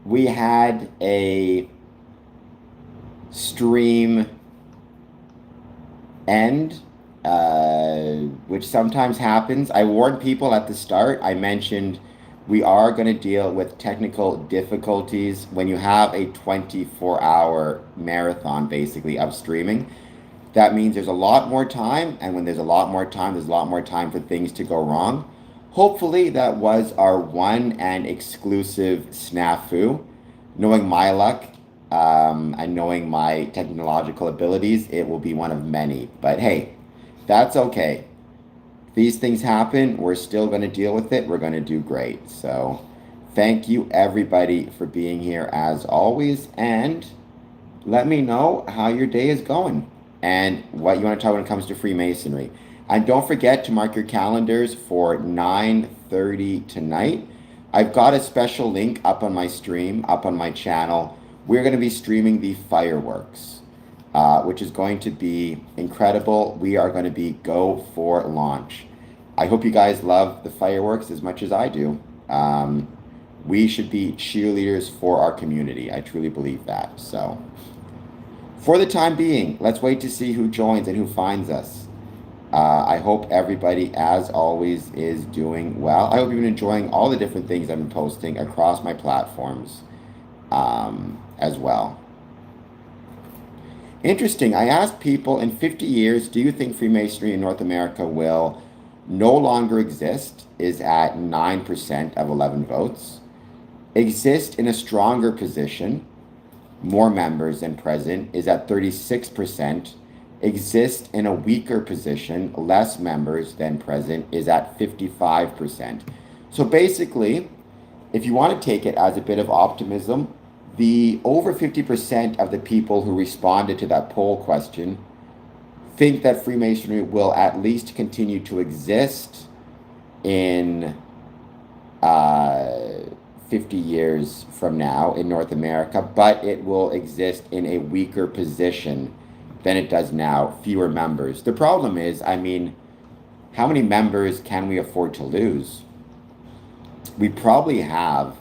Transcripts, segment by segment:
we had a stream end, which sometimes happens. I warned people at the start. I mentioned we are going to deal with technical difficulties when you have a 24-hour marathon, basically, of streaming. That means there's a lot more time, and when there's a lot more time, there's a lot more time for things to go wrong. Hopefully, that was our one and exclusive snafu. Knowing my luck, and knowing my technological abilities, it will be one of many. But hey, that's okay. These things happen. We're still going to deal with it. We're going to do great. So, thank you everybody for being here as always. And let me know how your day is going and what you want to talk when it comes to Freemasonry. And don't forget to mark your calendars for 9:30 tonight. I've got a special link up on my stream, up on my channel. We're going to be streaming the fireworks, which is going to be incredible. We are going to be go for launch. I hope you guys love the fireworks as much as I do. We should be cheerleaders for our community. I truly believe that. So, for the time being, let's wait to see who joins and who finds us. I hope everybody, as always, is doing well. I hope you've been enjoying all the different things I've been posting across my platforms as well. Interesting. I asked people in 50 years, do you think Freemasonry in North America will no longer exist? Is at 9% of 11 votes. Exist in a stronger position, more members than present, is at 36%. Exist in a weaker position, less members than present, is at 55%. So basically, if you want to take it as a bit of optimism, the over 50% of the people who responded to that poll question think that Freemasonry will at least continue to exist in 50 years from now in North America, but it will exist in a weaker position than it does now, fewer members. The problem is, I mean, how many members can we afford to lose? We probably have,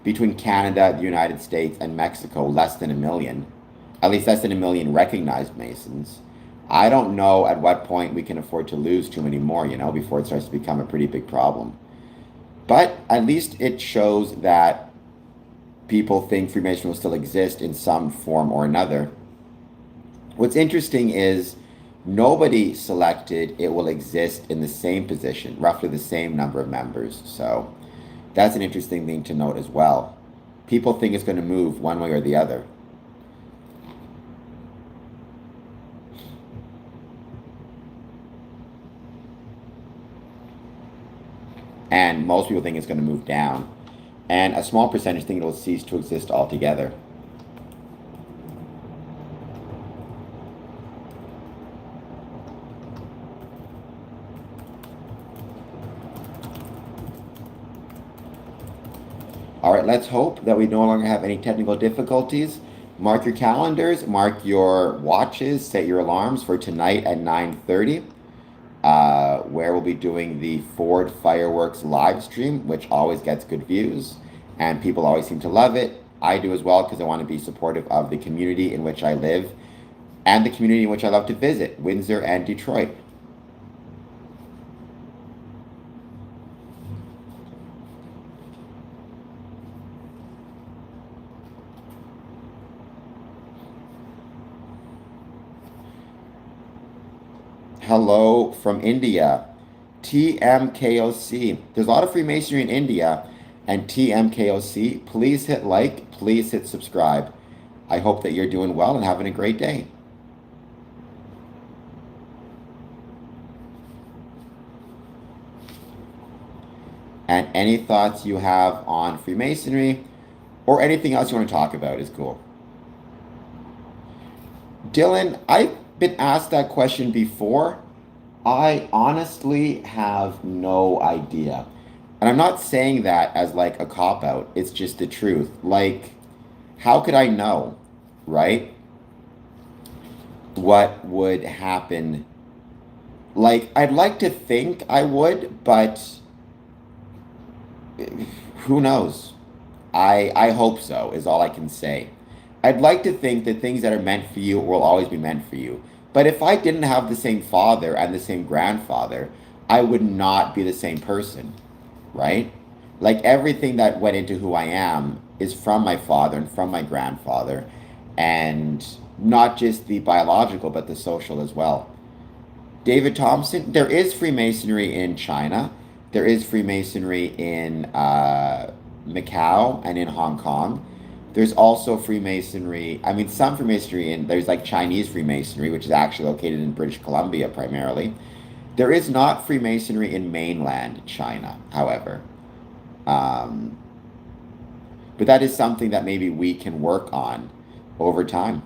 between Canada, the United States, and Mexico, less than a million. At least less than a million recognized Masons. I don't know at what point we can afford to lose too many more, before it starts to become a pretty big problem. But at least it shows that people think Freemasonry will still exist in some form or another. What's interesting is nobody selected it will exist in the same position, roughly the same number of members. So that's an interesting thing to note as well. People think it's going to move one way or the other. And most people think it's going to move down. And a small percentage think it will cease to exist altogether. All right, let's hope that we no longer have any technical difficulties. Mark your calendars, mark your watches, set your alarms for tonight at 9:30, where we'll be doing the Ford Fireworks live stream, which always gets good views, and people always seem to love it. I do as well because I want to be supportive of the community in which I live and the community in which I love to visit, Windsor and Detroit. Hello from India. TMKOC. There's a lot of Freemasonry in India, and TMKOC, please hit like, please hit subscribe. I hope that you're doing well and having a great day. And any thoughts you have on Freemasonry or anything else you want to talk about is cool. Dylan, I've been asked that question before. I honestly have no idea. And I'm not saying that as like a cop out. It's just the truth. Like, how could I know, right? What would happen? Like, I'd like to think I would, but who knows? I hope so, is all I can say. I'd like to think that things that are meant for you will always be meant for you. But if I didn't have the same father and the same grandfather, I would not be the same person, right? Like everything that went into who I am is from my father and from my grandfather, and not just the biological, but the social as well. David Thompson, there is Freemasonry in China. There is Freemasonry in Macau and in Hong Kong. There's also Freemasonry, I mean, some Freemasonry in, there's like Chinese Freemasonry, which is actually located in British Columbia primarily. There is not Freemasonry in mainland China, however. Um, but that is something that maybe we can work on over time.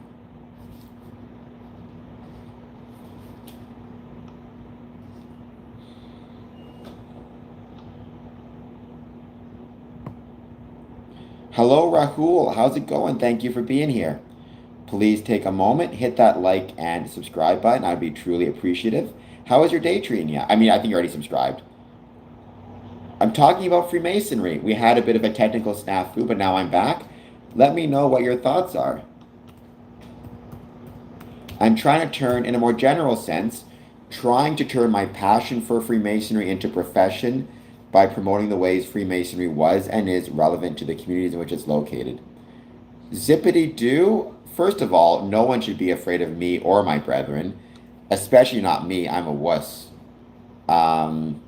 Hello, Rahul. How's it going? Thank you for being here. Please take a moment, hit that like and subscribe button. I'd be truly appreciative. How is your day treating you? I mean, I think you already subscribed. I'm talking about Freemasonry. We had a bit of a technical snafu, but now I'm back. Let me know what your thoughts are. I'm trying to turn, in a more general sense, trying to turn my passion for Freemasonry into profession by promoting the ways Freemasonry was and is relevant to the communities in which it's located. Zippity doo. First of all, no one should be afraid of me or my brethren, especially not me. I'm a wuss. Um,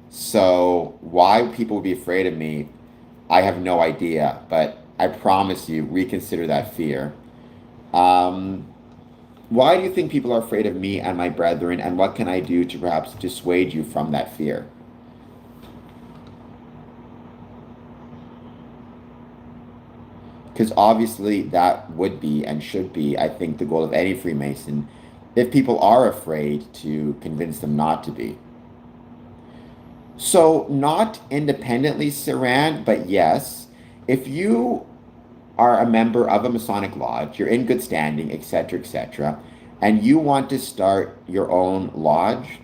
so why people would be afraid of me, I have no idea. But I promise you, reconsider that fear. Um, why do you think people are afraid of me and my brethren, and what can I do to perhaps dissuade you from that fear? Because obviously that would be and should be, I think, the goal of any Freemason, if people are afraid, to convince them not to be. So, not independently, Saran, but yes, if you are a member of a Masonic lodge, you're in good standing, etc., and you want to start your own lodge,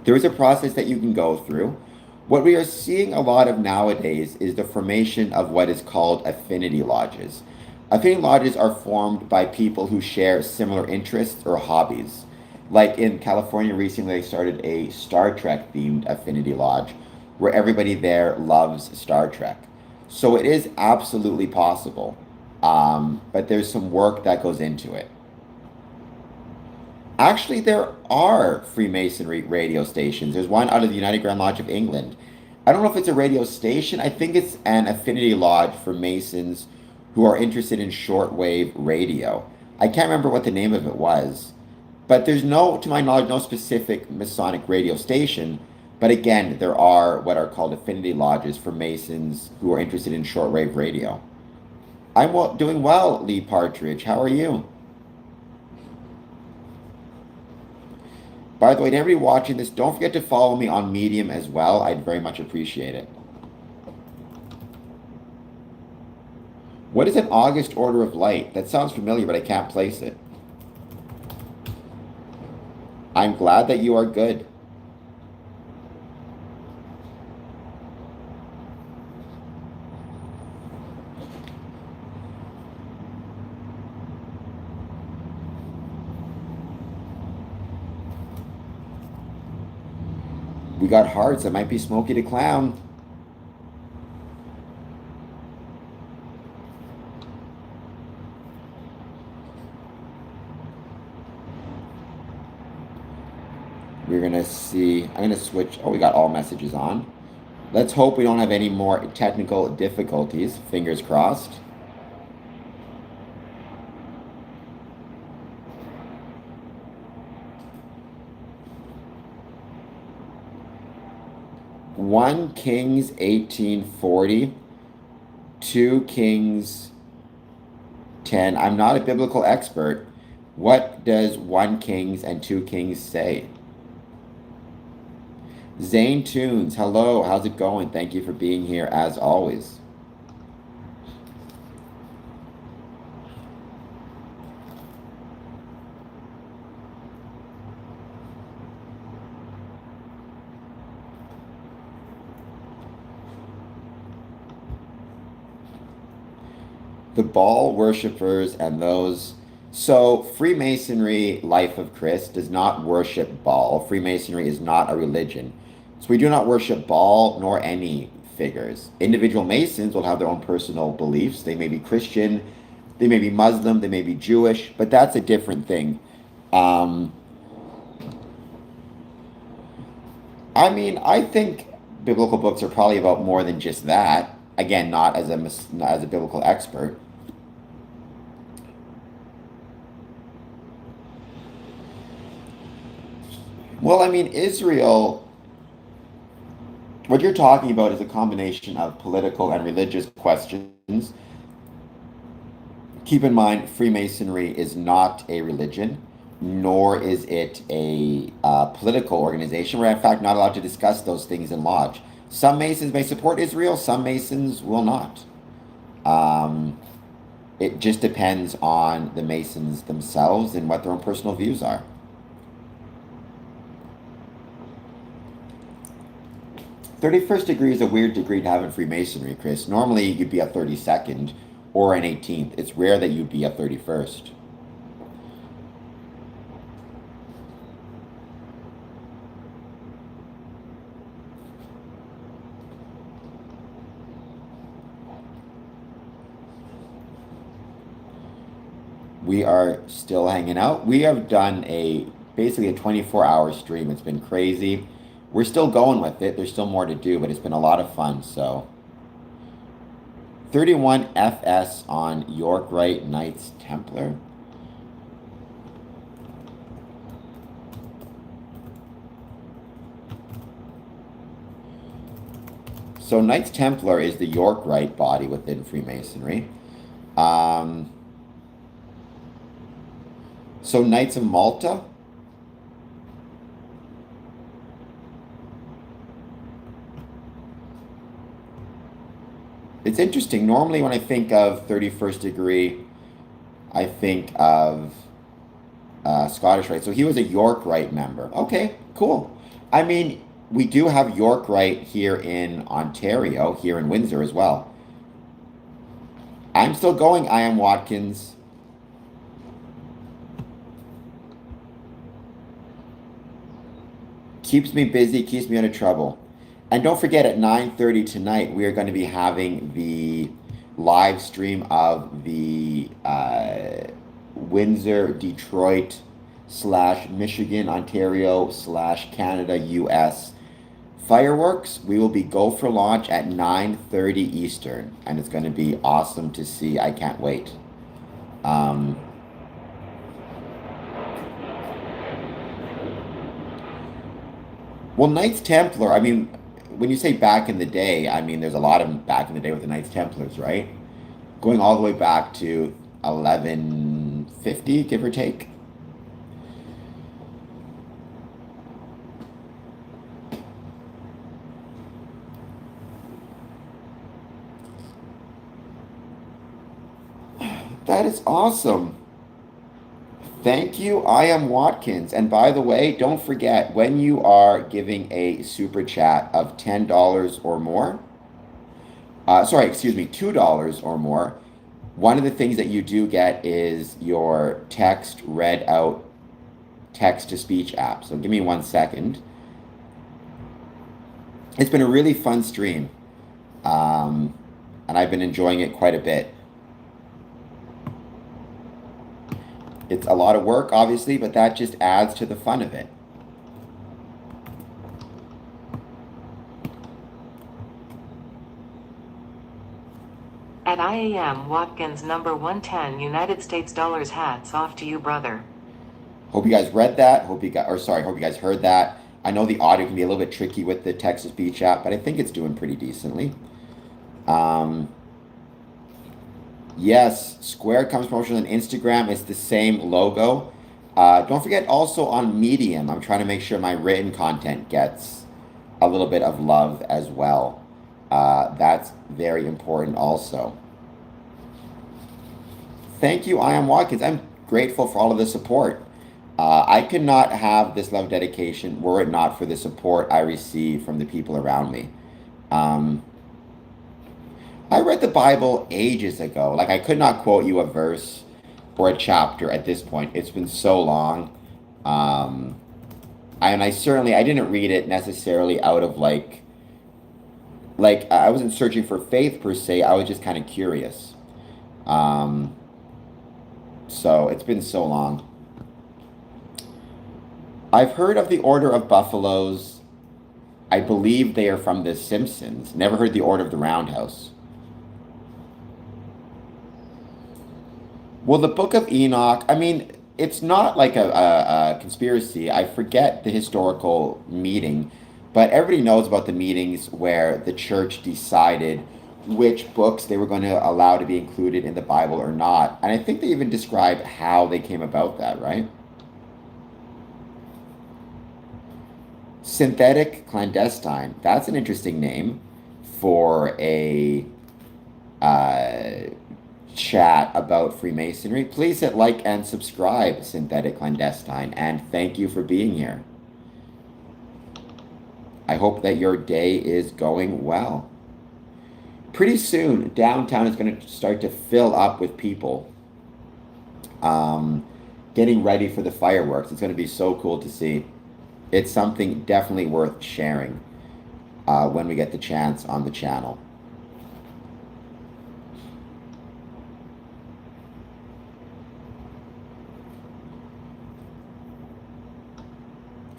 there is a process that you can go through. What we are seeing a lot of nowadays is the formation of what is called affinity lodges. Affinity lodges are formed by people who share similar interests or hobbies. Like in California recently, they started a Star Trek themed affinity lodge where everybody there loves Star Trek. So it is absolutely possible, but there's some work that goes into it. Actually, there are Freemasonry radio stations. There's one out of the United Grand Lodge of England. I don't know if it's a radio station. I think it's an affinity lodge for Masons who are interested in shortwave radio. I can't remember what the name of it was. But there's no, to my knowledge, no specific Masonic radio station. But again, there are what are called affinity lodges for Masons who are interested in shortwave radio. Doing well, Lee Partridge. How are you? By the way, to everybody watching this, don't forget to follow me on Medium as well. I'd very much appreciate it. What is an August Order of Light? That sounds familiar, but I can't place it. I'm glad that you are good. We got hearts. That might be Smokey the Clown. We're going to see. I'm going to switch. Oh, we got all messages on. Let's hope we don't have any more technical difficulties. Fingers crossed. One Kings 1840, two Kings 10. I'm not a biblical expert. What does one Kings and two Kings say? Zane Tunes, hello, how's it going? Thank you for being here as always. The Baal worshippers and those. So, Freemasonry, Life of Chris, does not worship Baal. Freemasonry is not a religion. So, we do not worship Baal nor any figures. Individual Masons will have their own personal beliefs. They may be Christian, they may be Muslim, they may be Jewish, but that's a different thing. Um, I mean, I think biblical books are probably about more than just that. Again, not as a biblical expert. Well, I mean, Israel, what you're talking about is a combination of political and religious questions. Keep in mind, Freemasonry is not a religion, nor is it a political organization. We're, in fact, not allowed to discuss those things in lodge. Some Masons may support Israel, some Masons will not. Um, it just depends on the Masons themselves and what their own personal views are. 31st degree is a weird degree to have in Freemasonry, Chris. Normally you'd be a 32nd or an 18th. It's rare that you'd be a 31st. We are still hanging out. We have done a basically a 24-hour stream. It's been crazy. We're still going with it. There's still more to do, but it's been a lot of fun. So 31 FS on York Rite Knights Templar. So Knights Templar is the York Rite body within Freemasonry. Um, so Knights of Malta. It's interesting. Normally, when I think of 31st degree, I think of Scottish Rite. So he was a York Rite member. Okay, cool. I mean, we do have York Rite here in Ontario, here in Windsor as well. I'm still going. I am Watkins. Keeps me busy, keeps me out of trouble. And don't forget, at 9:30 tonight, we are going to be having the live stream of the Windsor, Detroit slash Michigan, Ontario slash Canada, US fireworks. We will be go for launch at 9:30 Eastern, and it's going to be awesome to see. I can't wait. Um, well, Knights Templar, I mean, when you say back in the day, I mean, there's a lot of back in the day with the Knights Templars, right? Going all the way back to 1150, give or take. That is awesome. Thank you. I am Watkins. And by the way, don't forget when you are giving a super chat of $10 or more, sorry, excuse me, $2 or more, one of the things that you do get is your text read out text to speech app. So give me 1 second. It's been a really fun stream, um, and I've been enjoying it quite a bit. It's a lot of work, obviously, but that just adds to the fun of it. At IAM Watkins number 110 United States dollars, hats off to you, brother. Hope you guys read that. Hope you got, or sorry, hope you guys heard that. I know the audio can be a little bit tricky with the text to speech app, but I think it's doing pretty decently. Um, yes, Square comes promotion on Instagram. It's the same logo. Don't forget also on Medium, I'm trying to make sure my written content gets a little bit of love as well. That's very important also. Thank you, I am Watkins. I'm grateful for all of the support. I could not have this love dedication were it not for the support I receive from the people around me. Um, I read the Bible ages ago. Like, I could not quote you a verse or a chapter at this point. It's been so long. Um, and I certainly I didn't read it necessarily out of like I wasn't searching for faith per se. I was just kind of curious. Um, so it's been so long. I've heard of the Order of Buffaloes. I believe they are from The Simpsons. Never heard the Order of the Roundhouse. Well, the Book of Enoch, I mean, it's not like a conspiracy. I forget the historical meeting, but everybody knows about the meetings where the church decided which books they were going to allow to be included in the Bible or not. And I think they even describe how they came about that, right? Synthetic clandestine. That's an interesting name for a uh, chat about Freemasonry. Please hit like and subscribe, Synthetic Clandestine, and thank you for being here. I hope that your day is going well. Pretty soon, downtown is going to start to fill up with people um, getting ready for the fireworks. It's going to be so cool to see. It's something definitely worth sharing when we get the chance on the channel.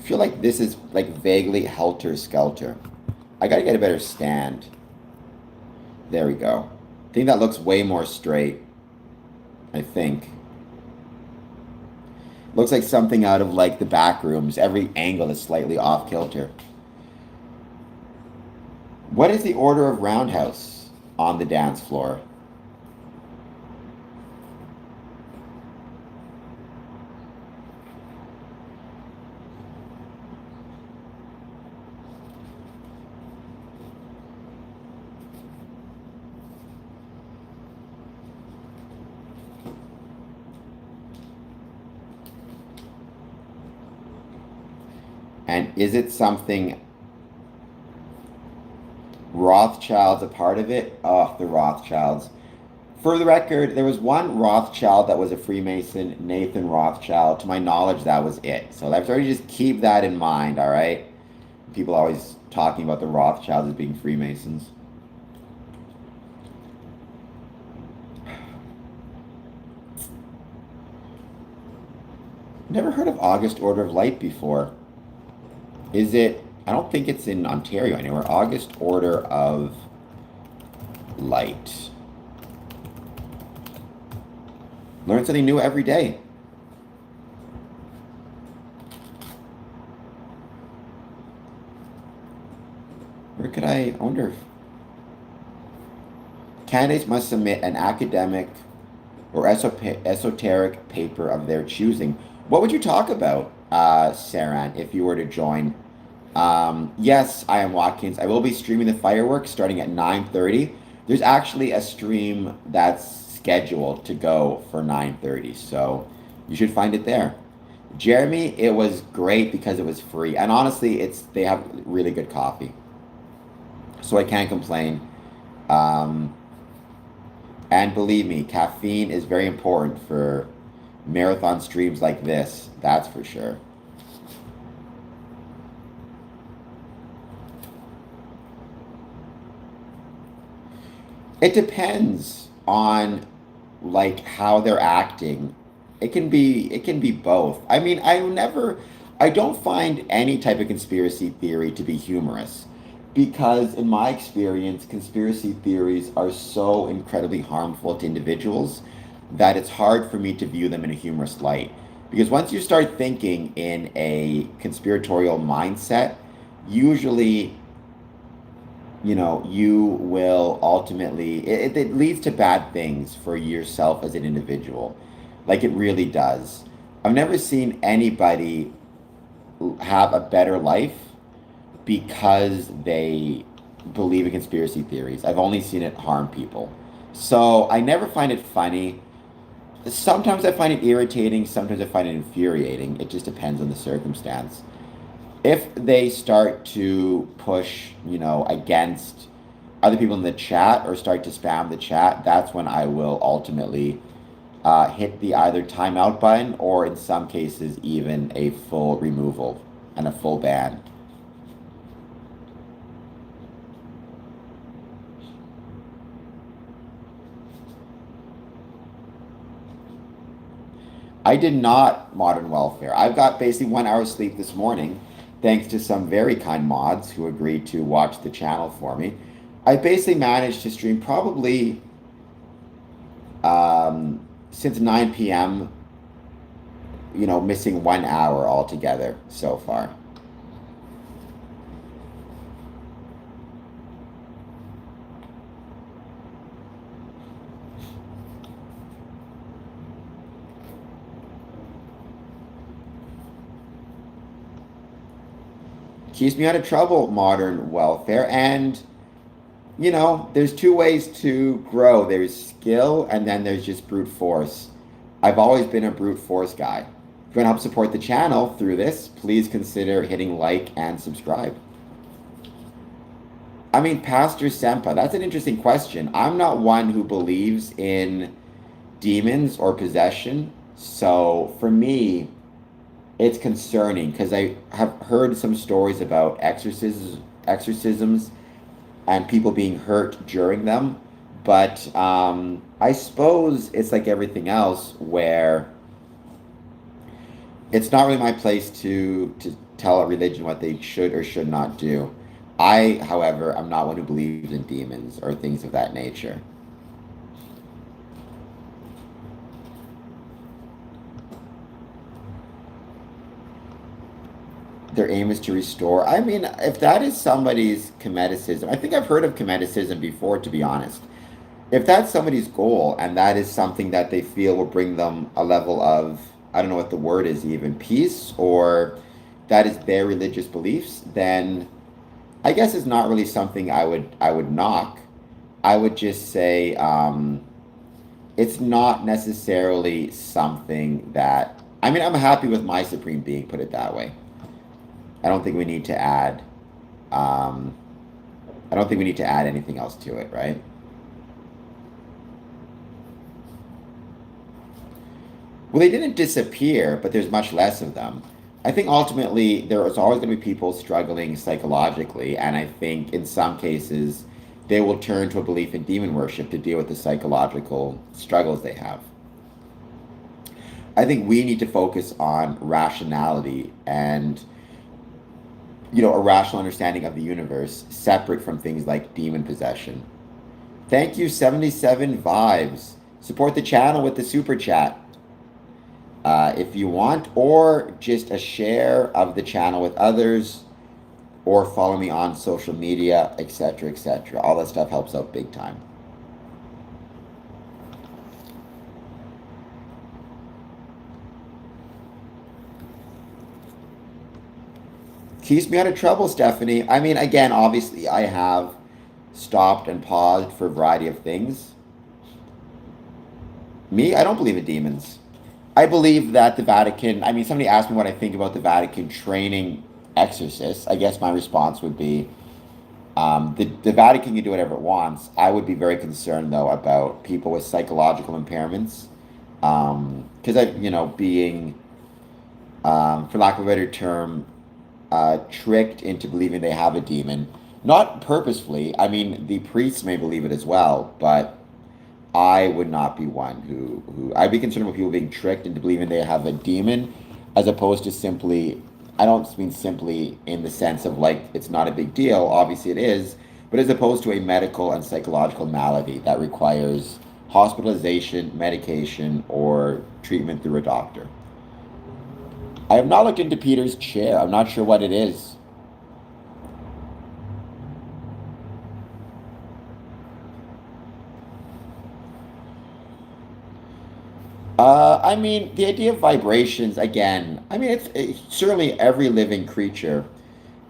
I feel like this is like vaguely helter-skelter. I gotta get a better stand. There we go. I think that looks way more straight. I think. Looks like something out of like the back rooms. Every angle is slightly off kilter. What is the order of roundhouse on the dance floor? And is it something Rothschild's a part of it? Oh, the Rothschilds. For the record, there was one Rothschild that was a Freemason, Nathan Rothschild. To my knowledge, that was it. So I've started to just keep that in mind, all right? People always talking about the Rothschilds as being Freemasons. Never heard of August Order of Light before. Is it? I don't think it's in Ontario anywhere. August Order of Light. Learn something new every day. Where could I wonder if candidates must submit an academic or esoteric paper of their choosing. What would you talk about, Saran, if you were to join? Yes, I am Watkins. I will be streaming the fireworks starting at 9:30. There's actually a stream that's scheduled to go for 9:30, so you should find it there. Jeremy, it was great because it was free, and honestly, they have really good coffee, so I can't complain. Um, and believe me, caffeine is very important for marathon streams like this. That's for sure. It depends on like how they're acting. It can be both. I mean, I don't find any type of conspiracy theory to be humorous because in my experience, conspiracy theories are so incredibly harmful to individuals that it's hard for me to view them in a humorous light. Because once you start thinking in a conspiratorial mindset, usually you will ultimately, it leads to bad things for yourself as an individual. Like it really does. I've never seen anybody have a better life because they believe in conspiracy theories. I've only seen it harm people. So I never find it funny. Sometimes I find it irritating, sometimes I find it infuriating. It just depends on the circumstance. If they start to push, against other people in the chat or start to spam the chat, that's when I will ultimately hit the either timeout button or in some cases even a full removal and a full ban. I did not modern welfare. I've got basically 1 hour sleep this morning, thanks to some very kind mods who agreed to watch the channel for me. I basically managed to stream probably since 9 p.m., missing 1 hour altogether so far. Keeps me out of trouble, modern welfare. And, there's two ways to grow there's skill, and then there's just brute force. I've always been a brute force guy. If you want to help support the channel through this, please consider hitting like and subscribe. I mean, Pastor Sempa, that's an interesting question. I'm not one who believes in demons or possession. So for me, it's concerning because I have heard some stories about exorcisms and people being hurt during them. But I suppose it's like everything else where it's not really my place to tell a religion what they should or should not do. I, however, am not one who believes in demons or things of that nature. Their aim is to restore. I mean, if that is somebody's comedicism, I think I've heard of comedicism before, to be honest. If that's somebody's goal and that is something that they feel will bring them a level of, I don't know what the word is even, peace, or that is their religious beliefs, then I guess it's not really something I would knock. I would just say it's not necessarily something that, I mean, I'm happy with my supreme being, put it that way. I don't think we need to add. I don't think we need to add anything else to it, right? Well, they didn't disappear, but there's much less of them. I think ultimately there is always going to be people struggling psychologically, and I think in some cases they will turn to a belief in demon worship to deal with the psychological struggles they have. I think we need to focus on rationality and a rational understanding of the universe separate from things like demon possession. Thank you, 77 Vibes. Support the channel with the super chat if you want, or just a share of the channel with others, or follow me on social media, etc., etc. All that stuff helps out big time. Keeps me out of trouble, Stephanie. I mean, again, obviously, I have stopped and paused for a variety of things. Me, I don't believe in demons. I believe that the Vatican, I mean, somebody asked me what I think about the Vatican training exorcists. I guess my response would be the Vatican can do whatever it wants. I would be very concerned, though, about people with psychological impairments. Because, being, for lack of a better term, tricked into believing they have a demon. Not purposefully. I mean, the priests may believe it as well, but I would not be one who I'd be concerned about people being tricked into believing they have a demon, as opposed to simply, I don't mean simply in the sense of like it's not a big deal, obviously it is, but as opposed to a medical and psychological malady that requires hospitalization, medication, or treatment through a doctor. I have not looked into Peter's chair. I'm not sure what it is. I mean, the idea of vibrations, again, I mean, it's certainly every living creature,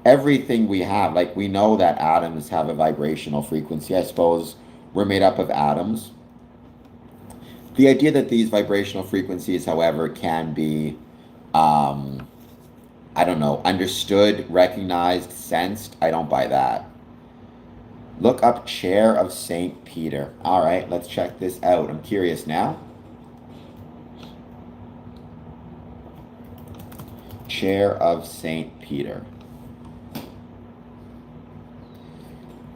everything we have, like we know that atoms have a vibrational frequency. I suppose we're made up of atoms. The idea that these vibrational frequencies, however, can be, I don't know, understood, recognized, sensed, I don't buy that. Look up Chair of St. Peter. All right, let's check this out. I'm curious now. Chair of St. Peter.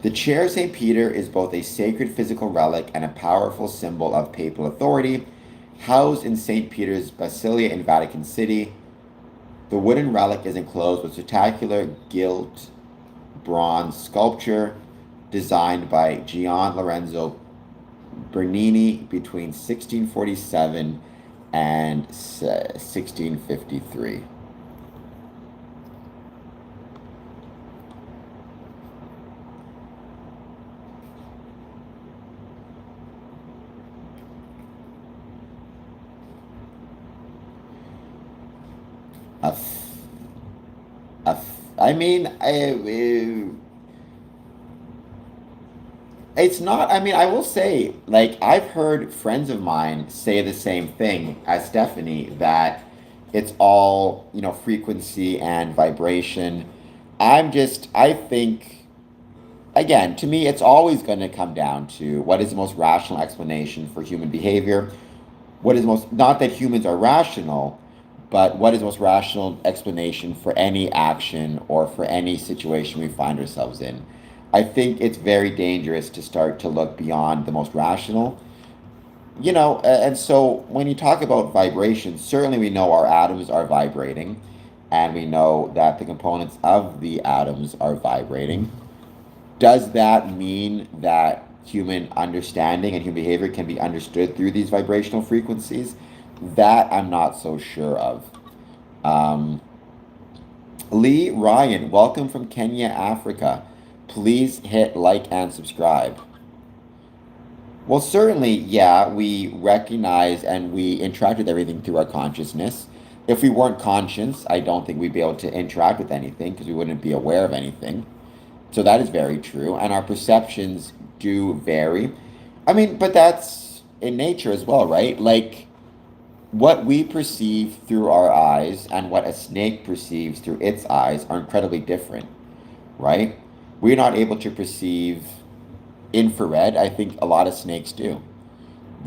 The chair of St. Peter is both a sacred physical relic and a powerful symbol of papal authority. Housed in St. Peter's Basilica in Vatican City, the wooden relic is enclosed with spectacular gilt bronze sculpture designed by Gian Lorenzo Bernini between 1647 and 1653. A f- I mean, it's not, I mean, I will say, like, I've heard friends of mine say the same thing as Stephanie, that it's all, frequency and vibration. I think, again, to me, it's always going to come down to what is the most rational explanation for human behavior. What is most, not that humans are rational, but what is the most rational explanation for any action or for any situation we find ourselves in. I think it's very dangerous to start to look beyond the most rational. And so when you talk about vibration, certainly we know our atoms are vibrating, and we know that the components of the atoms are vibrating. Does that mean that human understanding and human behavior can be understood through these vibrational frequencies? That I'm not so sure of. Um, Lee Ryan, welcome from Kenya, Africa. Please hit like and subscribe. Well, certainly, yeah, we recognize and we interact with everything through our consciousness. If we weren't conscious, I don't think we'd be able to interact with anything because we wouldn't be aware of anything. So that is very true. And our perceptions do vary. I mean, but that's in nature as well, right? Like what we perceive through our eyes and what a snake perceives through its eyes are incredibly different, right? We're not able to perceive infrared. I think a lot of snakes do.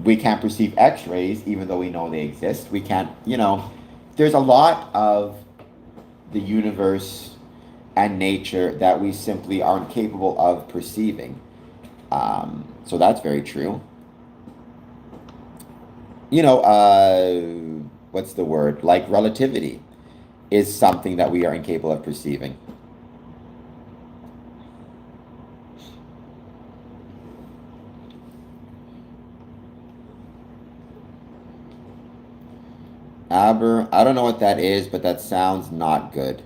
We can't perceive x-rays even though we know they exist. We can't, there's a lot of the universe and nature that we simply aren't capable of perceiving. So that's very true. What's the word? Like relativity is something that we are incapable of perceiving. Aber, I don't know what that is, but that sounds not good.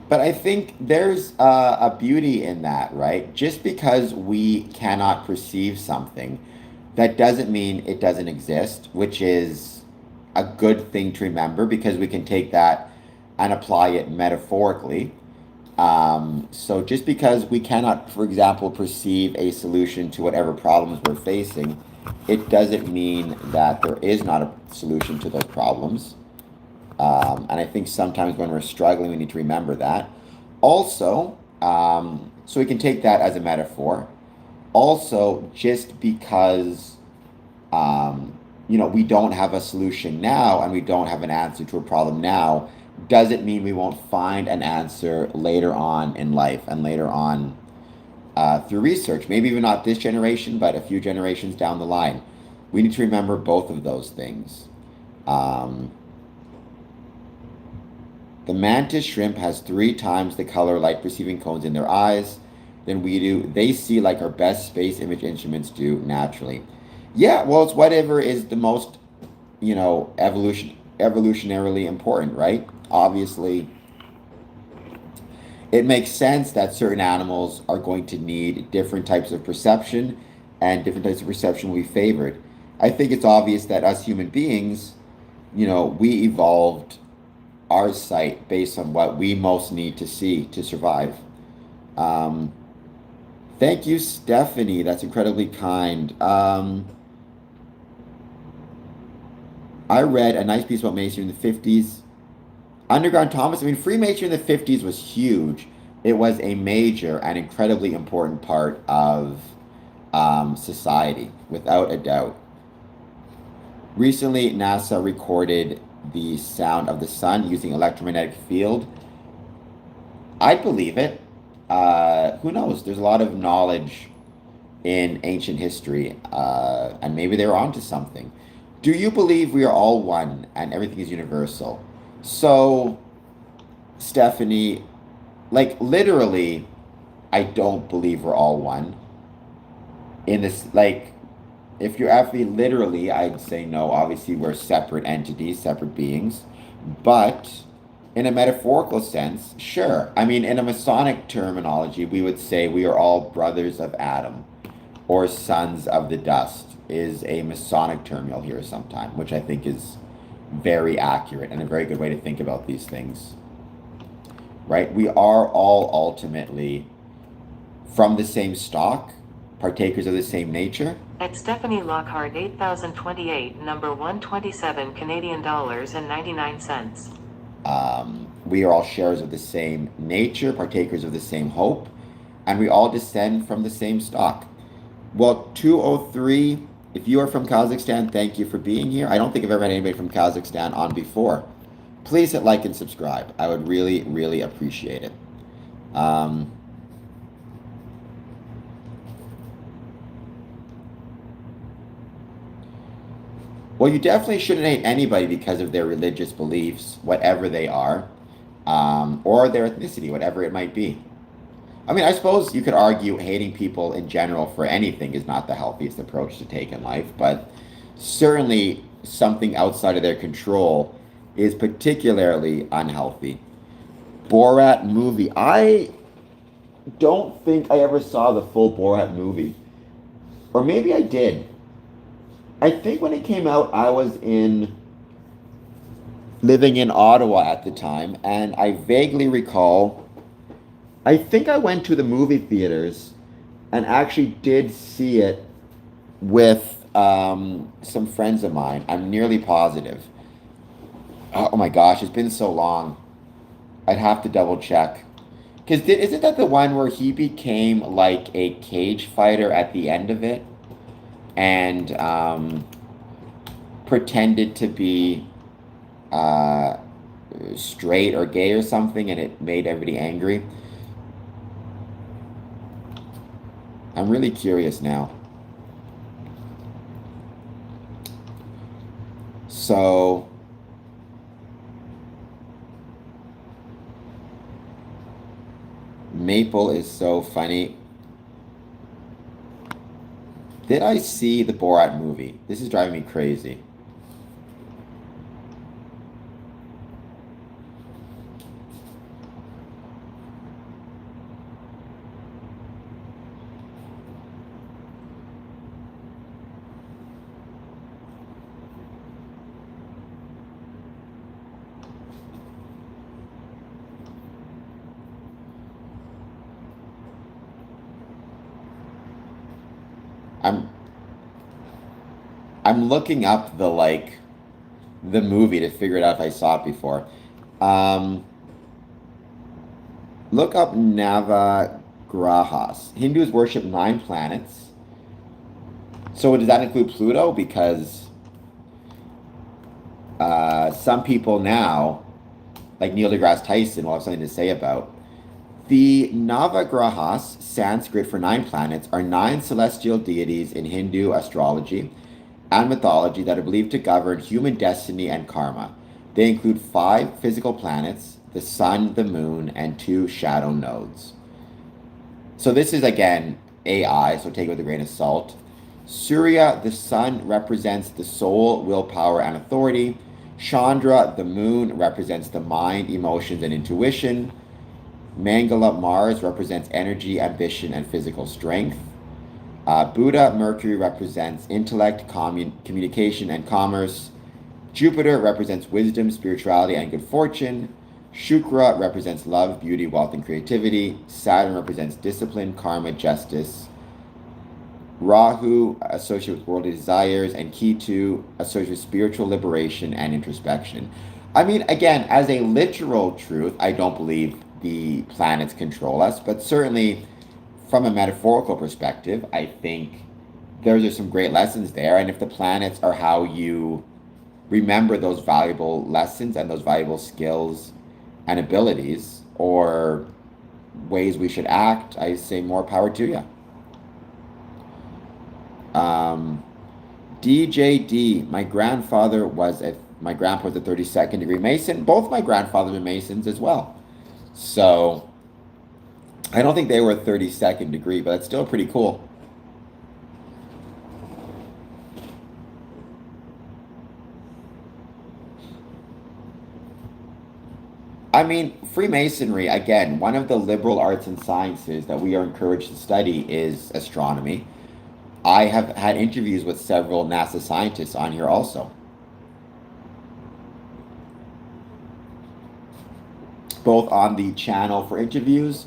But I think there's a beauty in that, right? Just because we cannot perceive something, that doesn't mean it doesn't exist, which is a good thing to remember because we can take that and apply it metaphorically. So just because we cannot, for example, perceive a solution to whatever problems we're facing, it doesn't mean that there is not a solution to those problems. And I think sometimes when we're struggling, we need to remember that. Also, so we can take that as a metaphor. Also, just because, we don't have a solution now and we don't have an answer to a problem now, doesn't mean we won't find an answer later on in life and later on through research. Maybe even not this generation, but a few generations down the line. We need to remember both of those things. Um, The mantis shrimp has 3 times the color light perceiving cones in their eyes than we do. They see like our best space image instruments do naturally. Yeah, well, it's whatever is the most, evolutionarily important, right? Obviously, it makes sense that certain animals are going to need different types of perception, and different types of perception will be favored. I think it's obvious that us human beings, we evolved our sight based on what we most need to see to survive. Um, Thank you, Stephanie. That's incredibly kind. I read a nice piece about Masonry in the 50s. Underground Thomas, I mean, Freemasonry in the 50s was huge. It was a major and incredibly important part of society, without a doubt. Recently, NASA recorded the sound of the sun using electromagnetic field. I believe it. Who knows? There's a lot of knowledge in ancient history, and maybe they were onto something. Do you believe we are all one and everything is universal? So, Stephanie, like literally, I don't believe we're all one. In this, like, if you're asking me literally, I'd say no. Obviously, we're separate entities, separate beings. But in a metaphorical sense, sure. I mean, in a Masonic terminology, we would say we are all brothers of Adam or sons of the dust, is a Masonic term you'll hear sometime, which I think is very accurate and a very good way to think about these things. Right? We are all ultimately from the same stock, partakers of the same nature. At Stephanie Lockhart 8028, number 127 Canadian dollars and 99 cents. We are all sharers of the same nature, partakers of the same hope, and we all descend from the same stock. Well, 203, if you are from Kazakhstan, thank you for being here. I don't think I've ever had anybody from Kazakhstan on before. Please hit like and subscribe. I would really, really appreciate it. Um, well, you definitely shouldn't hate anybody because of their religious beliefs, whatever they are, or their ethnicity, whatever it might be. I mean, I suppose you could argue hating people in general for anything is not the healthiest approach to take in life, but certainly something outside of their control is particularly unhealthy. Borat movie. I don't think I ever saw the full Borat movie. Or maybe I did. I think when it came out, I was in living in Ottawa at the time, and I vaguely recall I think I went to the movie theaters and actually did see it with some friends of mine. I'm nearly positive. Oh my gosh, it's been so long. I'd have to double check. Because isn't that the one where he became like a cage fighter at the end of it and pretended to be uh, straight or gay or something and it made everybody angry? I'm really curious now. So, Maple is so funny. Did I see the Borat movie? This is driving me crazy. I'm I'm looking up the movie to figure it out if I saw it before. Um, Look up Navagrahas. Hindus worship 9 planets. So does that include Pluto? Because some people now, like Neil deGrasse Tyson, will have something to say about. The Navagrahas, Sanskrit for 9 planets, are 9 celestial deities in Hindu astrology and mythology that are believed to govern human destiny and karma. They include 5 physical planets, the sun, the moon, and 2 shadow nodes. So this is again AI, so take it with a grain of salt. Surya, the sun, represents the soul, willpower, and authority. Chandra, the moon, represents the mind, emotions, and intuition. Mangala, Mars, represents energy, ambition, and physical strength. Buddha, Mercury, represents intellect, communication, and commerce. Jupiter represents wisdom, spirituality, and good fortune. Shukra represents love, beauty, wealth, and creativity. Saturn represents discipline, karma, justice. Rahu associated with worldly desires, and Ketu associated with spiritual liberation and introspection. I mean, again, as a literal truth, I don't believe the planets control us, but certainly from a metaphorical perspective, I think there's some great lessons there. And if the planets are how you remember those valuable lessons and those valuable skills and abilities or ways we should act, I say more power to you. Um, DJD, my grandpa was a 32nd degree Mason. Both my grandfathers were Masons as well. So I don't think they were a 32nd degree, but it's still pretty cool. I mean, Freemasonry, again, one of the liberal arts and sciences that we are encouraged to study is astronomy. I have had interviews with several NASA scientists on here also, both on the channel for interviews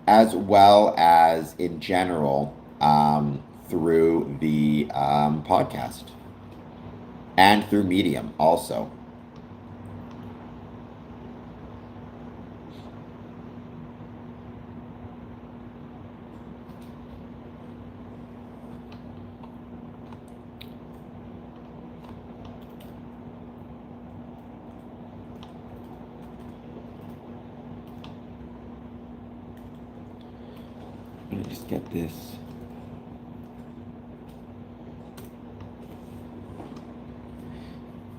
as well as in general through the podcast and through Medium also. Let me just get this.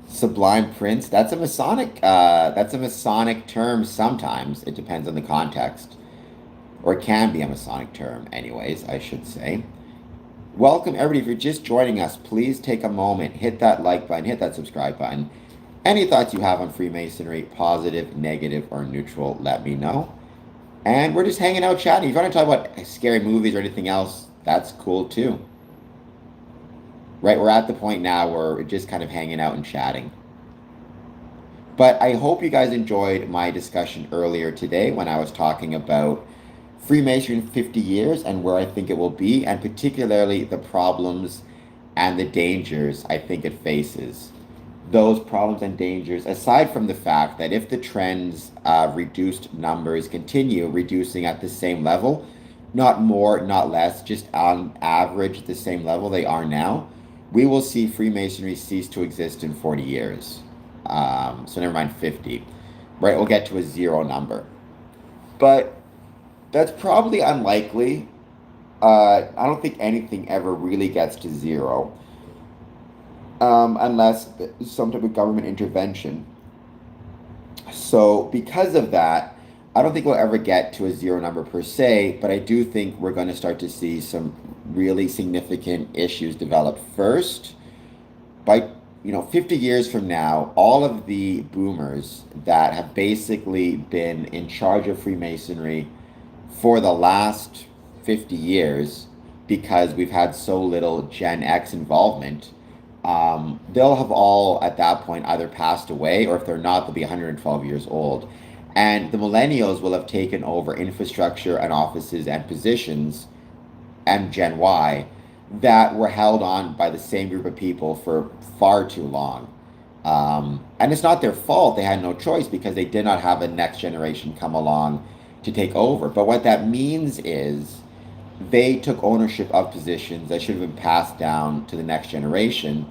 Sublime Prince. That's a Masonic term sometimes. It depends on the context. Or it can be a Masonic term, anyways, I should say. Welcome, everybody. If you're just joining us, please take a moment, hit that like button, hit that subscribe button. Any thoughts you have on Freemasonry, positive, negative, or neutral, let me know. And we're just hanging out chatting. If you want to talk about scary movies or anything else, that's cool too. Right? We're at the point now where we're just kind of hanging out and chatting. But I hope you guys enjoyed my discussion earlier today when I was talking about Freemasonry in 50 years and where I think it will be, and particularly the problems and the dangers I think it faces. Those problems and dangers, aside from the fact that if the trends of reduced numbers continue reducing at the same level, not more, not less, just on average the same level they are now, we will see Freemasonry cease to exist in 40 years. So never mind 50, right? We'll get to a zero number. But that's probably unlikely. I don't think anything ever really gets to zero unless some type of government intervention. So, because of that, I don't think we'll ever get to a zero number per se, but I do think we're going to start to see some really significant issues develop first. By 50 years from now, all of the boomers that have basically been in charge of Freemasonry for the last 50 years, because we've had so little Gen X involvement, they'll have all at that point either passed away, or if they're not, they'll be 112 years old. And the millennials will have taken over infrastructure and offices and positions, and Gen Y, that were held on by the same group of people for far too long. And it's not their fault. They had no choice because they did not have a next generation come along to take over. But what that means is they took ownership of positions that should have been passed down to the next generation,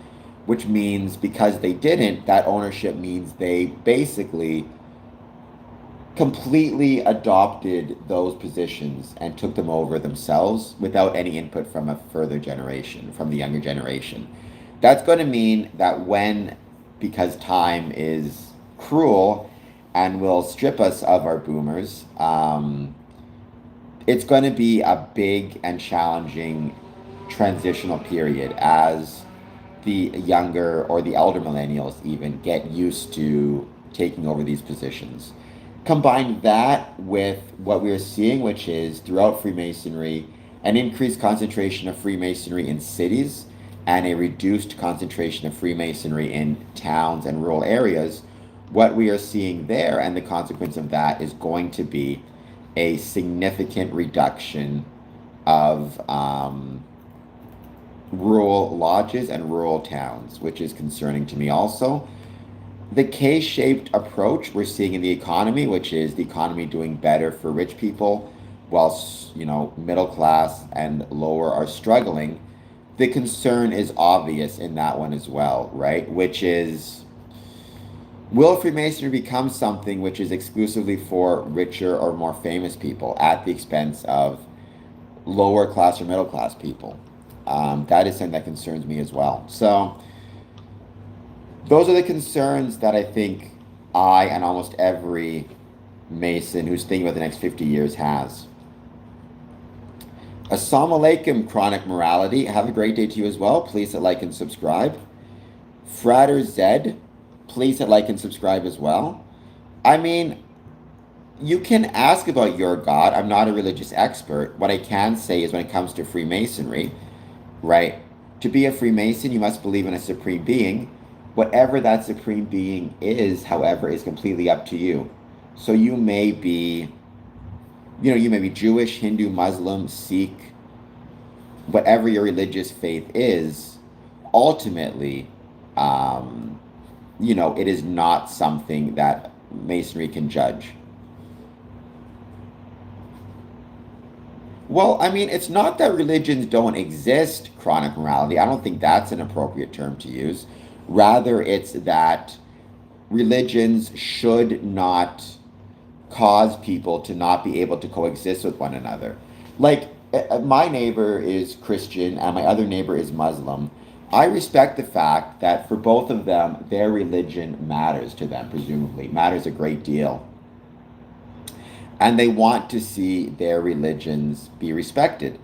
which means because they didn't, that ownership means they basically completely adopted those positions and took them over themselves without any input from a further generation, from the younger generation. That's going to mean that because time is cruel and will strip us of our boomers, it's going to be a big and challenging transitional period as the younger or the elder millennials even get used to taking over these positions. Combine that with what we're seeing, which is throughout Freemasonry, an increased concentration of Freemasonry in cities and a reduced concentration of Freemasonry in towns and rural areas. what we are seeing there and the consequence of that is going to be a significant reduction of rural lodges and rural towns, which is concerning to me also. The K-shaped approach we're seeing in the economy, which is the economy doing better for rich people, whilst middle class and lower are struggling. The concern is obvious in that one as well, right? Which is, will Freemasonry become something which is exclusively for richer or more famous people at the expense of lower class or middle class people? That is something that concerns me as well. So those are the concerns that I think I and almost every Mason who's thinking about the next 50 years has. Assalamu alaikum, chronic morality. Have a great day to you as well. Please hit like and subscribe. Frater Zed, please hit like and subscribe as well. I mean, you can ask about your God. I'm not a religious expert. What I can say is when it comes to Freemasonry, right? To be a Freemason, you must believe in a supreme being. Whatever that supreme being is, however, is completely up to you. So you may be, you may be Jewish, Hindu, Muslim, Sikh, whatever your religious faith is, ultimately, it is not something that Masonry can judge. Well, I mean, it's not that religions don't exist, chronic morality. I don't think that's an appropriate term to use. Rather, it's that religions should not cause people to not be able to coexist with one another. Like, my neighbor is Christian and my other neighbor is Muslim. I respect the fact that for both of them, their religion matters to them, presumably, matters a great deal. And they want to see their religions be respected.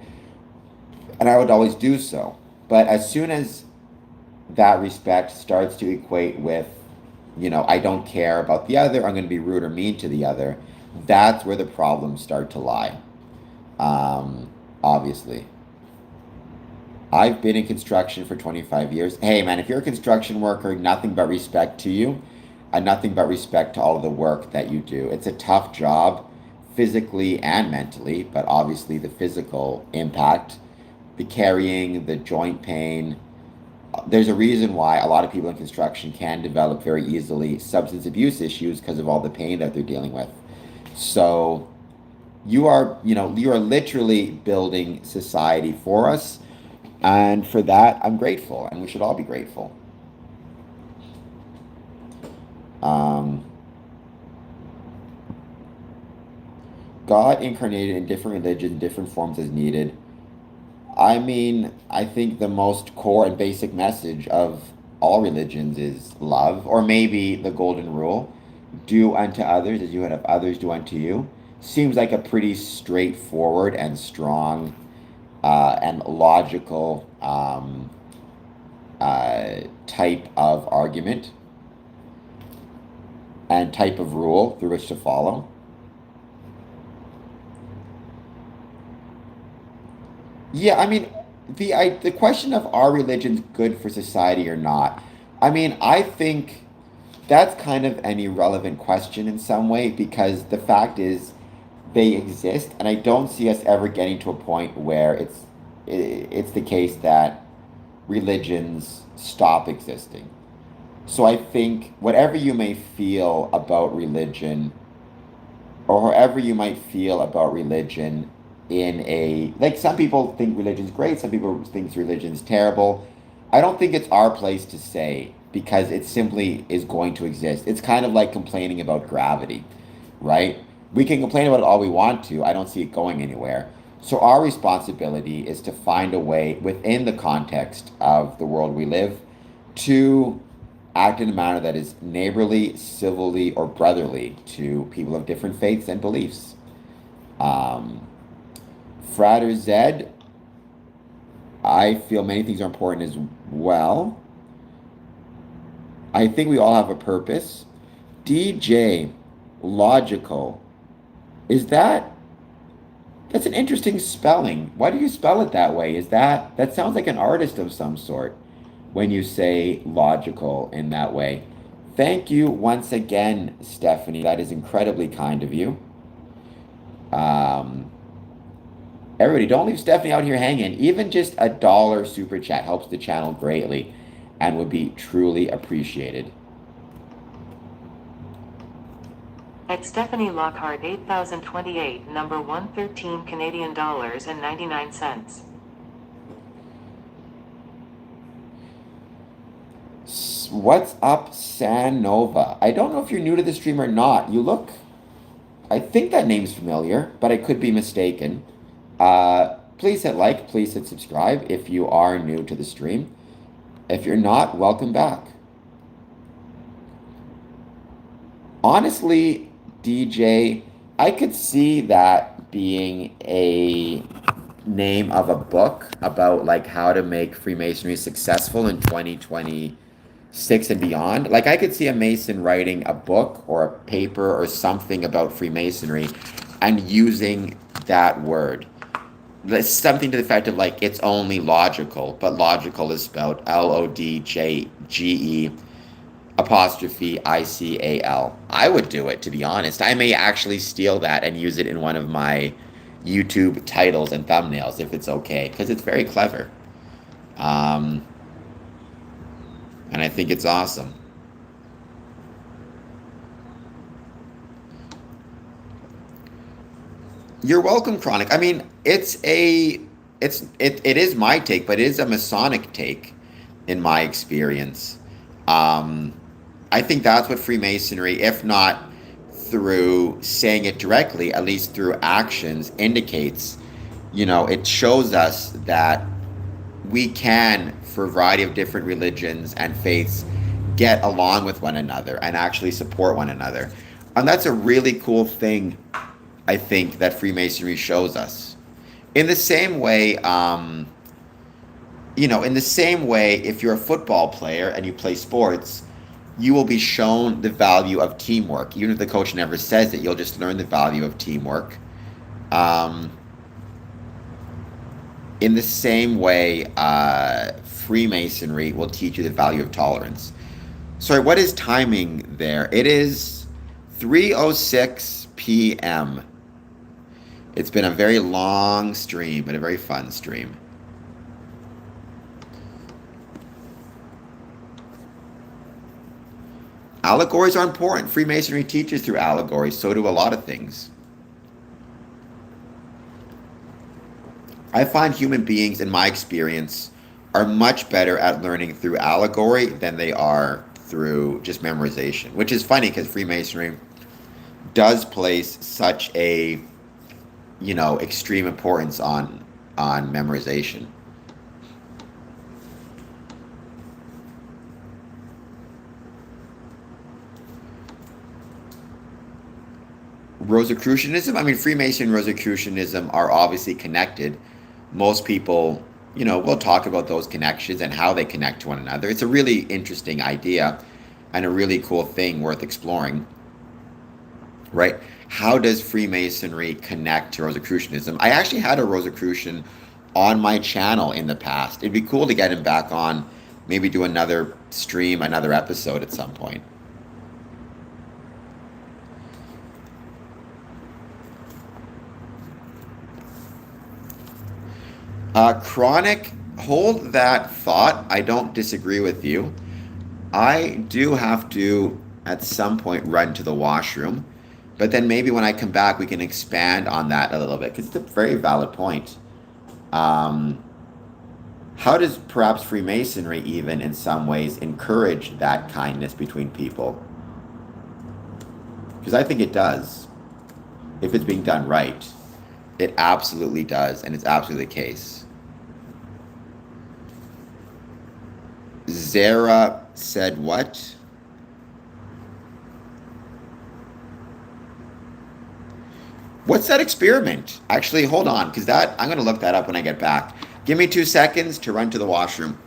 And I would always do so. But as soon as that respect starts to equate with, I don't care about the other, I'm going to be rude or mean to the other, that's where the problems start to lie. Obviously. I've been in construction for 25 years. Hey, man, if you're a construction worker, nothing but respect to you, and nothing but respect to all of the work that you do. It's a tough job, physically and mentally, but obviously the physical impact, the carrying, the joint pain. There's a reason why a lot of people in construction can develop very easily substance abuse issues because of all the pain that they're dealing with. So you are literally building society for us. And for that, I'm grateful, and we should all be grateful. God incarnated in different religions, different forms as needed. I mean, I think the most core and basic message of all religions is love, or maybe the golden rule, do unto others as you would have others do unto you. Seems like a pretty straightforward and strong and logical type of argument and type of rule through which to follow. Yeah, I mean, the question of are religions good for society or not? I mean, I think that's kind of an irrelevant question in some way because the fact is they exist, and I don't see us ever getting to a point where it's the case that religions stop existing. So I think whatever you may feel about religion, or however you might feel about religion in like some people think religion's great, some people think religion's terrible. I don't think it's our place to say because it simply is going to exist. It's kind of like complaining about gravity, right? We can complain about it all we want to. I don't see it going anywhere. So our responsibility is to find a way within the context of the world we live to act in a manner that is neighborly, civilly, or brotherly to people of different faiths and beliefs. Frater Zed, I feel many things are important as well. I think we all have a purpose. DJ, logical. That's an interesting spelling. Why do you spell it that way? That sounds like an artist of some sort when you say logical in that way. Thank you once again, Stephanie. That is incredibly kind of you. Um, Everybody, don't leave Stephanie out here hanging. Even just a dollar super chat helps the channel greatly and would be truly appreciated. At Stephanie Lockhart 8028, number 113 Canadian dollars and 99 cents. What's up, Sanova? I don't know if you're new to the stream or not. I think that name's familiar, but I could be mistaken. Please hit like, please hit subscribe if you are new to the stream. If you're not, welcome back. Honestly, DJ, I could see that being a name of a book about like how to make Freemasonry successful in 2026 and beyond. Like I could see a Mason writing a book or a paper or something about Freemasonry and using that word. It's something to the effect of like it's only logical, but logical is spelled LODJGE apostrophe ICAL. I would do it, to be honest. I may actually steal that and use it in one of my YouTube titles and thumbnails if it's okay, because it's very clever. And I think it's awesome. You're welcome, Chronic. I mean, it is my take, but it is a Masonic take in my experience. Um, I think that's what Freemasonry, if not through saying it directly, at least through actions, indicates. It shows us that we can, for a variety of different religions and faiths, get along with one another and actually support one another. And that's a really cool thing, I think, that Freemasonry shows us. In the same way, if you're a football player and you play sports, you will be shown the value of teamwork. Even if the coach never says it, you'll just learn the value of teamwork. In the same way, Freemasonry will teach you the value of tolerance. Sorry, what is timing there? It is 3:06 p.m. It's been a very long stream, but a very fun stream. Allegories are important. Freemasonry teaches through allegories. So do a lot of things. I find human beings, in my experience, are much better at learning through allegory than they are through just memorization, which is funny because Freemasonry does place such a, extreme importance on memorization. Rosicrucianism, I mean, Freemason and Rosicrucianism are obviously connected. Most people, will talk about those connections and how they connect to one another. It's a really interesting idea and a really cool thing worth exploring, right? How does Freemasonry connect to Rosicrucianism? I actually had a Rosicrucian on my channel in the past. It'd be cool to get him back on, maybe do another stream, another episode at some point. Chronic, hold that thought. I don't disagree with you. I do have to, at some point, run to the washroom. But then maybe when I come back, we can expand on that a little bit, because it's a very valid point. How does perhaps Freemasonry even, in some ways, encourage that kindness between people? Because I think it does. If it's being done right, it absolutely does, and it's absolutely the case. Zara said what? What's that experiment? Actually, hold on, because I'm going to look that up when I get back. Give me 2 seconds to run to the washroom.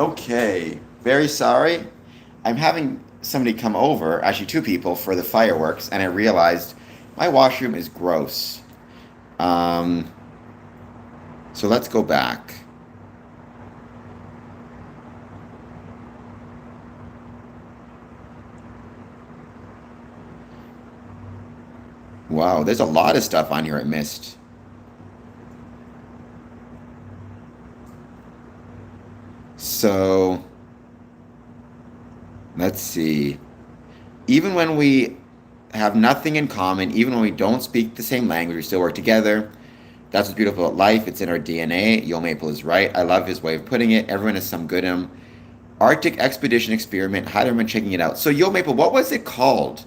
Okay, very sorry. I'm having somebody come over, actually two people, for the fireworks, and I realized my washroom is gross. Um, so let's go back. Wow, there's a lot of stuff on here I missed. So let's see. Even when we have nothing in common, even when we don't speak the same language, we still work together. That's what's beautiful about life. It's in our DNA. Yo Maple is right. I love his way of putting it. Everyone has some good in him. Arctic Expedition Experiment. Highly recommend checking it out. So, Yo Maple, what was it called?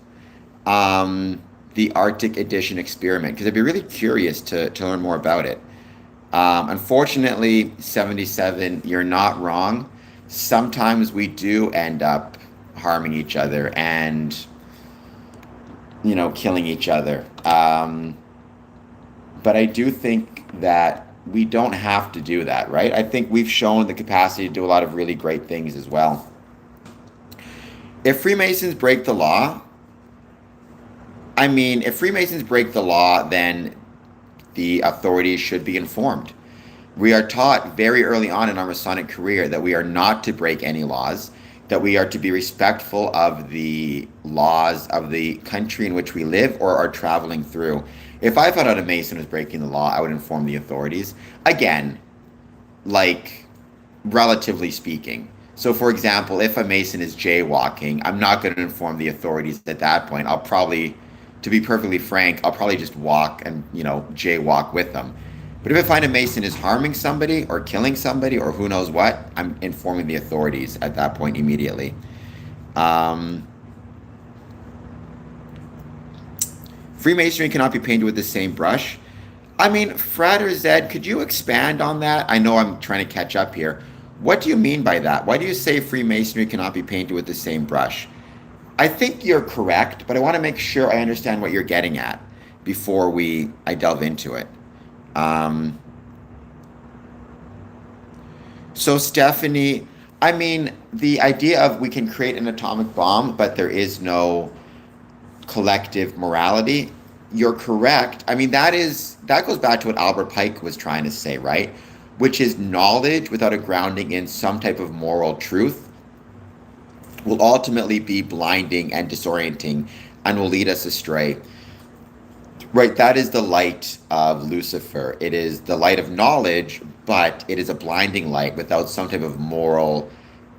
Um, the Arctic Edition Experiment? Because I'd be really curious to learn more about it. Unfortunately, 77, you're not wrong. Sometimes we do end up harming each other and, killing each other. But I do think that we don't have to do that, right? I think we've shown the capacity to do a lot of really great things as well. If Freemasons break the law, I mean, if Freemasons break the law, then the authorities should be informed. We are taught very early on in our Masonic career that we are not to break any laws, that we are to be respectful of the laws of the country in which we live or are traveling through. If I found out a Mason was breaking the law, I would inform the authorities. Again, like relatively speaking. So, for example, if a Mason is jaywalking, I'm not going to inform the authorities at that point. I'll probably, to be perfectly frank, I'll probably just walk and, jaywalk with them. But if I find a Mason is harming somebody or killing somebody or who knows what, I'm informing the authorities at that point immediately. Um, Freemasonry cannot be painted with the same brush. I mean, Frater Zed, could you expand on that? I know I'm trying to catch up here. What do you mean by that? Why do you say Freemasonry cannot be painted with the same brush? I think you're correct, but I want to make sure I understand what you're getting at before I delve into it. Um, so Stephanie, I mean, the idea of we can create an atomic bomb, but there is no collective morality. You're correct. I mean, that goes back to what Albert Pike was trying to say, right? Which is knowledge without a grounding in some type of moral truth will ultimately be blinding and disorienting and will lead us astray. Right, that is the light of Lucifer. It is the light of knowledge, but it is a blinding light without some type of moral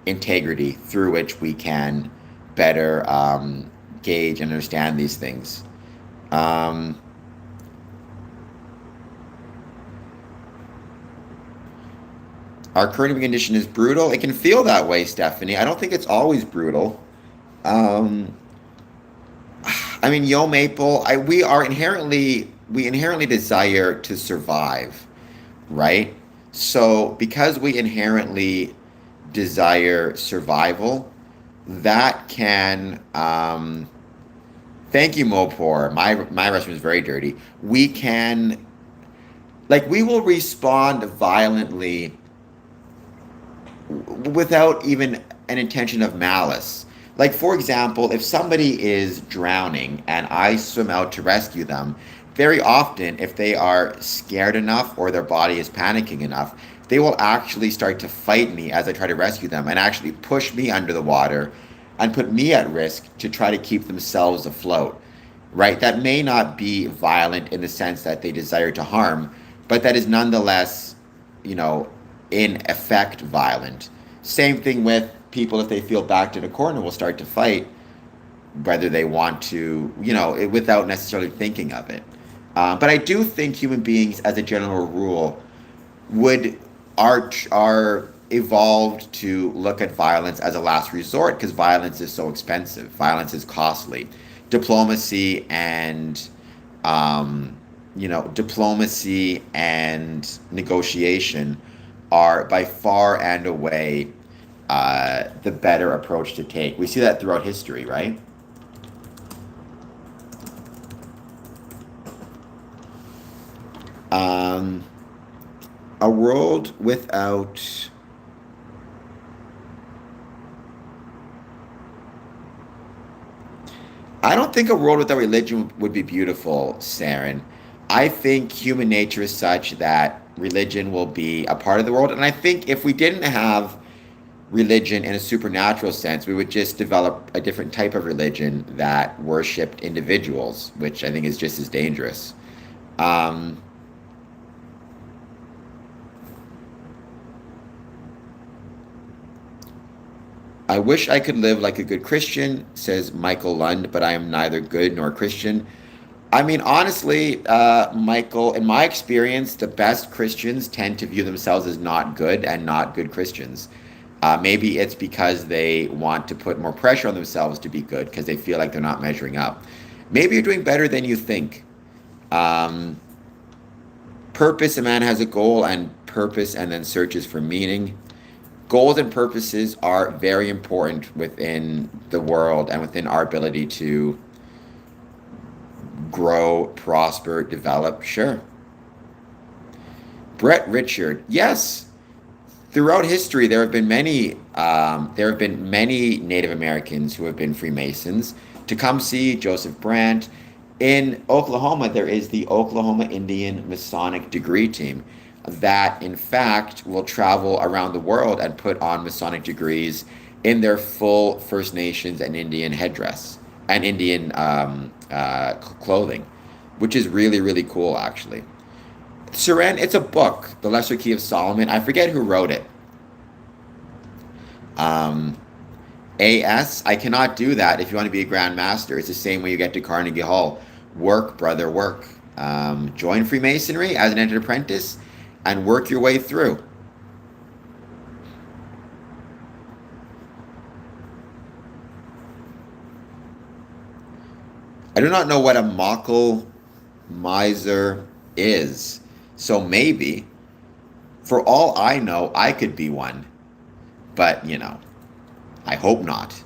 integrity through which we can better gauge and understand these things. Um, our current condition is brutal. It can feel that way, Stephanie. I don't think it's always brutal. Um, I mean, Yo Maple, we inherently desire to survive, right? So because we inherently desire survival, that can thank you, Mopor. My restroom is very dirty. We can we will respond violently without even an intention of malice. Like, for example, if somebody is drowning and I swim out to rescue them, very often, if they are scared enough or their body is panicking enough, they will actually start to fight me as I try to rescue them and actually push me under the water and put me at risk to try to keep themselves afloat, right? That may not be violent in the sense that they desire to harm, but that is nonetheless, you know, in effect violent. Same thing with people if they feel backed in a corner will start to fight whether they want to, without necessarily thinking of it. But I do think human beings, as a general rule, would are evolved to look at violence as a last resort because violence is so expensive. Violence is costly. Diplomacy and diplomacy and negotiation are by far and away the better approach to take. We see that throughout history, right? Um, a world without I don't think a world without religion would be beautiful, Saren. I think human nature is such that religion will be a part of the world. And I think if we didn't have religion in a supernatural sense, we would just develop a different type of religion that worshipped individuals, which I think is just as dangerous. Um, I wish I could live like a good Christian, says Michael Lund, but I am neither good nor Christian. I mean, honestly, Michael, in my experience, the best Christians tend to view themselves as not good and not good Christians. Maybe it's because they want to put more pressure on themselves to be good because they feel like they're not measuring up. Maybe you're doing better than you think. Um, Purpose, a man has a goal and purpose and then searches for meaning. Goals and purposes are very important within the world and within our ability to grow, prosper, develop. Sure. Brett Richard, yes. Throughout history, there have been many Native Americans who have been Freemasons. Tecumseh, Joseph Brant. In Oklahoma, there is the Oklahoma Indian Masonic degree team that, in fact, will travel around the world and put on Masonic degrees in their full First Nations and Indian headdress and Indian clothing, which is really, really cool, actually. Seren, it's a book, The Lesser Key of Solomon. I forget who wrote it. Um, AS, I cannot do that if you want to be a Grand Master. It's the same way you get to Carnegie Hall. Work, brother, work. Join Freemasonry as an entered apprentice and work your way through. I do not know what a Mockle miser is. So maybe, for all I know, I could be one. But, I hope not.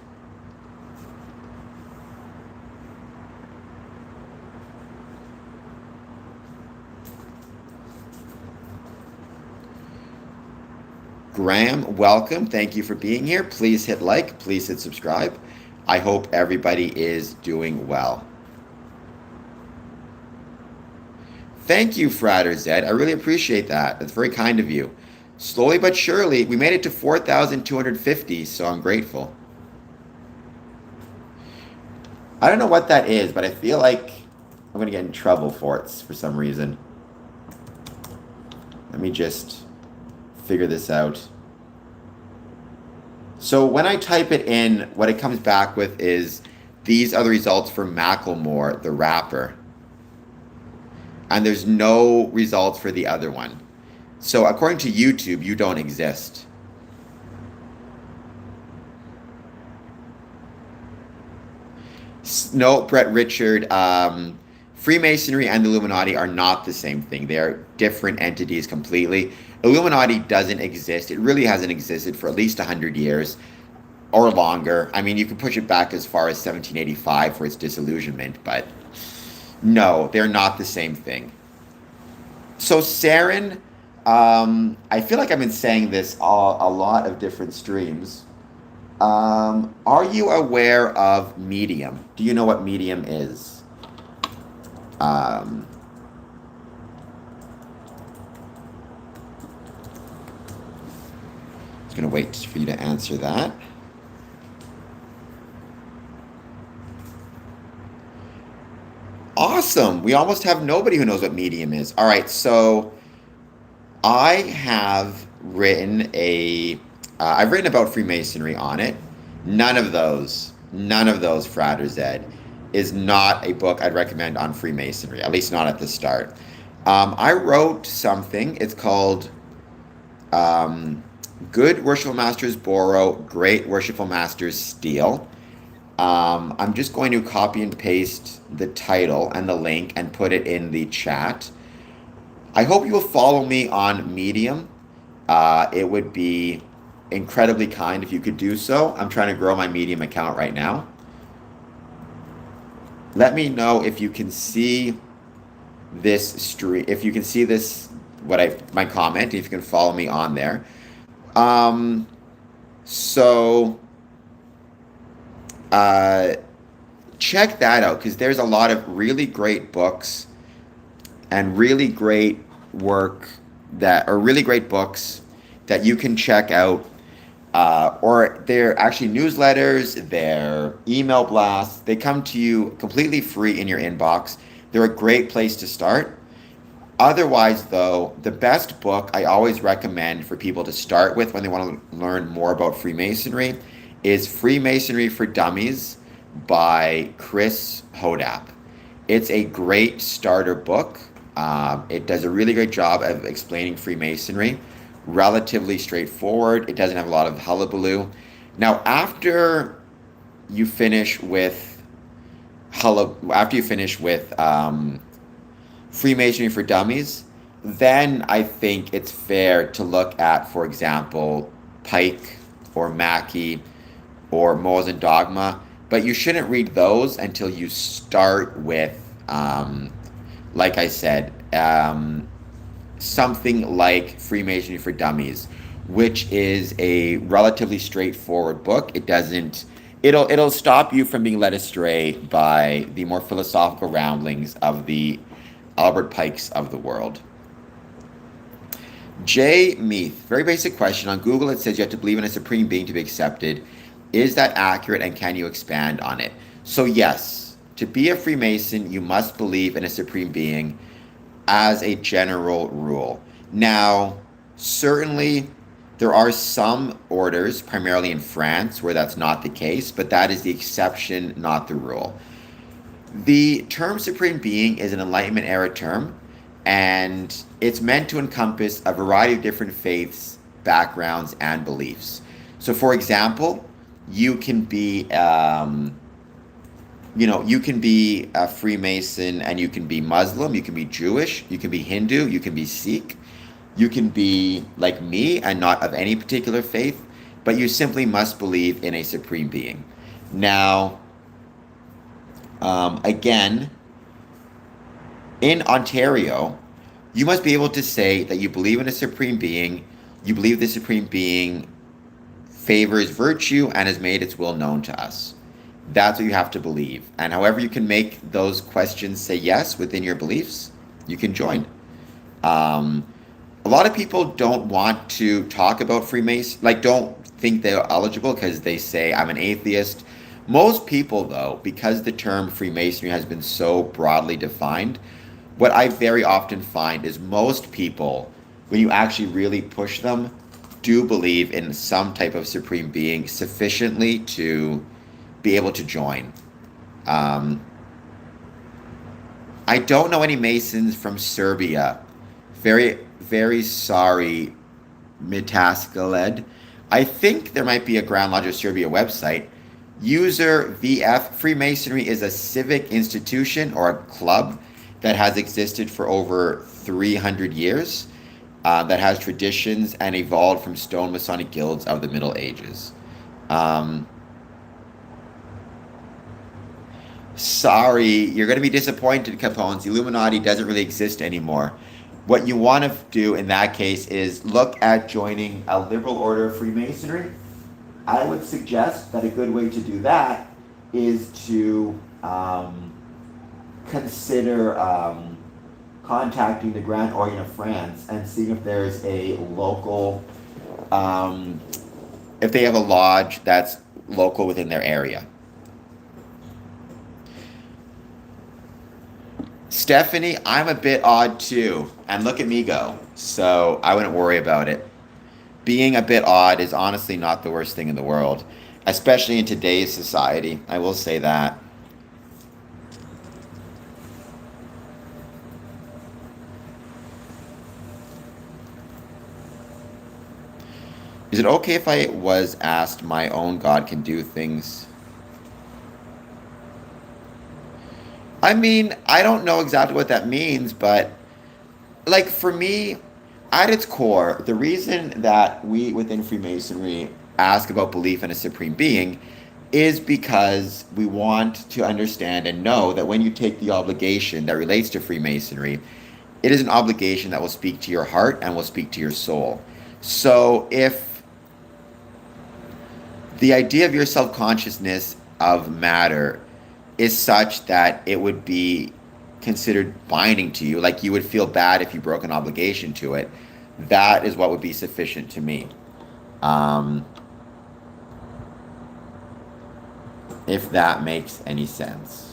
Graham, welcome. Thank you for being here. Please hit like. Please hit subscribe. I hope everybody is doing well. Thank you, Frater Zed. I really appreciate that. That's very kind of you. Slowly but surely, we made it to 4,250, so I'm grateful. I don't know what that is, but I feel like I'm going to get in trouble for it for some reason. Let me just figure this out. So when I type it in, what it comes back with is these are the results for Macklemore, the rapper. And there's no results for the other one. So according to YouTube, you don't exist. No, Brett Richard, Freemasonry and the Illuminati are not the same thing. They are different entities completely. Illuminati doesn't exist. It really hasn't existed for at least 100 years or longer. I mean, you can push it back as far as 1785 for its disillusionment, but no, they're not the same thing. So, Saren, I feel like I've been saying this a lot of different streams. Are you aware of Medium? Do you know what Medium is? Um, I was going to wait for you to answer that. Awesome. We almost have nobody who knows what Medium is. All right, so I have I've written about Freemasonry on it. None of those, Frater Zed, is not a book I'd recommend on Freemasonry, at least not at the start. I wrote something. It's called Good Worshipful Masters Borrow, Great Worshipful Masters Steal. I'm just going to copy and paste the title and the link and put it in the chat. I hope you will follow me on Medium. It would be incredibly kind if you could do so. I'm trying to grow my Medium account right now. Let me know if you can see this stream, if you can see this, my comment, if you can follow me on there. So, check that out because there's a lot of really great books and really great work that are really great books that you can check out. Or they're actually newsletters, they're email blasts. They come to you completely free in your inbox. They're a great place to start. Otherwise, though, the best book I always recommend for people to start with when they want to learn more about Freemasonry is Freemasonry for Dummies by Chris Hodap. It's a great starter book. It does a really great job of explaining Freemasonry, relatively straightforward. It doesn't have a lot of hullabaloo. Now, you finish with after you finish with Freemasonry for Dummies, then I think it's fair to look at, for example, Pike or Mackey or Morals and Dogma. But you shouldn't read those until you start with, like I said, something like Freemasonry for Dummies, which is a relatively straightforward book. It'll stop you from being led astray by the more philosophical ramblings of the Albert Pikes of the world. Jay Meath, very basic question. On Google, it says you have to believe in a supreme being to be accepted. Is that accurate, and can you expand on it? So yes, to be a Freemason, you must believe in a supreme being as a general rule. Now, certainly there are some orders, primarily in France, where that's not the case, but that is the exception, not the rule. The term supreme being is an Enlightenment era term, and it's meant to encompass a variety of different faiths, backgrounds, and beliefs. So, for example, you can be, you can be a Freemason and you can be Muslim, you can be Jewish, you can be Hindu, you can be Sikh, you can be like me and not of any particular faith, but you simply must believe in a supreme being. Now, again, in Ontario, you must be able to say that you believe in a supreme being, you believe the supreme being favors virtue and has made its will known to us. That's what you have to believe. And however you can make those questions say yes within your beliefs, you can join. A lot of people don't want to talk about Freemason, don't think they're eligible because they say, I'm an atheist. Most people, though, because the term Freemasonry has been so broadly defined, what I very often find is most people, when you actually really push them, do believe in some type of supreme being sufficiently to be able to join. I don't know any Masons from Serbia. Very, very sorry, Mitaskaled. I think there might be a Grand Lodge of Serbia website. User VF, Freemasonry is a civic institution or a club that has existed for over 300 years, that has traditions and evolved from stone Masonic guilds of the Middle Ages. Sorry, you're going to be disappointed, Capones. The Illuminati doesn't really exist anymore. What you want to do in that case is look at joining a liberal order of Freemasonry. I would suggest that a good way to do that is to consider contacting the Grand Orient of France and seeing if there's a local, if they have a lodge that's local within their area. Stephanie, I'm a bit odd too, and look at me go, so I wouldn't worry about it. Being a bit odd is honestly not the worst thing in the world, especially in today's society. I will say that. Is it okay if I was asked my own God can do things? I mean, I don't know exactly what that means, but for me, at its core, the reason that we within Freemasonry ask about belief in a supreme being is because we want to understand and know that when you take the obligation that relates to Freemasonry, it is an obligation that will speak to your heart and will speak to your soul. So if the idea of your self-consciousness of matter is such that it would be considered binding to you, like you would feel bad if you broke an obligation to it, that is what would be sufficient to me. Um, if that makes any sense.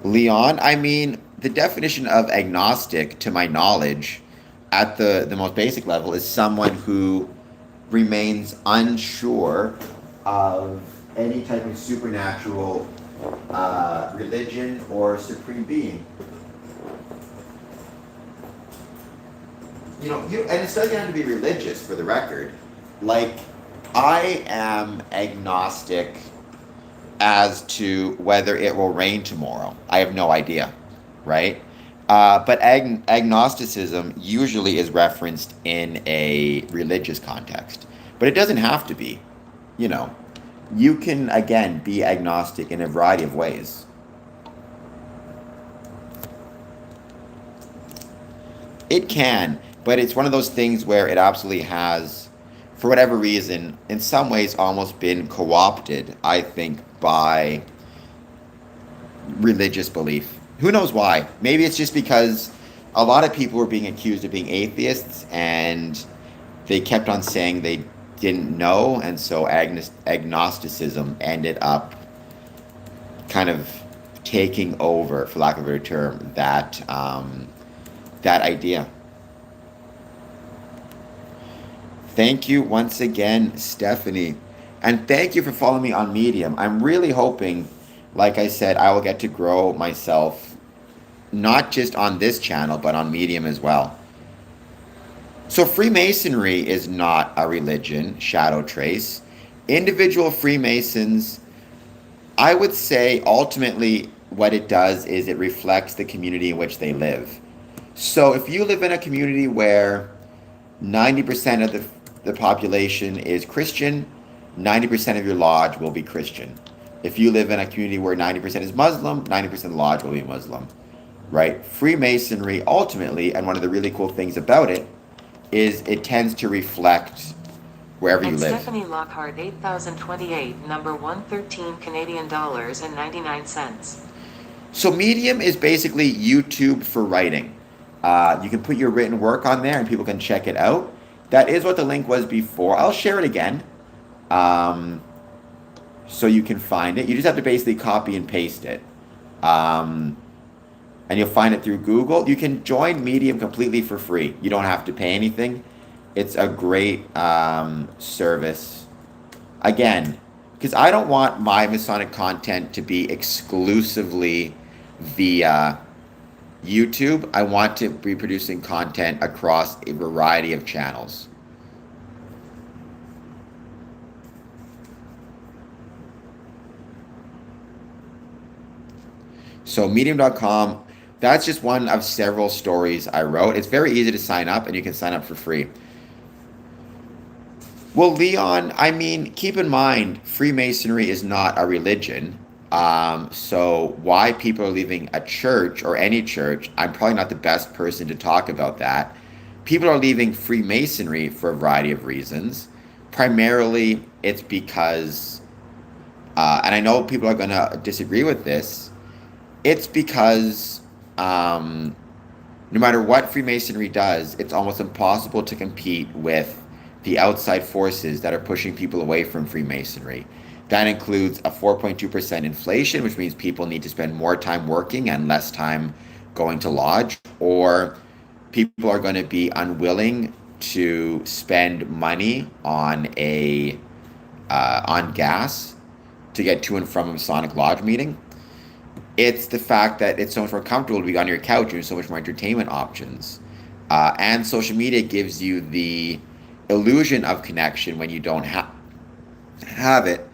Leon, I mean, the definition of agnostic, to my knowledge, at the most basic level, is someone who remains unsure of any type of supernatural religion or supreme being. And it doesn't have to be religious, for the record. Like, I am agnostic as to whether it will rain tomorrow. I have no idea, right? But agnosticism usually is referenced in a religious context, but it doesn't have to be. You know, you can again be agnostic in a variety of ways. It can, but it's one of those things where it absolutely has, for whatever reason, in some ways almost been co opted, I think, by religious belief. Who knows why? Maybe it's just because a lot of people were being accused of being atheists and they kept on saying they didn't know, and so agnosticism ended up kind of taking over, for lack of a better term, that idea. Thank you once again, Stephanie. And thank you for following me on Medium. I'm really hoping, like I said, I will get to grow myself, not just on this channel, but on Medium as well. So, Freemasonry is not a religion, Shadow Trace. Individual Freemasons, I would say ultimately what it does is it reflects the community in which they live. So, if you live in a community where 90% of the population is Christian, 90% of your lodge will be Christian. If you live in a community where 90% is Muslim, 90% of the lodge will be Muslim, right? Freemasonry, ultimately, and one of the really cool things about it, is it tends to reflect wherever you And live. Stephanie Lockhart 8028, number 113 Canadian dollars and 99 cents. So Medium is basically YouTube for writing. You can put your written work on there and people can check it out. That is what the link was before. I'll share it again. Um, so you can find it. You just have to basically copy and paste it. Um, and you'll find it through Google. You can join Medium completely for free. You don't have to pay anything. It's a great service. Again, because I don't want my Masonic content to be exclusively via YouTube. I want to be producing content across a variety of channels. So medium.com, that's just one of several stories I wrote. It's very easy to sign up and you can sign up for free. Well, Leon, I mean, keep in mind, Freemasonry is not a religion. So why people are leaving a church or any church, I'm probably not the best person to talk about that. People are leaving Freemasonry for a variety of reasons. Primarily, it's because, and I know people are going to disagree with this, it's because no matter what Freemasonry does, it's almost impossible to compete with the outside forces that are pushing people away from Freemasonry. That includes a 4.2% inflation, which means people need to spend more time working and less time going to lodge, or people are going to be unwilling to spend money on gas to get to and from a Masonic lodge meeting. It's the fact that it's so much more comfortable to be on your couch and there's so much more entertainment options. And social media gives you the illusion of connection when you don't have it.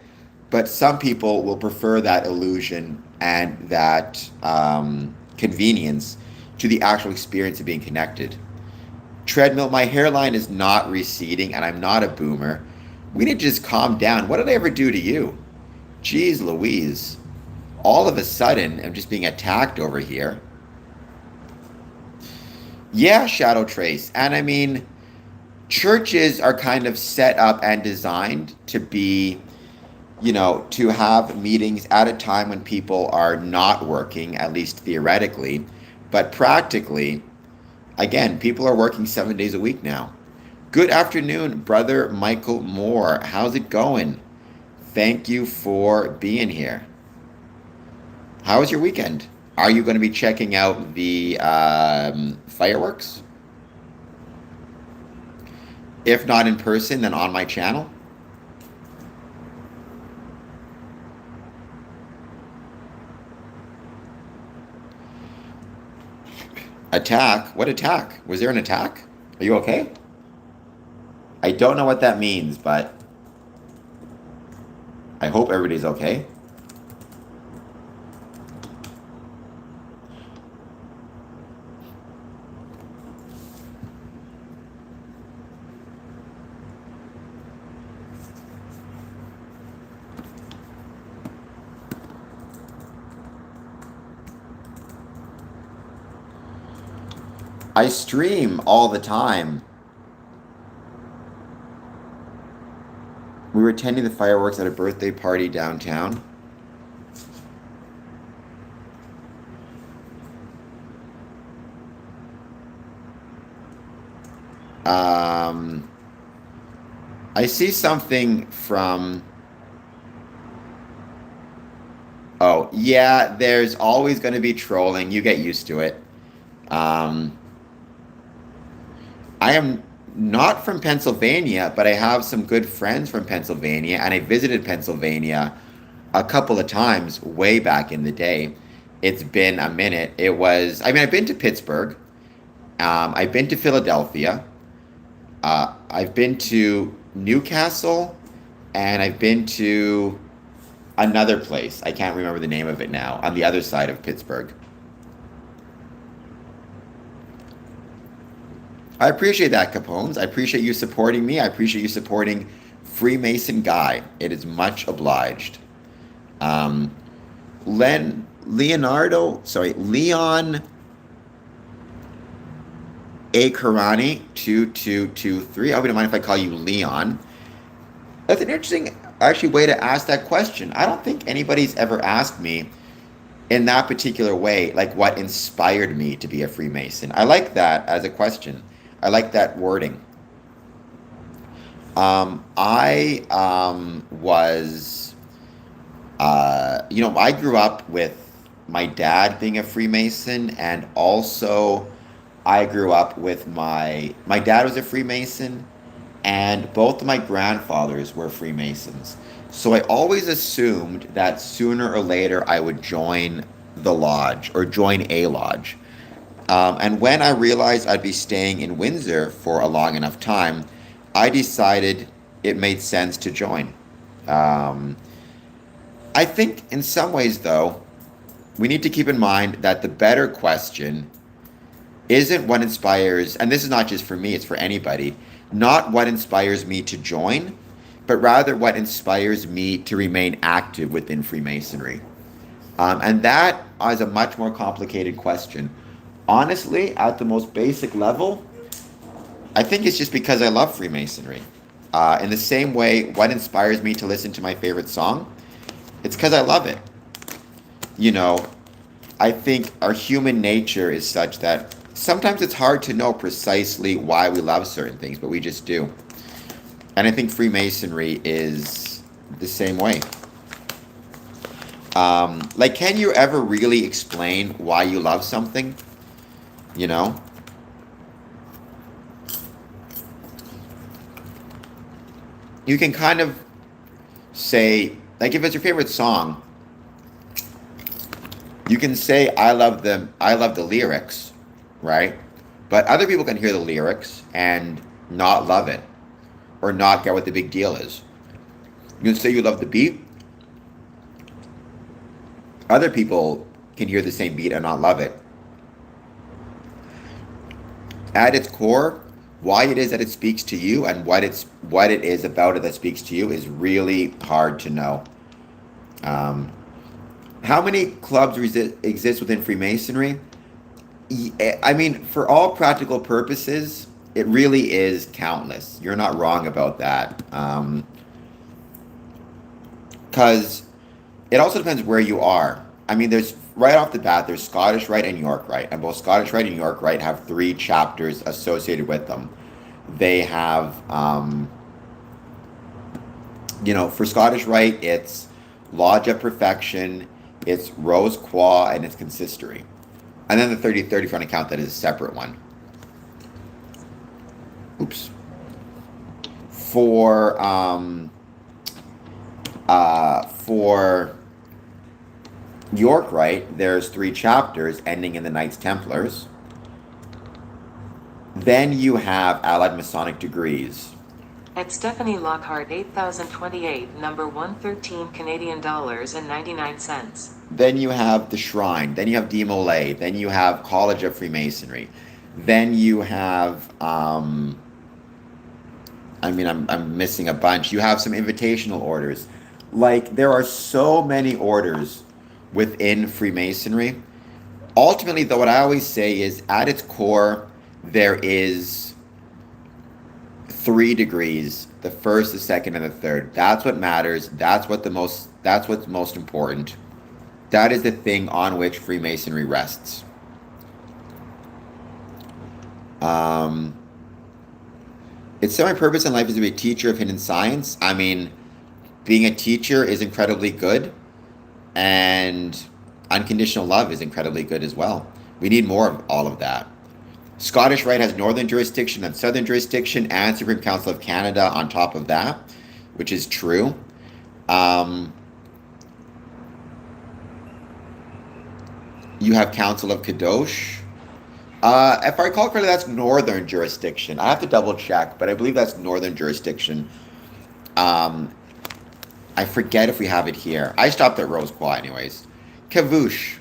But some people will prefer that illusion and that convenience to the actual experience of being connected. Treadmill, my hairline is not receding and I'm not a boomer. We need to just calm down. What did I ever do to you? Jeez Louise. All of a sudden, I'm just being attacked over here. Yeah, Shadow Trace. And I mean, churches are kind of set up and designed to be, to have meetings at a time when people are not working, at least theoretically. But practically, again, people are working 7 days a week now. Good afternoon, Brother Michael Moore. How's it going? Thank you for being here. How was your weekend? Are you going to be checking out the fireworks? If not in person, then on my channel. Attack? What attack? Was there an attack? Are you okay? I don't know what that means, but I hope everybody's okay. I stream all the time. We were attending the fireworks at a birthday party downtown. Um, I see something from. Oh, yeah, there's always going to be trolling. You get used to it. Um, I am not from Pennsylvania, but I have some good friends from Pennsylvania, and I visited Pennsylvania a couple of times way back in the day. It's been a minute. I mean, I've been to Pittsburgh, I've been to Philadelphia, I've been to Newcastle, and I've been to another place. I can't remember the name of it now, on the other side of Pittsburgh. I appreciate that, Capones. I appreciate you supporting me. I appreciate you supporting Freemason Guy. It is much obliged. Um, Leon A. Karani 2223. I wouldn't mind if I call you Leon. That's an interesting, actually, way to ask that question. I don't think anybody's ever asked me in that particular way, like what inspired me to be a Freemason. I like that as a question. I like that wording. I was, I grew up with my dad being a Freemason, and also I grew up with my dad was a Freemason, and both of my grandfathers were Freemasons. So I always assumed that sooner or later I would join the lodge or join a lodge. And when I realized I'd be staying in Windsor for a long enough time, I decided it made sense to join. Um, I think in some ways, though, we need to keep in mind that the better question isn't what inspires, and this is not just for me, it's for anybody, not what inspires me to join, but rather what inspires me to remain active within Freemasonry. And that is a much more complicated question. Honestly, at the most basic level, I think it's just because I love Freemasonry. In the same way, what inspires me to listen to my favorite song? It's because I love it. You know, I think our human nature is such that sometimes it's hard to know precisely why we love certain things, but we just do. And I think Freemasonry is the same way. Like, can you ever really explain why you love something? You know? You can kind of say, like, if it's your favorite song, you can say, I love the lyrics, right? But other people can hear the lyrics and not love it or not get what the big deal is. You can say you love the beat. Other people can hear the same beat and not love it. At its core, why it is that it speaks to you and what it is about it that speaks to you is really hard to know. Um, how many clubs exist within Freemasonry? I mean, for all practical purposes, it really is countless. You're not wrong about that. Because it also depends where you are. I mean, there's right off the bat, there's Scottish Rite and York Rite, and both Scottish Rite and York Rite have three chapters associated with them. They have, for Scottish Rite, it's Lodge of Perfection, it's Rose Qua, and it's Consistory. And then the 3030, if you want to count that as a separate one. Oops. For York Rite, there's three chapters ending in the Knights Templars. Then you have Allied Masonic degrees. At Stephanie Lockhart 8028, number 113 Canadian dollars and 99 cents. Then you have the Shrine. Then you have De Molay. Then you have College of Freemasonry. Then you have, I'm missing a bunch. You have some invitational orders. Like, there are so many orders within Freemasonry. Ultimately, though, what I always say is at its core, there is three degrees: the first, the second, and the third. That's what matters. That's what's most important. That is the thing on which Freemasonry rests. Its semi-purpose in life is to be a teacher of hidden science. I mean, being a teacher is incredibly good, and unconditional love is incredibly good as well. We need more of all of that. Scottish Rite has northern jurisdiction and southern jurisdiction, and Supreme Council of Canada on top of that, which is true. You have Council of Kadosh. If I recall correctly, that's northern jurisdiction. I have to double check, but I believe that's northern jurisdiction. I forget if we have it here. I stopped at Rose Qua anyways. Kavoosh.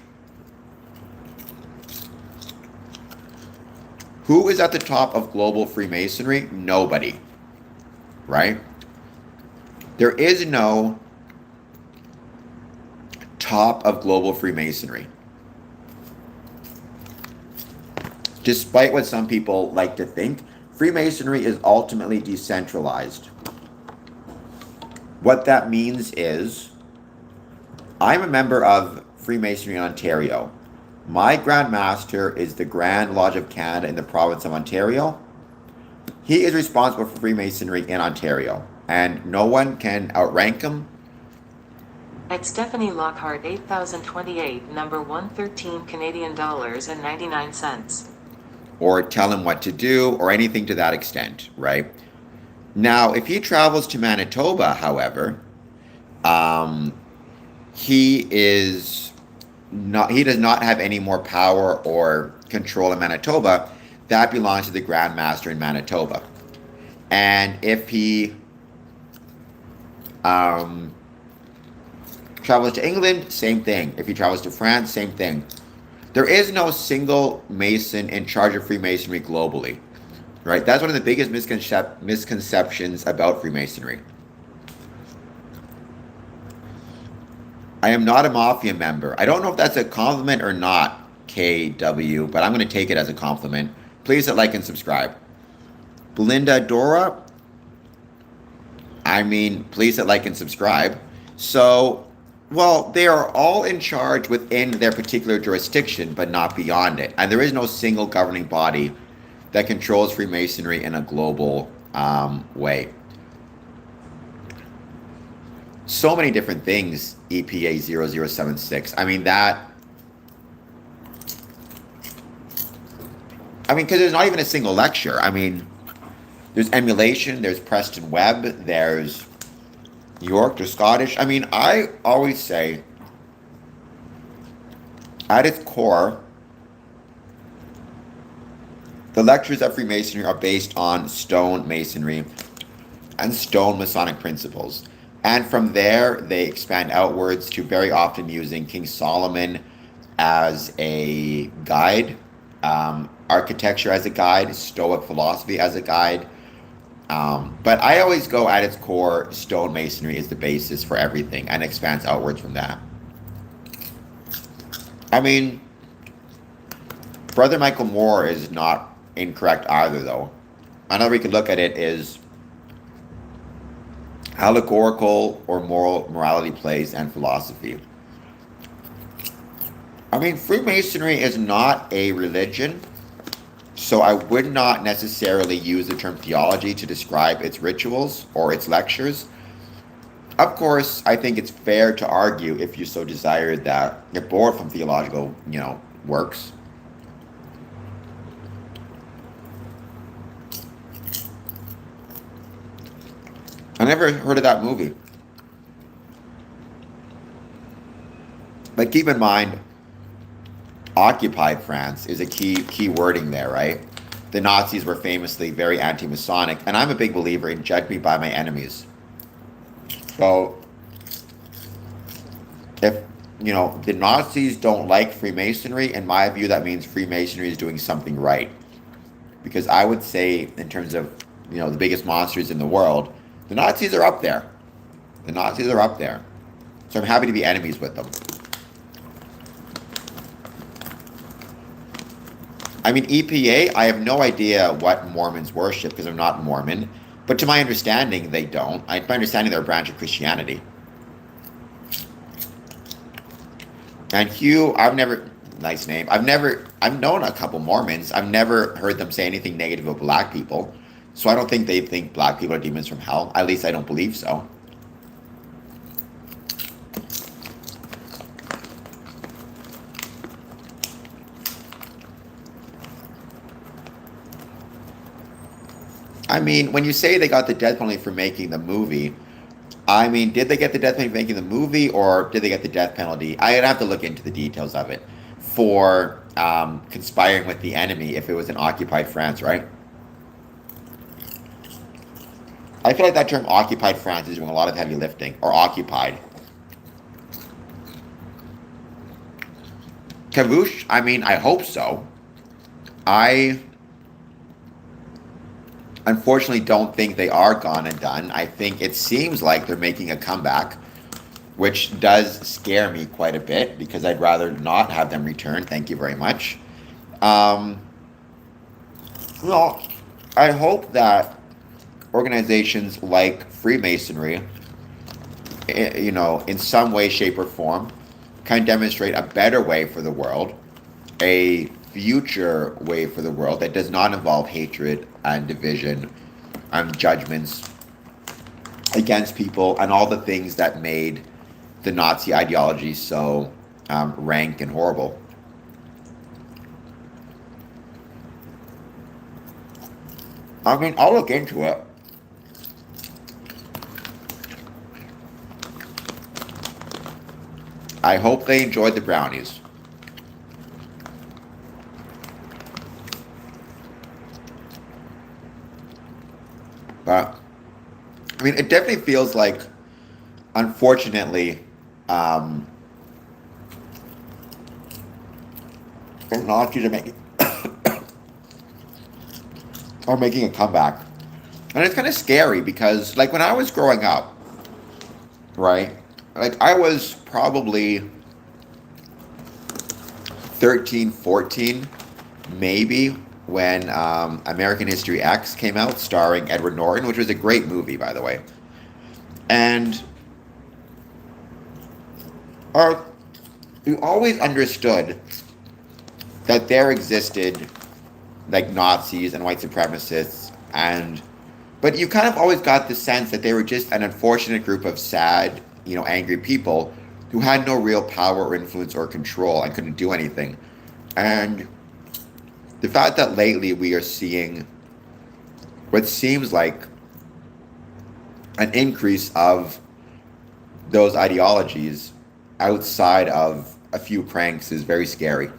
Who is at the top of global Freemasonry? Nobody. Right? There is no top of global Freemasonry. Despite what some people like to think, Freemasonry is ultimately decentralized. What that means is, I'm a member of Freemasonry in Ontario. My Grand Master is the Grand Lodge of Canada in the province of Ontario. He is responsible for Freemasonry in Ontario, and no one can outrank him. At Stephanie Lockhart 8028, number 113 Canadian dollars and 99 cents. Or tell him what to do, or anything to that extent, right? Now, if he travels to Manitoba, however, he does not have any more power or control in Manitoba. That belongs to the Grand Master in Manitoba. And if he travels to England, same thing. If he travels to France, same thing. There is no single Mason in charge of Freemasonry globally, right? That's one of the biggest misconceptions about Freemasonry. I am not a mafia member. I don't know if that's a compliment or not, KW, but I'm going to take it as a compliment. Please hit like and subscribe. Belinda Dora, please hit like and subscribe. So, well, they are all in charge within their particular jurisdiction, but not beyond it. And there is no single governing body that controls Freemasonry in a global way. So many different things, EPA 0076. Because there's not even a single lecture. There's emulation, there's Preston Webb, there's York, there's Scottish. I always say, at its core, the lectures of Freemasonry are based on stone masonry and stone Masonic principles. And from there, they expand outwards to very often using King Solomon as a guide, architecture as a guide, Stoic philosophy as a guide. But I always go at its core, stone masonry is the basis for everything and expands outwards from that. Brother Michael Moore is not incorrect either, though. Another way we could look at it is allegorical or moral morality plays and philosophy. I mean, Freemasonry is not a religion, so I would not necessarily use the term theology to describe its rituals or its lectures. Of course, I think it's fair to argue, if you so desire, that you're bored from theological, works. I never heard of that movie. But keep in mind, occupied France is a key wording there, right? The Nazis were famously very anti-Masonic, and I'm a big believer in judge me by my enemies. So, if the Nazis don't like Freemasonry, in my view, that means Freemasonry is doing something right. Because I would say, in terms of the biggest monsters in the world, the Nazis are up there. The Nazis are up there. So I'm happy to be enemies with them. I mean, EPA, I have no idea what Mormons worship because I'm not Mormon. But to my understanding, they don't. To my understanding, they're a branch of Christianity. And Hugh, nice name. I've known a couple Mormons. I've never heard them say anything negative about black people. So I don't think they think black people are demons from hell. At least I don't believe so. I mean, when you say they got the death penalty for making the movie, I mean, did they get the death penalty for making the movie, or did they get the death penalty? I'd have to look into the details of it for conspiring with the enemy if it was in occupied France, right? I feel like that term occupied France is doing a lot of heavy lifting, or occupied. Cavouche, I mean, I hope so. I unfortunately don't think they are gone and done. I think it seems like they're making a comeback, which does scare me quite a bit because I'd rather not have them return. Thank you very much. Well, I hope that organizations like Freemasonry, in some way, shape, or form, can demonstrate a better way for the world, a future way for the world that does not involve hatred and division and judgments against people and all the things that made the Nazi ideology so rank and horrible. I mean, I'll look into it. I hope they enjoyed the brownies. But, I mean, it definitely feels like, unfortunately, the Nazis are making a comeback. And it's kind of scary because, like, when I was growing up, right, like, I was probably 13, 14, maybe, when American History X came out, starring Edward Norton, which was a great movie, by the way. And you always understood that there existed, like, Nazis and white supremacists, but you kind of always got the sense that they were just an unfortunate group of sad, angry people who had no real power or influence or control and couldn't do anything. And the fact that lately we are seeing what seems like an increase of those ideologies outside of a few cranks is very scary.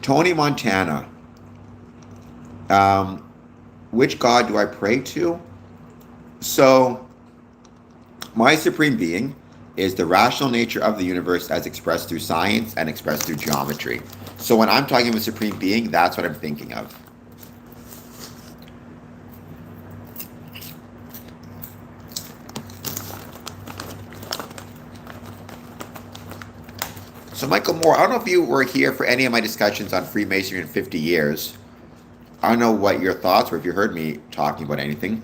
Tony Montana. Which God do I pray to? So, my supreme being is the rational nature of the universe as expressed through science and expressed through geometry. So when I'm talking about supreme being, that's what I'm thinking of. So Michael Moore, I don't know if you were here for any of my discussions on Freemasonry in 50 years. I don't know what your thoughts were, if you heard me talking about anything.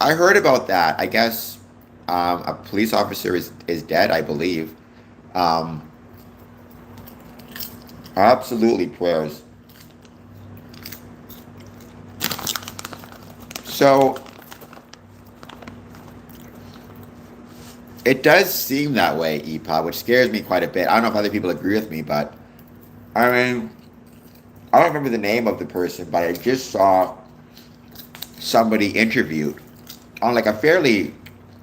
I heard about that. I guess a police officer is dead, I believe. Um, Absolutely prayers. So it does seem that way, EPA, which scares me quite a bit. I don't know if other people agree with me, but I mean, I don't remember the name of the person, but I just saw somebody interviewed on like a fairly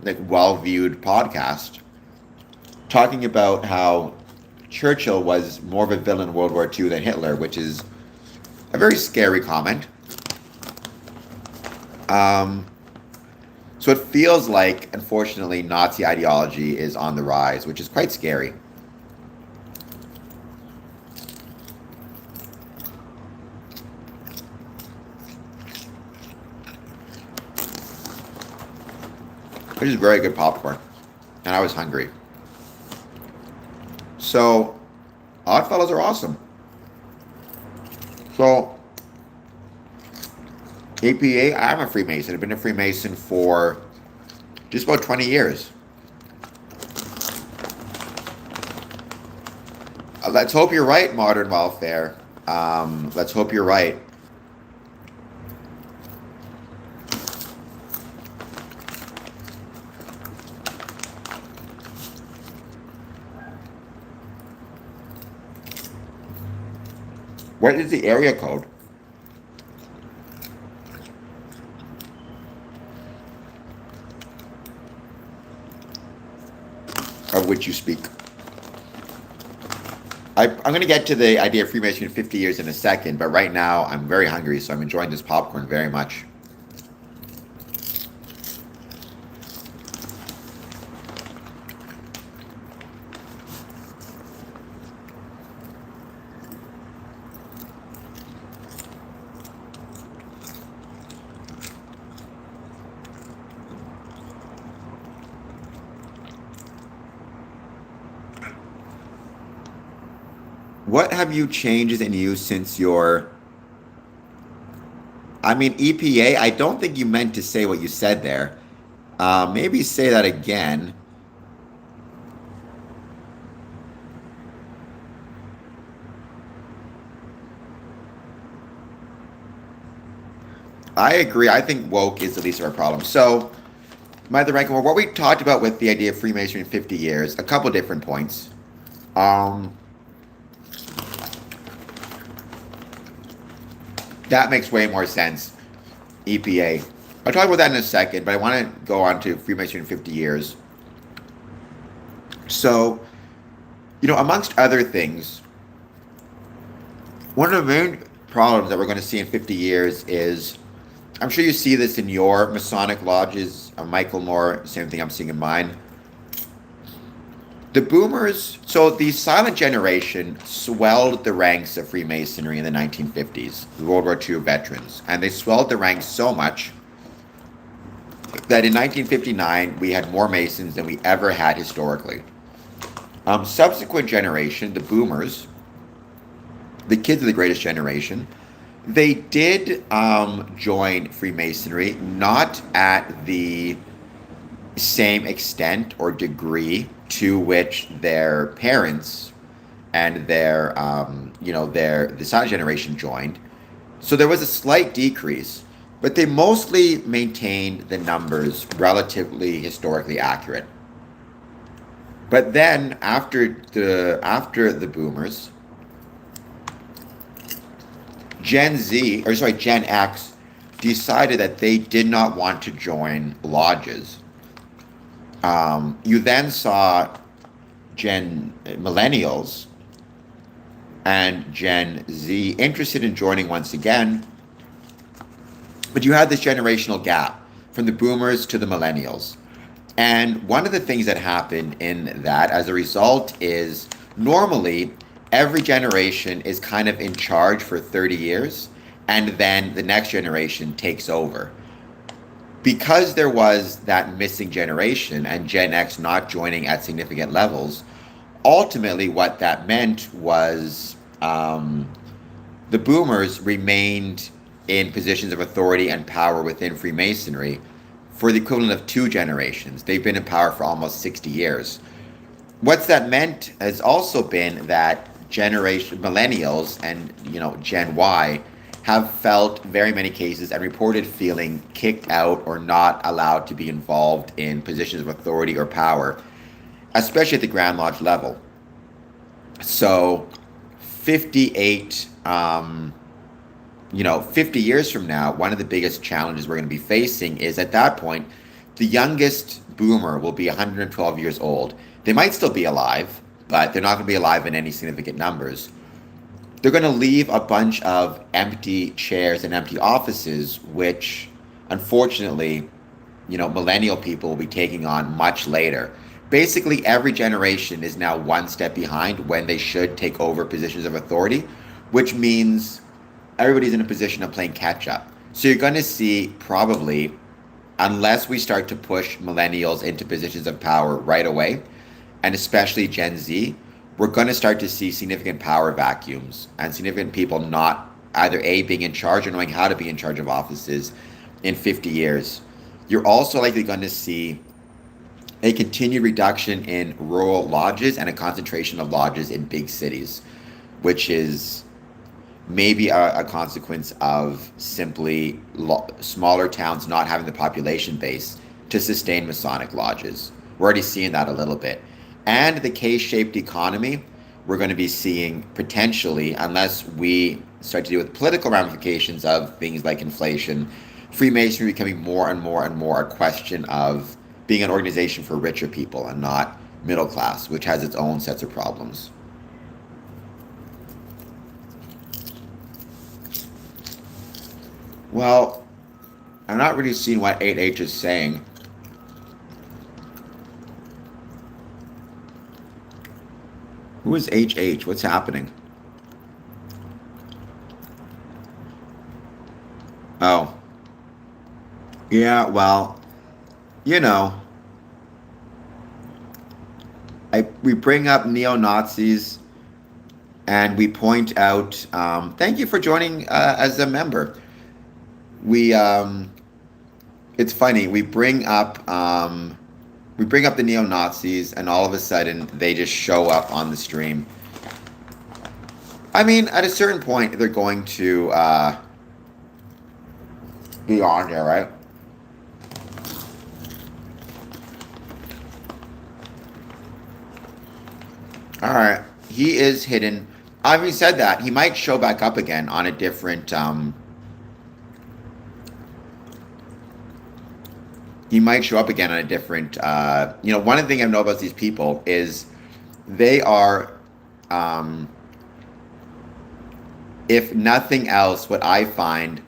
like well-viewed podcast talking about how Churchill was more of a villain in World War II than Hitler, which is a very scary comment. Um, so it feels like, unfortunately, Nazi ideology is on the rise, which is quite scary. Which is very good popcorn. And I was hungry. So, Oddfellows are awesome. So, APA, I'm a Freemason. I've been a Freemason for just about 20 years. Let's hope you're right, Modern Welfare. Let's hope you're right. What is the area code of which you speak? I'm going to get to the idea of Freemasonry in 50 years in a second, but right now I'm very hungry, so I'm enjoying this popcorn very much. What have you changes in you since your, I mean, EPA? I don't think you meant to say what you said there. Maybe say that again. I agree. I think woke is the least of our problems. So, my the ranking, what we talked about with the idea of Freemasonry in 50 years, a couple different points. Um, that makes way more sense. EPA. I'll talk about that in a second, but I want to go on to Freemasonry in 50 years. So, amongst other things, one of the main problems that we're going to see in 50 years is, I'm sure you see this in your Masonic lodges, Michael Moore, same thing I'm seeing in mine. The boomers, so the silent generation swelled the ranks of Freemasonry in the 1950s, the World War II veterans, and they swelled the ranks so much that in 1959 we had more Masons than we ever had historically. Subsequent generation, the boomers, the kids of the greatest generation, they did join Freemasonry, not at the same extent or degree to which their parents and the silent generation joined. So there was a slight decrease, but they mostly maintained the numbers relatively historically accurate. But then after the boomers, Gen X decided that they did not want to join lodges. You then saw Millennials and Gen Z interested in joining once again, but you had this generational gap from the boomers to the millennials. And one of the things that happened in that as a result is normally every generation is kind of in charge for 30 years, and then the next generation takes over. Because there was that missing generation and Gen X not joining at significant levels, ultimately, what that meant was the boomers remained in positions of authority and power within Freemasonry for the equivalent of 2 generations. They've been in power for almost 60 years. What's that meant has also been that generation millennials and Gen Y have felt very many cases and reported feeling kicked out or not allowed to be involved in positions of authority or power, especially at the Grand Lodge level. So 58 50 years from now, one of the biggest challenges we're going to be facing is at that point, the youngest boomer will be 112 years old. They might still be alive, but they're not going to be alive in any significant numbers. They're going to leave a bunch of empty chairs and empty offices, which unfortunately, millennial people will be taking on much later. Basically, every generation is now one step behind when they should take over positions of authority, which means everybody's in a position of playing catch up. So you're going to see probably, unless we start to push millennials into positions of power right away, and especially Gen Z, we're going to start to see significant power vacuums and significant people not either A, being in charge or knowing how to be in charge of offices in 50 years. You're also likely going to see a continued reduction in rural lodges and a concentration of lodges in big cities, which is maybe a consequence of simply smaller towns not having the population base to sustain Masonic lodges. We're already seeing that a little bit. And the K-shaped economy, we're going to be seeing potentially, unless we start to deal with political ramifications of things like inflation, Freemasonry becoming more and more and more a question of being an organization for richer people and not middle class, which has its own sets of problems. Well, I'm not really seeing what 8H is saying. Who is HH? What's happening? Oh. Yeah, well, you know, we bring up neo-Nazis and we point out, thank you for joining as a member. We, it's funny, we bring up the neo-Nazis and all of a sudden they just show up on the stream. I mean, at a certain point, they're going to be on there, right? All right, he is hidden. Having said that, he might show back up again on a different. He might show up again on a different. One of the things I know about these people is they are, if nothing else, what I find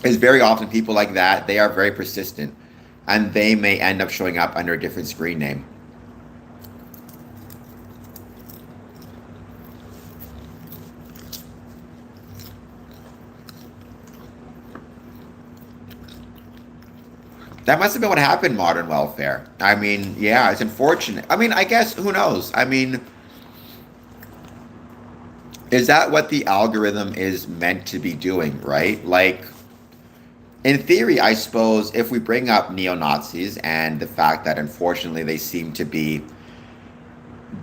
is very often people like that, they are very persistent, and they may end up showing up under a different screen name. That must have been what happened, Modern Welfare. I mean, yeah, it's unfortunate. I mean, I guess, who knows? I mean, is that what the algorithm is meant to be doing, right? Like, in theory, I suppose if we bring up neo-Nazis and the fact that unfortunately they seem to be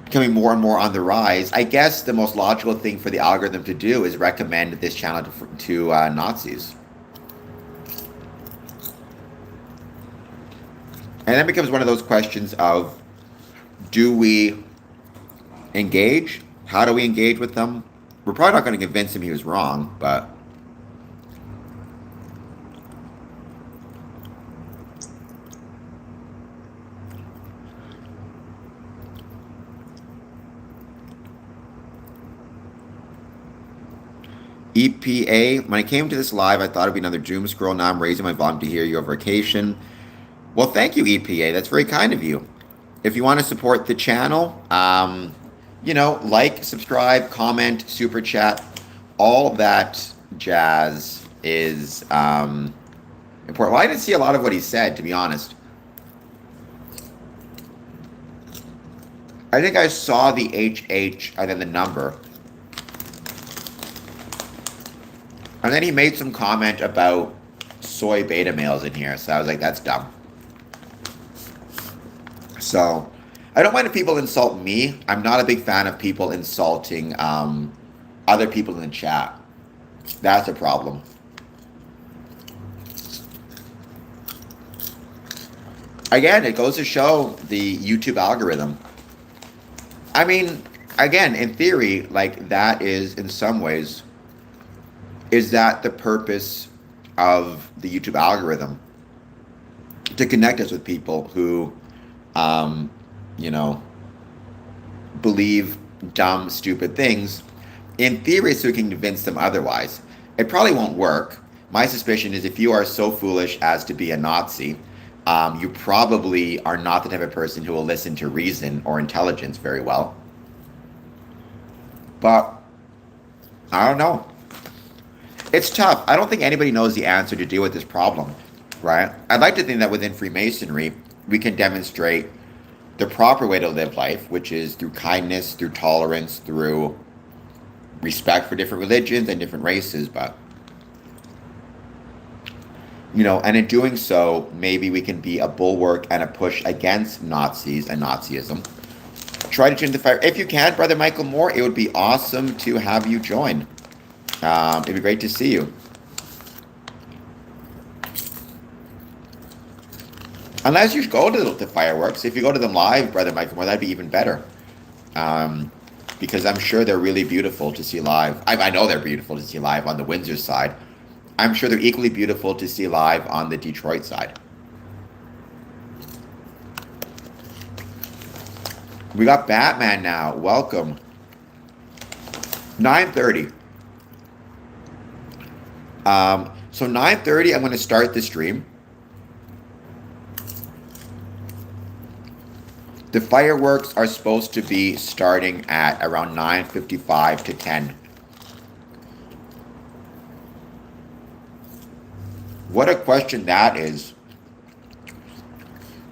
becoming more and more on the rise, I guess the most logical thing for the algorithm to do is recommend this channel to Nazis. And then becomes one of those questions of, do we engage? How do we engage with them? We're probably not going to convince him he was wrong, but... EPA, when I came to this live, I thought it'd be another doom scroll. Now I'm raising my volume to hear you over vacation. Well, thank you, EPA. That's very kind of you. If you want to support the channel, like, subscribe, comment, super chat, all that jazz is important. Well, I didn't see a lot of what he said, to be honest. I think I saw the HH and then the number. And then he made some comment about soy beta males in here. So I was like, that's dumb. So I don't mind if people insult me. I'm not a big fan of people insulting other people in the chat. That's a problem. Again, it goes to show the YouTube algorithm. I mean, again, in theory, like that is in some ways, is that the purpose of the YouTube algorithm? To connect us with people who, um, you know, believe dumb, stupid things. In theory, so we can convince them otherwise. It probably won't work. My suspicion is if you are so foolish as to be a Nazi, you probably are not the type of person who will listen to reason or intelligence very well. But I don't know. It's tough. I don't think anybody knows the answer to deal with this problem, right? I'd like to think that within Freemasonry, we can demonstrate the proper way to live life, which is through kindness, through tolerance, through respect for different religions and different races. But, you know, and in doing so, maybe we can be a bulwark and a push against Nazis and Nazism. Try to change the fire. If you can, Brother Michael Moore, it would be awesome to have you join. It'd be great to see you. Unless you go to the fireworks. If you go to them live, Brother Michael Moore, that'd be even better. Because I'm sure they're really beautiful to see live. I know they're beautiful to see live on the Windsor side. I'm sure they're equally beautiful to see live on the Detroit side. We got Batman now. Welcome. 9:30. So 9:30, I'm going to start the stream. The fireworks are supposed to be starting at around 9:55 to 10. What a question that is.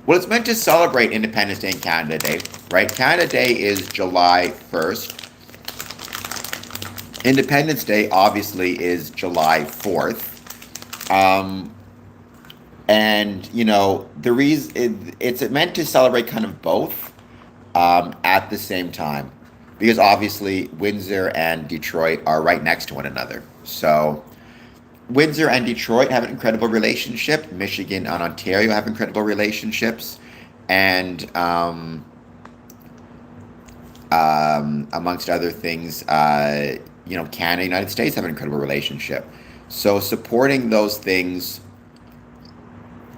Well, it's meant to celebrate Independence Day and Canada Day, right? Canada Day is July 1st. Independence Day, obviously, is July 4th. And, you know, the reason it's meant to celebrate kind of both at the same time. Because obviously, Windsor and Detroit are right next to one another. So, Windsor and Detroit have an incredible relationship. Michigan and Ontario have incredible relationships. And amongst other things, you know, Canada and the United States have an incredible relationship. So supporting those things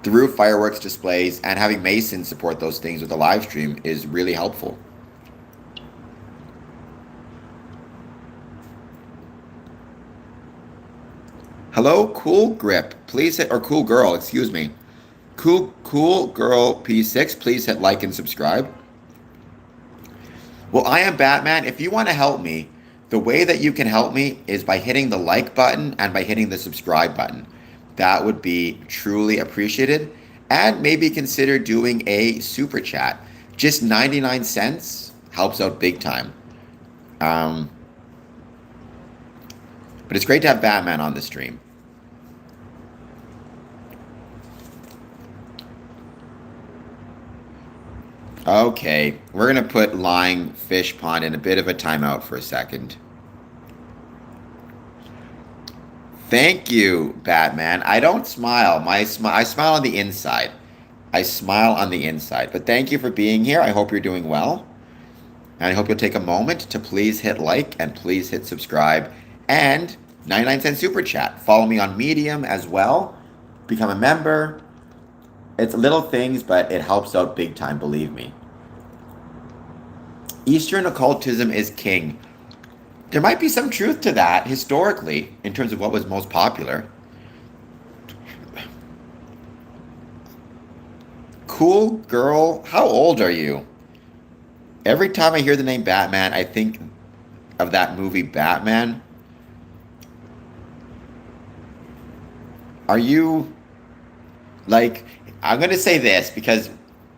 through fireworks displays and having Masons support those things with a live stream is really helpful. Hello, Cool Grip. Please hit, or Cool Girl, excuse me. Cool Girl P6, please hit like and subscribe. Well, I am Batman. If you want to help me, the way that you can help me is by hitting the like button and by hitting the subscribe button. That would be truly appreciated. And maybe consider doing a super chat. Just 99 cents helps out big time. But it's great to have Batman on the stream. Okay, we're going to put Lying Fish Pond in a bit of a timeout for a second. Thank you, Batman. I don't smile. I smile on the inside. I smile on the inside. But thank you for being here. I hope you're doing well. And I hope you'll take a moment to please hit like and please hit subscribe. And 99-cent super chat. Follow me on Medium as well. Become a member. It's little things, but it helps out big time, believe me. Eastern occultism is king. There might be some truth to that historically in terms of what was most popular. Cool Girl, how old are you? Every time I hear the name Batman, I think of that movie Batman. Are you, like, I'm going to say this because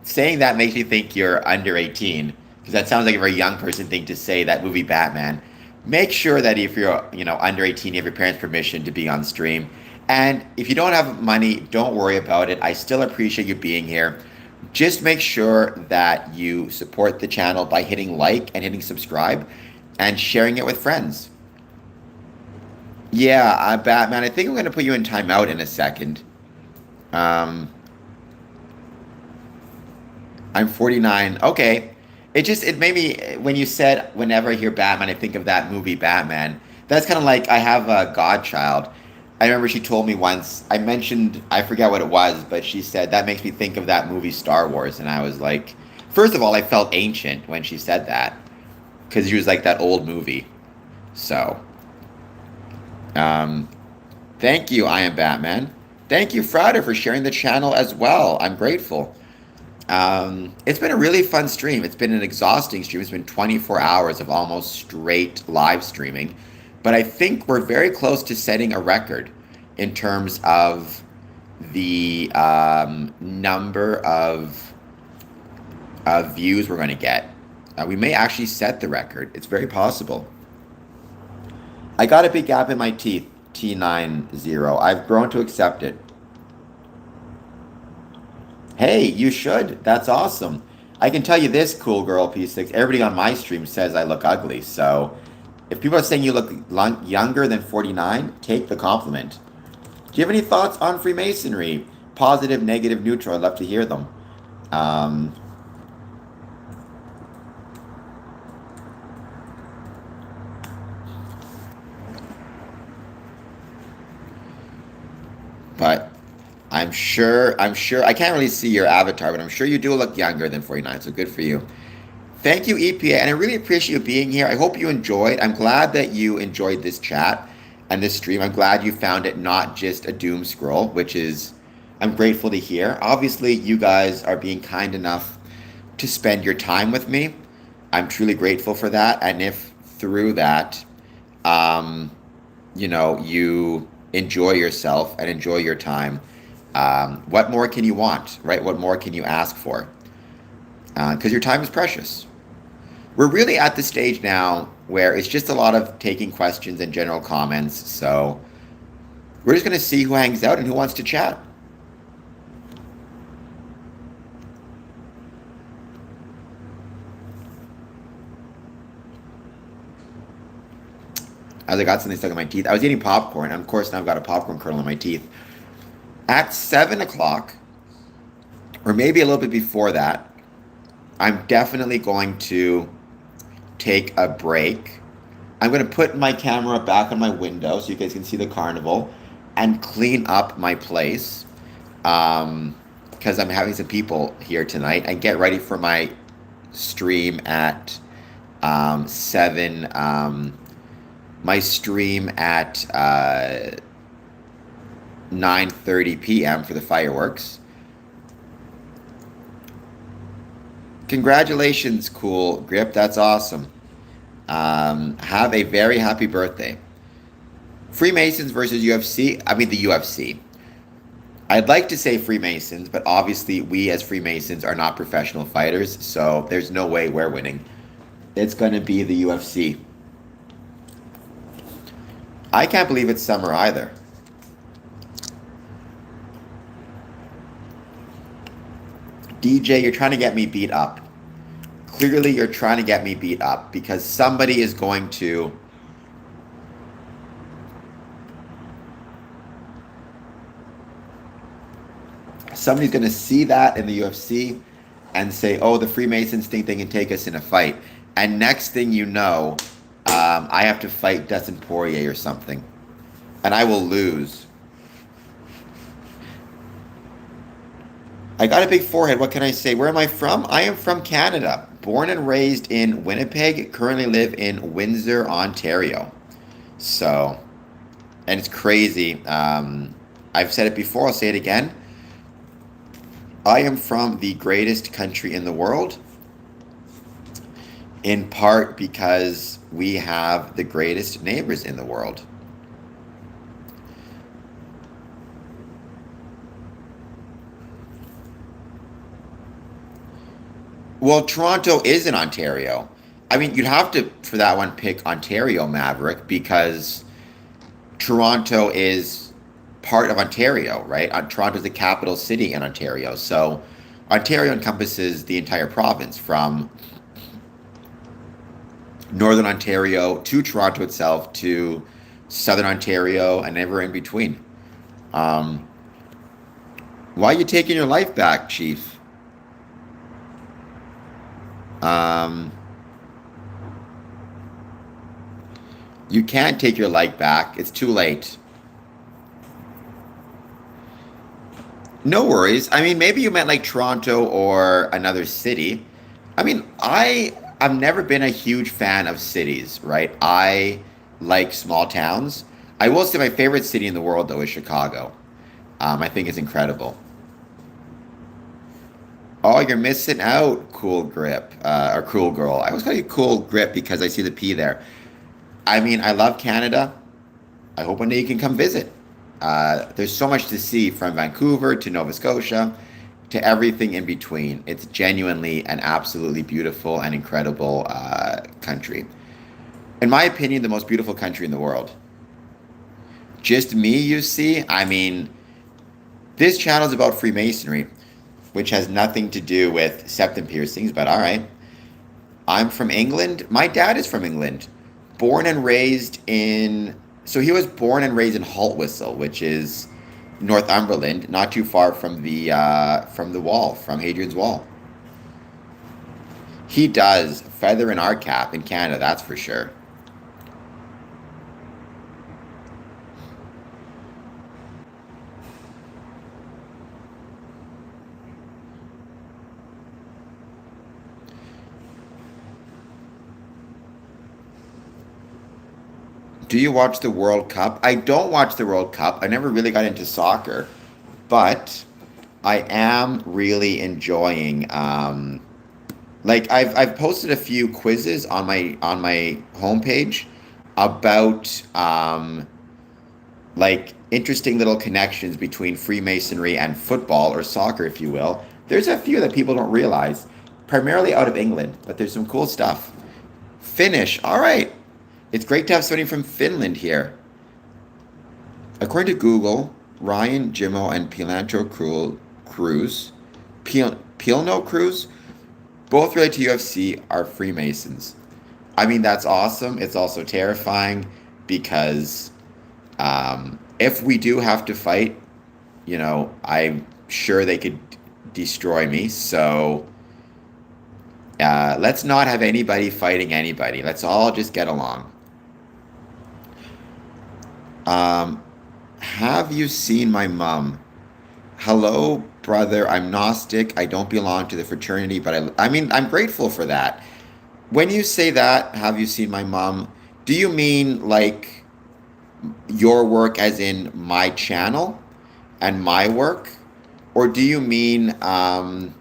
saying that makes me think you're under 18. because that sounds like a very young person thing to say, that movie Batman. Make sure that if you're, under 18, you have your parents' permission to be on stream. And if you don't have money, don't worry about it. I still appreciate you being here. Just make sure that you support the channel by hitting like and hitting subscribe and sharing it with friends. Yeah, Batman, I think I'm going to put you in timeout in a second. Um, I'm 49. Okay. It made me, when you said, whenever I hear Batman, I think of that movie Batman. That's kind of like, I have a godchild. I remember she told me once, I mentioned, I forget what it was, but she said, that makes me think of that movie Star Wars. And I was like, first of all, I felt ancient when she said that, because she was like that old movie. So, um, thank you, I am Batman. Thank you, Frauder, for sharing the channel as well. I'm grateful. It's been a really fun stream. It's been an exhausting stream. It's been 24 hours of almost straight live streaming. But I think we're very close to setting a record in terms of the number of views we're going to get. We may actually set the record. It's very possible. I got a big gap in my teeth, T90. I've grown to accept it. Hey, you should. That's awesome. I can tell you this, cool girl P6. Everybody on my stream says I look ugly. So if people are saying you look younger than 49, take the compliment. Do you have any thoughts on Freemasonry? Positive, negative, neutral. I'd love to hear them. Um, but I'm sure, I can't really see your avatar, but I'm sure you do look younger than 49, so good for you. Thank you, EPA, and I really appreciate you being here. I hope you enjoyed. I'm glad that you enjoyed this chat and this stream. I'm glad you found it not just a doom scroll, which is, I'm grateful to hear. Obviously, you guys are being kind enough to spend your time with me. I'm truly grateful for that. And if through that, um, you enjoy yourself and enjoy your time, what more can you want, right? What more can you ask for? Because your time is precious. We're really at the stage now where it's just a lot of taking questions and general comments. So we're just going to see who hangs out and who wants to chat. As I got something stuck in my teeth. I was eating popcorn, and of course now I've got a popcorn kernel in my teeth. At 7 o'clock, or maybe a little bit before that, I'm definitely going to take a break. I'm going to put my camera back on my window so you guys can see the carnival and clean up my place, because I'm having some people here tonight, and get ready for my stream at 7. My stream at 9:30 p.m. for the fireworks. Congratulations, cool Grip. That's awesome. Have a very happy birthday. Freemasons versus UFC. I mean, the UFC. I'd like to say Freemasons, but obviously we as Freemasons are not professional fighters, so there's no way we're winning. It's going to be the UFC. I can't believe it's summer either. DJ, you're trying to get me beat up. Clearly, you're trying to get me beat up because somebody is going to... Somebody's going to see that in the UFC and say, oh, the Freemasons think they can take us in a fight. And next thing you know, I have to fight Dustin Poirier or something. And I will lose. I got a big forehead. What can I say? Where am I from? I am from Canada. Born and raised in Winnipeg. Currently live in Windsor, Ontario. So, and it's crazy. I've said it before. I'll say it again. I am from the greatest country in the world. In part because we have the greatest neighbors in the world. Well, Toronto is in Ontario. I mean, you'd have to, for that one, pick Ontario Maverick because Toronto is part of Ontario, right? Toronto is the capital city in Ontario. So Ontario encompasses the entire province from northern Ontario to Toronto itself to southern Ontario and everywhere in between. Um, why are you taking your life back, Chief? Um, you can't take your life back. It's too late. No worries. I mean, maybe you meant like Toronto or another city. I mean, I've never been a huge fan of cities, right? I like small towns. I will say my favorite city in the world though is Chicago. I think it's incredible. Oh, you're missing out, cool grip, or cool girl. I always call you cool grip because I see the P there. I mean, I love Canada. I hope one day you can come visit. There's so much to see from Vancouver to Nova Scotia to everything in between. It's genuinely an absolutely beautiful and incredible country. In my opinion, the most beautiful country in the world. Just me, you see? I mean, this channel is about Freemasonry, which has nothing to do with septum piercings, but all right. I'm from England. My dad is from England. Born and raised in. So he was born and raised in Haltwhistle, which is Northumberland, not too far from the wall, from Hadrian's Wall. He does feather in our cap in Canada, that's for sure. Do you watch the World Cup? I don't watch the World Cup. I never really got into soccer, but I am really enjoying. Like I've posted a few quizzes on my homepage about like interesting little connections between Freemasonry and football or soccer, if you will. There's a few that people don't realize, primarily out of England, but there's some cool stuff. Finnish, all right. It's great to have somebody from Finland here. According to Google, Ryan, Jimmo, and Cruz, Pilno Cruz, both related to UFC, are Freemasons. I mean, that's awesome. It's also terrifying because if we do have to fight, I'm sure they could destroy me. So let's not have anybody fighting anybody. Let's all just get along. Um, have you seen my mom? Hello, brother. I'm Gnostic. I don't belong to the fraternity, but I mean, I'm grateful for that. When you say that, have you seen my mom? Do you mean like your work as in my channel and my work? Or do you mean like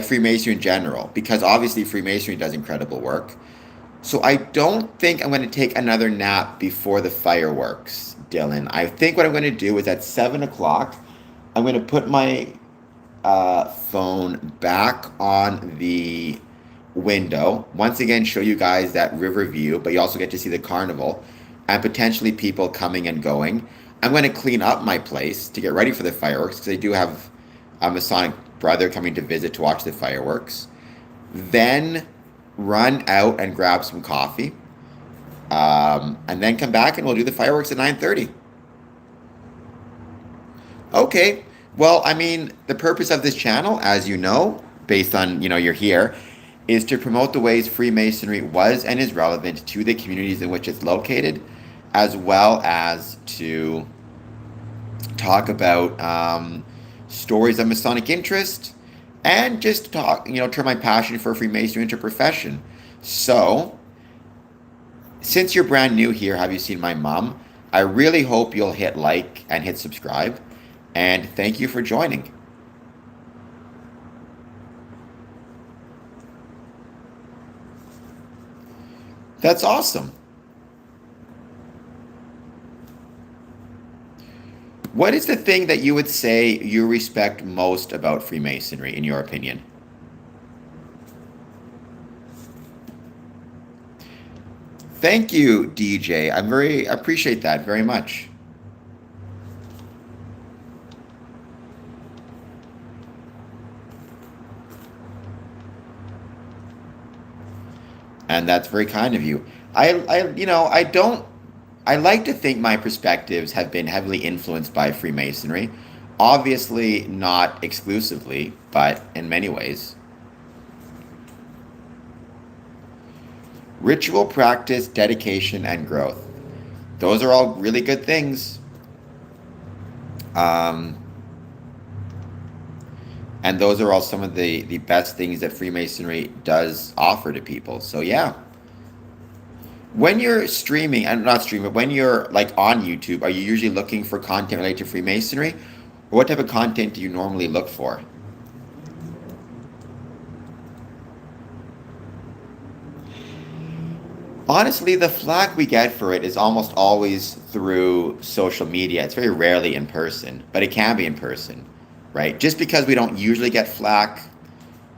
Freemasonry in general? Because obviously Freemasonry does incredible work. So I don't think I'm going to take another nap before the fireworks, Dylan. I think what I'm going to do is at 7 o'clock, I'm going to put my phone back on the window. Once again, show you guys that river view, but you also get to see the carnival and potentially people coming and going. I'm going to clean up my place to get ready for the fireworks because I do have a Masonic brother coming to visit to watch the fireworks. Then run out and grab some coffee, and then come back and we'll do the fireworks at 9:30. Okay. Well, I mean, the purpose of this channel, as you know, based on, you're here, is to promote the ways Freemasonry was and is relevant to the communities in which it's located, as well as to talk about stories of Masonic interest and just talk, turn my passion for Freemasonry into a profession. So, since you're brand new here, have you seen my mom? I really hope you'll hit like and hit subscribe. And thank you for joining. That's awesome. What is the thing that you would say you respect most about Freemasonry, in your opinion? Thank you, DJ. I very appreciate that very much. And that's very kind of you. I don't. I like to think my perspectives have been heavily influenced by Freemasonry. Obviously, not exclusively, but in many ways. Ritual practice, dedication, and growth. Those are all really good things. Um, and those are all some of the best things that Freemasonry does offer to people. So, yeah. When you're streaming, and not streaming, when you're like on YouTube, are you usually looking for content related to Freemasonry? Or what type of content do you normally look for? Honestly, the flack we get for it is almost always through social media. It's very rarely in person, but it can be in person, right? Just because we don't usually get flack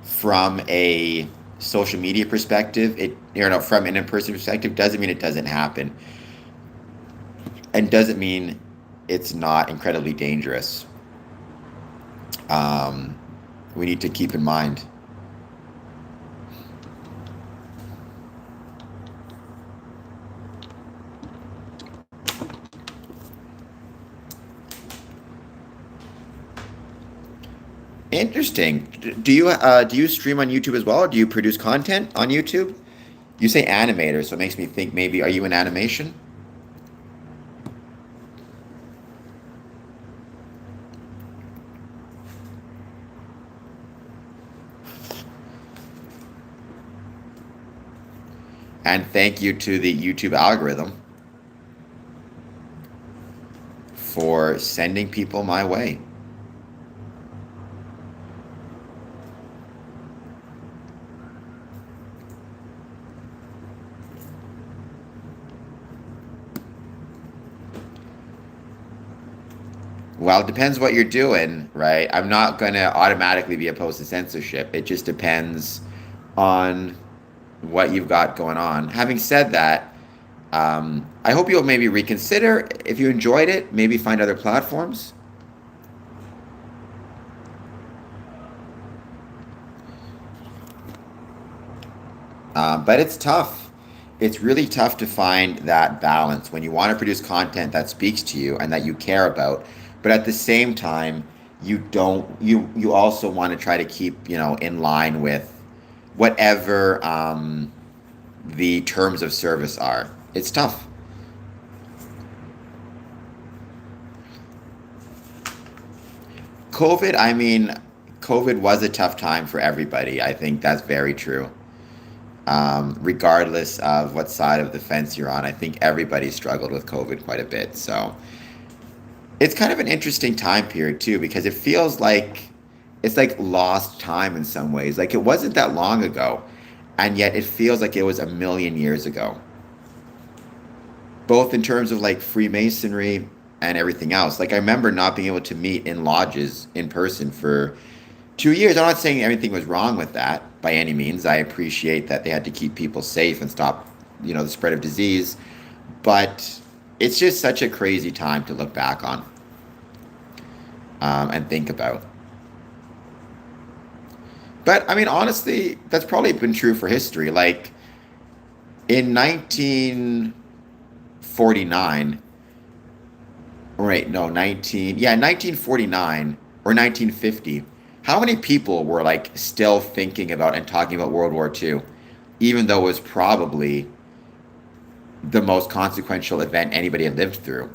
from a social media perspective, from an in-person perspective, doesn't mean it doesn't happen, and doesn't mean it's not incredibly dangerous. Um, we need to keep in mind. Interesting. Do you stream on YouTube as well, or do you produce content on YouTube? You say animator, so it makes me think maybe are you in animation? And thank you to the YouTube algorithm for sending people my way. Well, it depends what you're doing, right? I'm not going to automatically be opposed to censorship. It just depends on what you've got going on. Having said that, I hope you'll maybe reconsider if you enjoyed it, maybe find other platforms. But it's tough. It's really tough to find that balance when you want to produce content that speaks to you and that you care about, but at the same time, you also want to try to keep in line with whatever the terms of service are. It's tough. COVID, I mean, COVID was a tough time for everybody. I think that's very true. Regardless of what side of the fence you're on, I think everybody struggled with COVID quite a bit. So it's kind of an interesting time period too, because it feels like it's like lost time in some ways. Like it wasn't that long ago, and yet it feels like it was a million years ago, both in terms of like Freemasonry and everything else. Like I remember not being able to meet in lodges in person for 2 years. I'm not saying everything was wrong with that by any means. I appreciate that they had to keep people safe and stop, the spread of disease. But it's just such a crazy time to look back on and think about. But I mean, honestly, that's probably been true for history. Like in 1949, right? No, 1949 or 1950. How many people were like still thinking about and talking about World War II, even though it was probably the most consequential event anybody had lived through,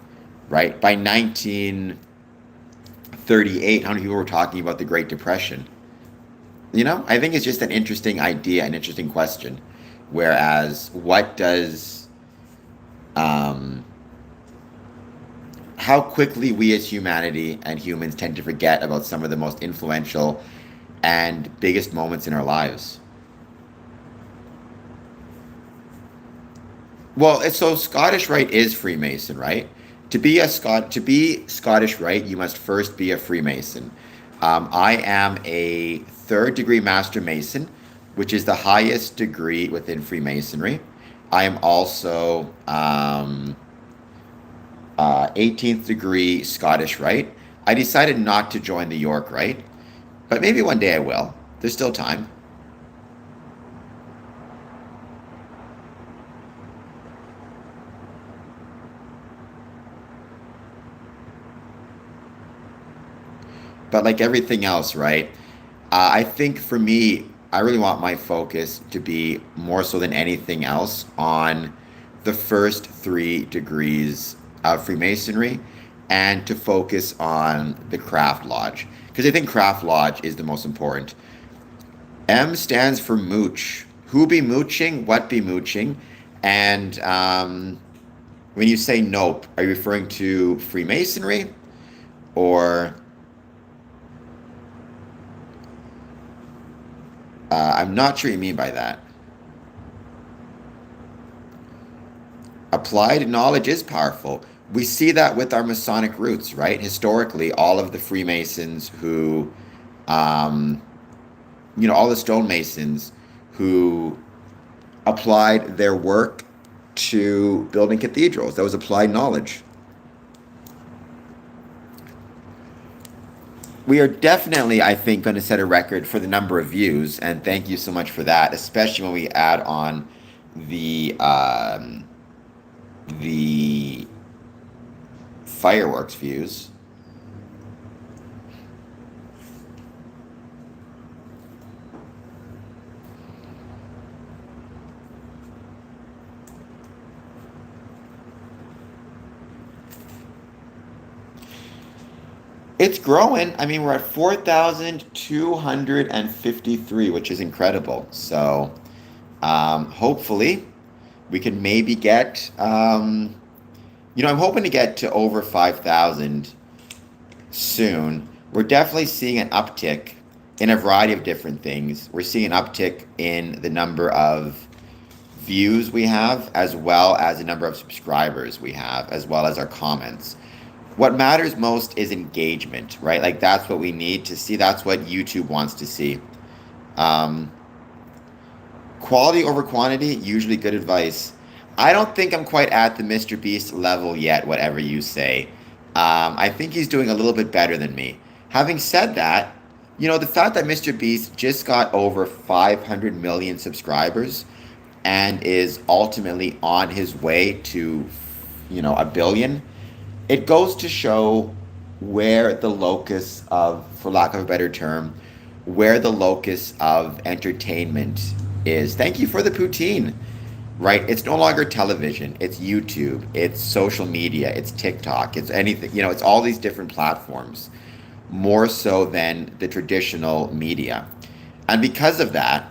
right? By 1938, how many people were talking about the Great Depression? I think it's just an interesting idea, an interesting question. Whereas, um, how quickly we as humanity and humans tend to forget about some of the most influential and biggest moments in our lives. Well, it's so Scottish Rite is Freemason, right? To be Scottish Rite, you must first be a Freemason. I am a third degree Master Mason, which is the highest degree within Freemasonry. I am also 18th degree Scottish Rite. I decided not to join the York Rite, but maybe one day I will. There's still time. But like everything else, right? I think for me, I really want my focus to be more so than anything else on the first 3 degrees of Freemasonry and to focus on the Craft Lodge. Because I think Craft Lodge is the most important. M stands for mooch. Who be mooching? What be mooching? And when you say nope, are you referring to Freemasonry or I'm not sure what you mean by that. Applied knowledge is powerful. We see that with our Masonic roots, right? Historically, all of the Freemasons who, um, all the stonemasons who applied their work to building cathedrals, that was applied knowledge. We are definitely, I think, going to set a record for the number of views, and thank you so much for that, especially when we add on the the fireworks views. It's growing. I mean, we're at 4,253, which is incredible. So, hopefully, we can maybe get, I'm hoping to get to over 5,000 soon. We're definitely seeing an uptick in a variety of different things. We're seeing an uptick in the number of views we have, as well as the number of subscribers we have, as well as our comments. What matters most is engagement, right? Like that's what we need to see. That's what YouTube wants to see. Um, Quality over quantity, usually good advice. I don't think I'm quite at the Mr. Beast level yet, whatever you say. I think he's doing a little bit better than me. Having said that, the fact that Mr. Beast just got over 500 million subscribers and is ultimately on his way to, a billion, it goes to show where the locus of, for lack of a better term, where the locus of entertainment is. Thank you for the poutine, right? It's no longer television, it's YouTube, it's social media, it's TikTok, it's anything, it's all these different platforms, more so than the traditional media. And because of that,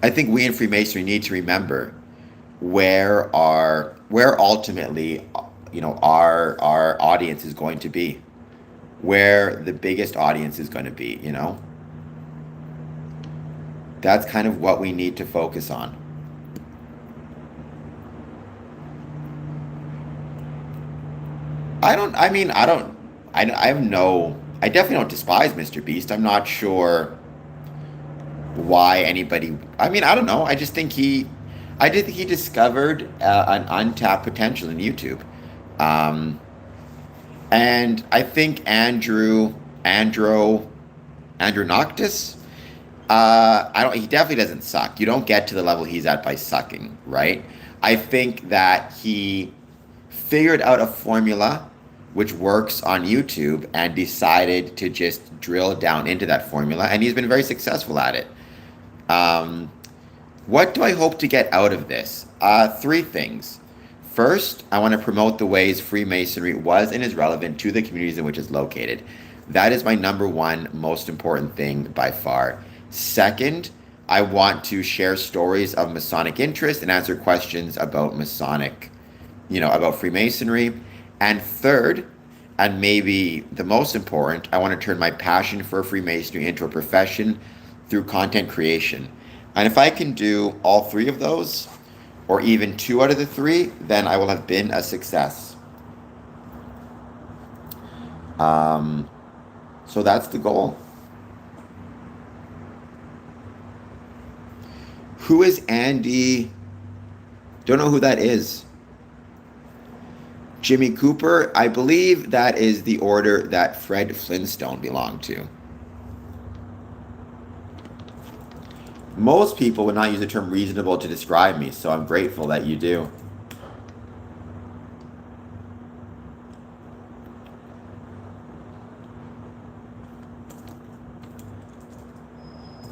I think we in Freemasonry need to remember where ultimately our audience is going to be, where the biggest audience is going to be. That's kind of what we need to focus on. I definitely don't despise Mr. Beast. I'm not sure why anybody, I don't know. I did think he discovered an untapped potential in YouTube. Um, and I think Andrew Noctis, he definitely doesn't suck. You don't get to the level he's at by sucking, right? I think that he figured out a formula which works on YouTube and decided to just drill down into that formula, and he's been very successful at it. Um, what do I hope to get out of this? 3 things. First, I want to promote the ways Freemasonry was and is relevant to the communities in which it's located. That is my number one most important thing by far. Second, I want to share stories of Masonic interest and answer questions about about Freemasonry. And third, and maybe the most important, I want to turn my passion for Freemasonry into a profession through content creation. And if I can do all 3 of those, or even 2 out of the 3, then I will have been a success. Um, so that's the goal. Who is Andy? Don't know who that is. Jimmy Cooper, I believe that is the order that Fred Flintstone belonged to. Most people would not use the term reasonable to describe me, so I'm grateful that you do.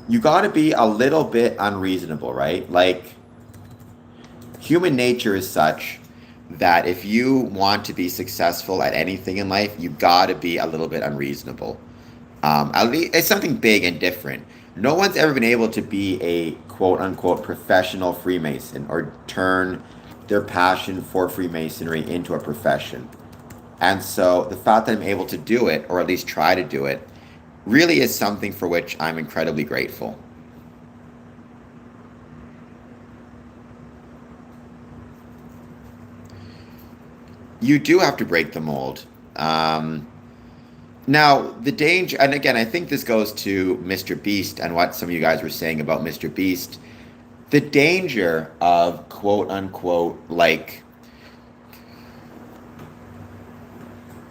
You got to be a little bit unreasonable, right? Like, human nature is such that if you want to be successful at anything in life, you got to be a little bit unreasonable. At least it's something big and different. No one's ever been able to be a quote unquote professional Freemason or turn their passion for Freemasonry into a profession. And so the fact that I'm able to do it, or at least try to do it, really is something for which I'm incredibly grateful. You do have to break the mold. Um, Now, the danger, and again, I think this goes to Mr. Beast and what some of you guys were saying about Mr. Beast. The danger of quote unquote, like,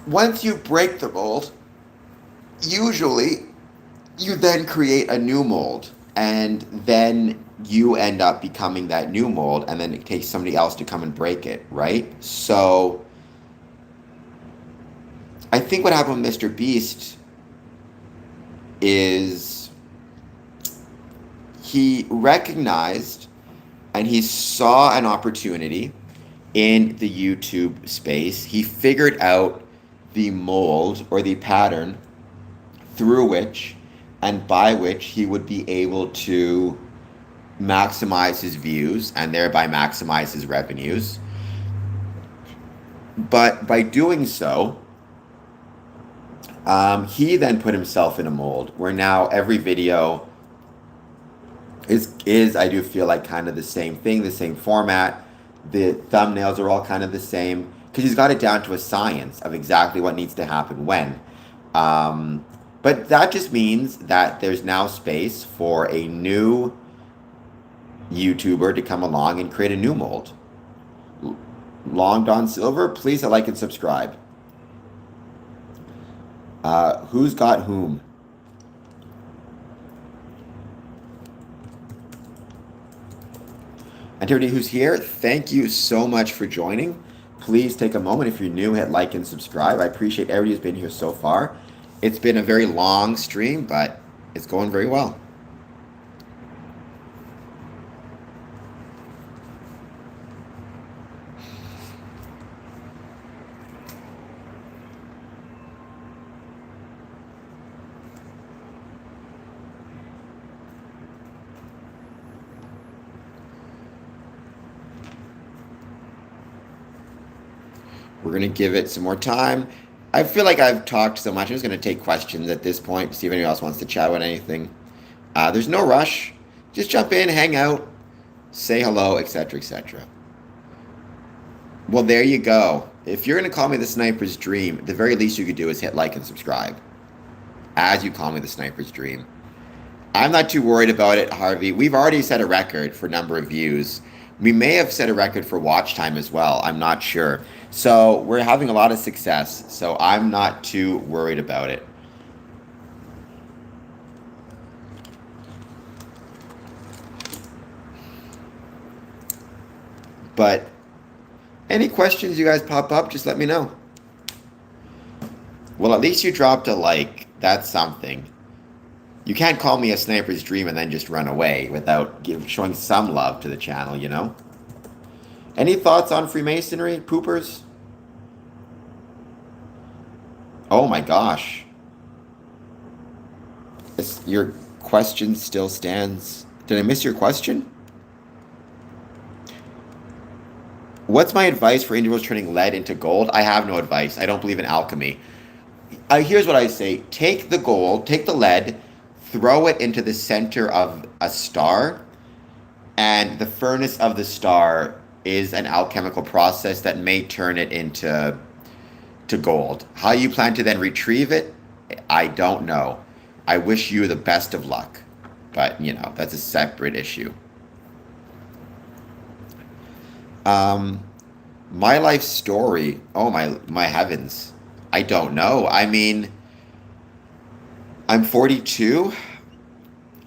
once you break the mold, usually you then create a new mold, and then you end up becoming that new mold, and then it takes somebody else to come and break it, right? So I think what happened with Mr. Beast is he recognized and he saw an opportunity in the YouTube space. He figured out the mold or the pattern through which and by which he would be able to maximize his views and thereby maximize his revenues. But by doing so, he then put himself in a mold where now every video is I do feel like kind of the same thing, the same format. The thumbnails are all kind of the same because he's got it down to a science of exactly what needs to happen when. But that just means that there's now space for a new YouTuber to come along and create a new mold. Long Don Silver, please like and subscribe. Who's got whom? And to everybody who's here, thank you so much for joining. Please take a moment. If you're new, hit like and subscribe. I appreciate everybody who's been here so far. It's been a very long stream, but it's going very well. We're going to give it some more time. I feel like I've talked so much. I'm just going to take questions at this point to see if anyone else wants to chat about anything. There's no rush. Just jump in, hang out, say hello, etc., etc. Well, there you go. If you're going to call me the Sniper's Dream, the very least you could do is hit like and subscribe as you call me the Sniper's Dream. I'm not too worried about it, Harvey. We've already set a record for number of views. We may have set a record for watch time as well. I'm not sure. So we're having a lot of success. So I'm not too worried about it. But any questions you guys pop up, just let me know. Well, at least you dropped a like. That's something. You can't call me a Sniper's Dream and then just run away without showing some love to the channel, you know? Any thoughts on Freemasonry, poopers? Oh my gosh. Your question still stands. Did I miss your question? What's my advice for individuals turning lead into gold? I have no advice. I don't believe in alchemy. Here's what I say. Take the gold, take the lead, throw it into the center of a star, and the furnace of the star is an alchemical process that may turn it into to gold. How you plan to then retrieve it, I don't know. I wish you the best of luck, but that's a separate issue. Um, my life story. Oh my heavens. I don't know. I mean, I'm 42.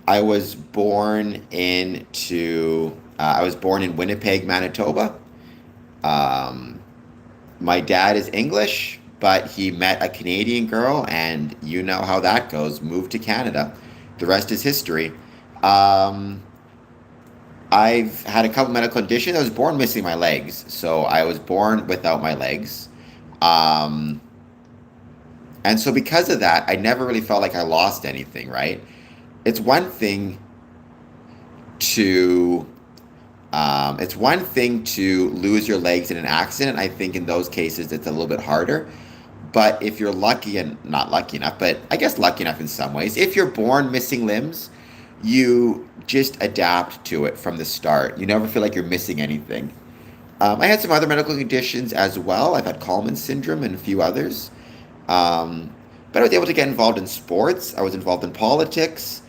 I was born in Winnipeg, Manitoba. Um, my dad is English, but he met a Canadian girl, and you know how that goes. Moved to Canada. The rest is history. Um, I've had a couple medical conditions. I was born missing my legs, so I was born without my legs. Um, and so because of that, I never really felt like I lost anything, right? It's one thing to it's one thing to lose your legs in an accident. I think in those cases it's a little bit harder. But if you're lucky and not lucky enough, but I guess lucky enough in some ways, if you're born missing limbs, you just adapt to it from the start. You never feel like you're missing anything. I had some other medical conditions as well. I've had Kallman syndrome and a few others. Um, but I was able to get involved in sports. I was involved in politics.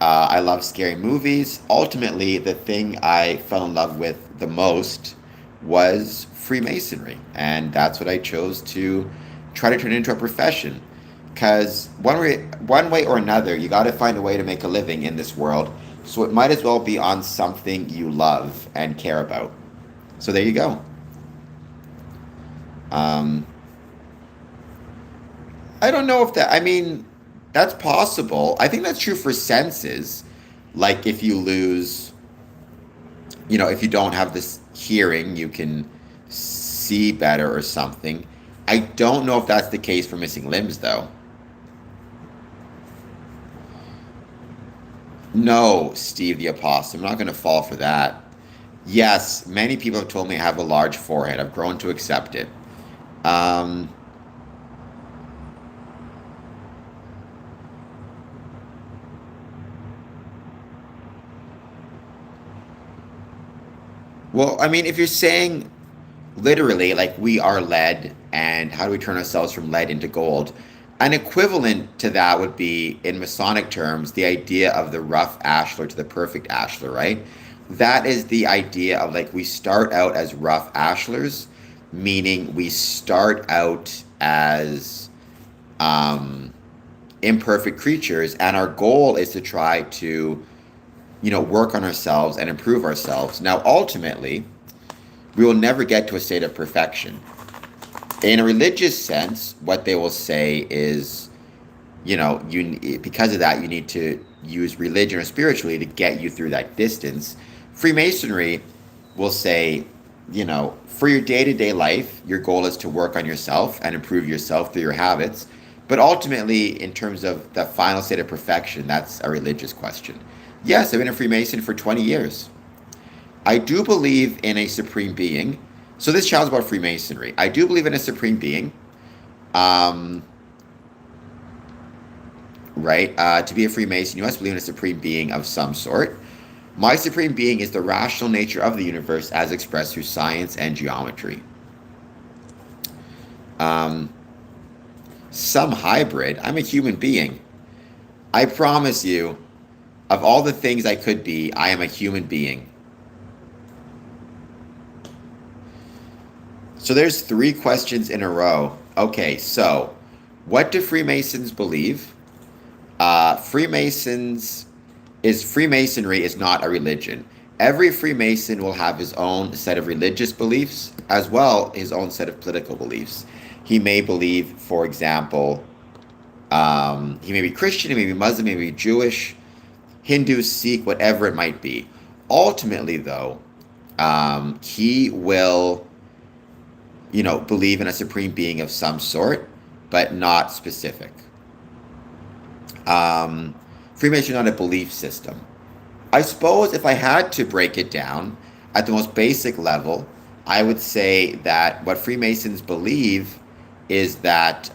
I love scary movies. Ultimately, the thing I fell in love with the most was Freemasonry, and that's what I chose to try to turn into a profession. Because one way or another, you got to find a way to make a living in this world. So it might as well be on something you love and care about. So there you go. Um, I don't know if that, I mean, that's possible. I think that's true for senses. Like if you lose, if you don't have this hearing, you can see better or something. I don't know if that's the case for missing limbs, though. No, Steve the Apostle, I'm not going to fall for that. Yes, many people have told me I have a large forehead. I've grown to accept it. Um, well, I mean, if you're saying literally, like we are lead, and how do we turn ourselves from lead into gold? An equivalent to that would be, in Masonic terms, the idea of the rough ashlar to the perfect ashlar, right? That is the idea of like we start out as rough ashlars, meaning we start out as um, imperfect creatures, and our goal is to try to, work on ourselves and improve ourselves. Now, ultimately, we will never get to a state of perfection. In a religious sense, what they will say is, because of that, you need to use religion or spiritually to get you through that distance. Freemasonry will say, for your day to day life, your goal is to work on yourself and improve yourself through your habits. But ultimately, in terms of the final state of perfection, that's a religious question. Yes, I've been a Freemason for 20 years. I do believe in a supreme being. So this child's about Freemasonry. I do believe in a supreme being. Um, right? To be a Freemason, you must believe in a supreme being of some sort. My supreme being is the rational nature of the universe as expressed through science and geometry. Um, some hybrid. I'm a human being. I promise you, of all the things I could be, I am a human being. So there's three questions in a row. Okay, so what do Freemasons believe? Freemasonry is not a religion. Every Freemason will have his own set of religious beliefs as well his own set of political beliefs. He may believe, for example, he may be Christian, he may be Muslim, he may be Jewish, Hindu, Sikh, whatever it might be. Ultimately, though, he will believe in a supreme being of some sort, but not specific. Um, Freemasonry is not a belief system. I suppose if I had to break it down at the most basic level, I would say that what Freemasons believe is that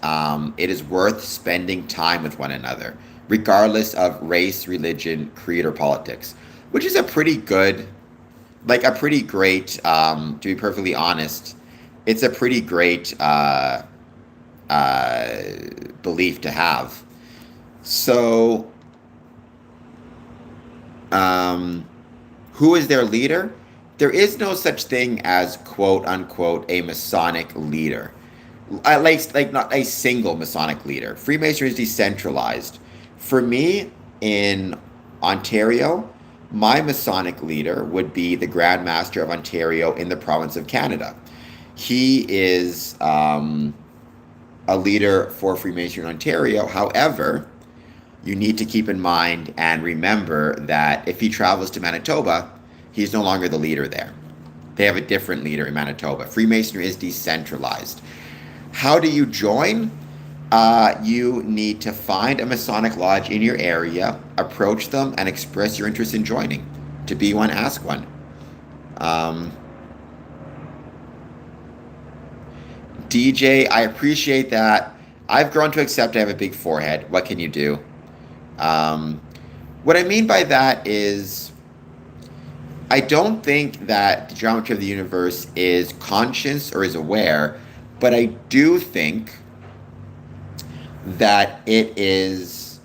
it is worth spending time with one another, regardless of race, religion, creed, or politics, which is a pretty good, like a pretty great, to be perfectly honest, it's a pretty great uh, belief to have. So, um, who is their leader? There is no such thing as quote unquote a Masonic leader. At least, like, not a single Masonic leader. Freemasonry is decentralized. For me, in Ontario, my Masonic leader would be the Grand Master of Ontario in the province of Canada. He is a leader for Freemasonry in Ontario. However, you need to keep in mind and remember that if he travels to Manitoba, he's no longer the leader there. They have a different leader in Manitoba. Freemasonry is decentralized. How do you join? You need to find a Masonic lodge in your area, approach them, and express your interest in joining. To be one, ask one. Um, DJ, I appreciate that. I've grown to accept I have a big forehead. What can you do? Um, what I mean by that is, I don't think that the geometry of the universe is conscious or is aware, but I do think that it is,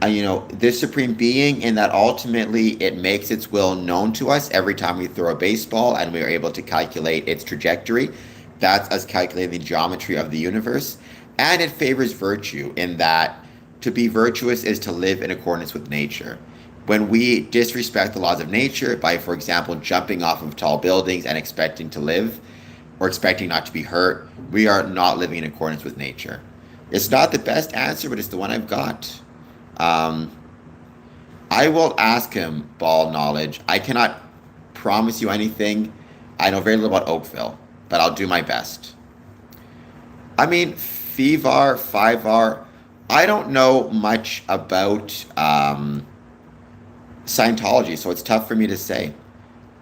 this supreme being, and that ultimately it makes its will known to us every time we throw a baseball and we are able to calculate its trajectory. That's us calculating the geometry of the universe. And it favors virtue in that to be virtuous is to live in accordance with nature. When we disrespect the laws of nature by, for example, jumping off of tall buildings and expecting to live or expecting not to be hurt, we are not living in accordance with nature. It's not the best answer, but it's the one I've got. Um, I will ask him, ball knowledge. I cannot promise you anything. I know very little about Oakville, but I'll do my best. I mean, FIVAR, FIVAR, I don't know much about Scientology, so it's tough for me to say.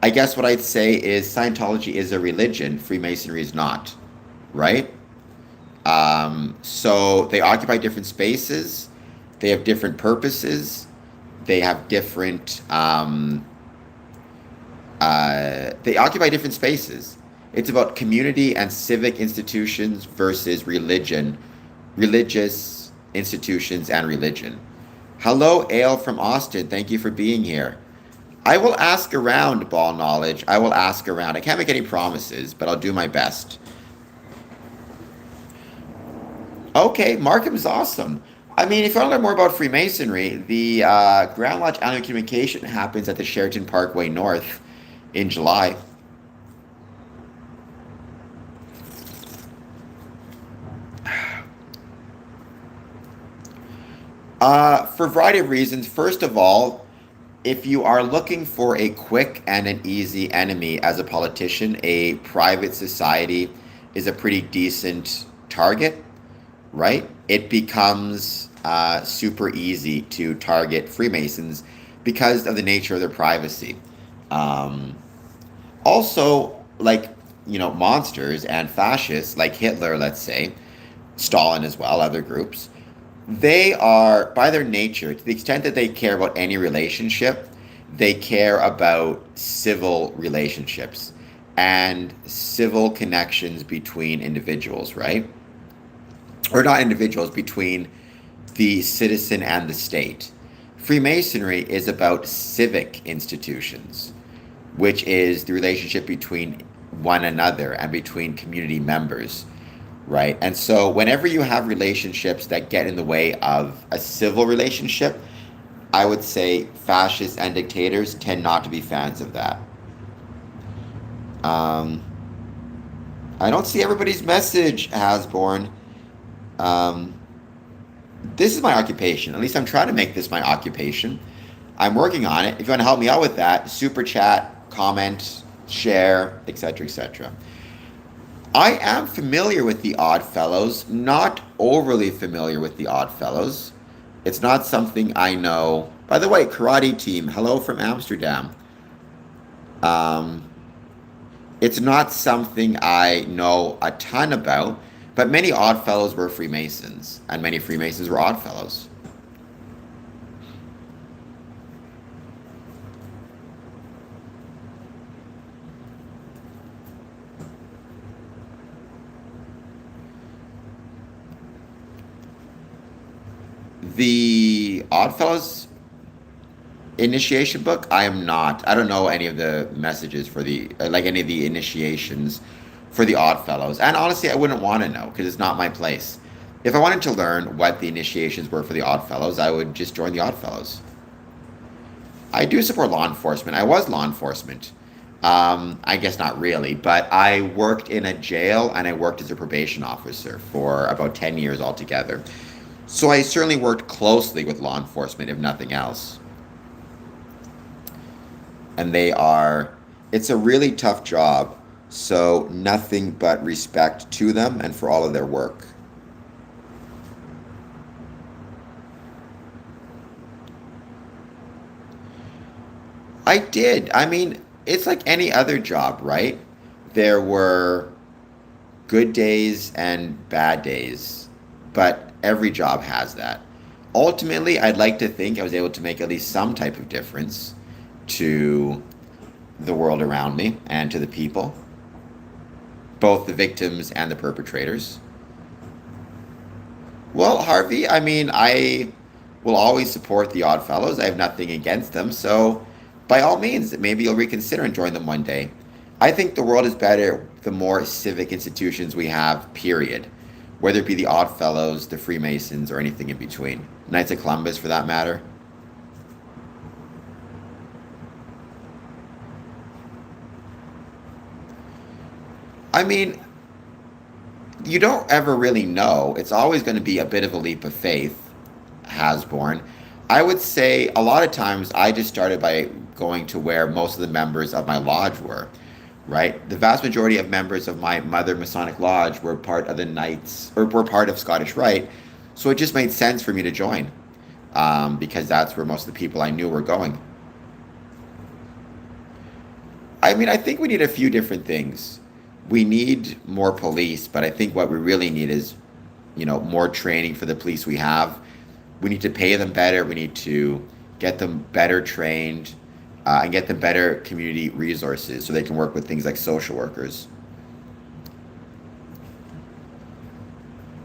I guess what I'd say is Scientology is a religion, Freemasonry is not, right? So they occupy different spaces, they have different purposes, they have different, they occupy different spaces. It's about community and civic institutions versus religion, religious institutions and religion. Hello, Ale from Austin. Thank you for being here. I will ask around, ball knowledge. I will ask around. I can't make any promises, but I'll do my best. Okay, Markham's awesome. I mean, if you want to learn more about Freemasonry, the Grand Lodge Annual Communication happens at the Sheraton Parkway North in July. For a variety of reasons. First of all, if you are looking for a quick and an easy enemy as a politician, a private society is a pretty decent target, right? It becomes super easy to target Freemasons because of the nature of their privacy. Um, Also, like, monsters and fascists, like Hitler, let's say, Stalin as well, other groups, they are, by their nature, to the extent that they care about any relationship, they care about civil relationships and civil connections between individuals, right? Or not individuals, between the citizen and the state. Freemasonry is about civic institutions, which is the relationship between one another and between community members, right? And so, whenever you have relationships that get in the way of a civil relationship, I would say fascists and dictators tend not to be fans of that. Um, I don't see everybody's message, Hasborn. Um, this is my occupation. At least I'm trying to make this my occupation. I'm working on it. If you want to help me out with that, super chat, comment, share, etc., etc. I am familiar with the Odd Fellows, not overly familiar with the Odd Fellows. It's not something I know. By the way, karate team, hello from Amsterdam. Um, it's not something I know a ton about, but many Odd Fellows were Freemasons, and many Freemasons were Odd Fellows. The Oddfellows initiation book, I am not. I don't know any of the messages for the, like any of the initiations for the Oddfellows. And honestly, I wouldn't want to know because it's not my place. If I wanted to learn what the initiations were for the Oddfellows, I would just join the Oddfellows. I do support law enforcement. I was law enforcement. I guess not really, but I worked in a jail and I worked as a probation officer for about 10 years altogether. So I certainly worked closely with law enforcement, if nothing else. And it's a really tough job. So nothing but respect to them and for all of their work. I did. I mean, it's like any other job, right? There were good days and bad days, but every job has that. Ultimately, I'd like to think I was able to make at least some type of difference to the world around me and to the people, both the victims and the perpetrators. Well, Harvey, I mean, I will always support the Oddfellows. I have nothing against them, so by all means, maybe you'll reconsider and join them one day. I think the world is better the more civic institutions we have, period. Whether it be the Oddfellows, the Freemasons, or anything in between. Knights of Columbus, for that matter. I mean, you don't ever really know. It's always going to be a bit of a leap of faith, Hasborn. I would say a lot of times I just started by going to where most of the members of my lodge were, right? The vast majority of members of my Mother Masonic Lodge were part of the Knights, or were part of Scottish Rite, so it just made sense for me to join, because that's where most of the people I knew were going. I mean, I think we need a few different things. We need more police, but I think what we really need is, more training for the police we have. We need to pay them better. We need to get them better trained, and get them better community resources so they can work with things like social workers.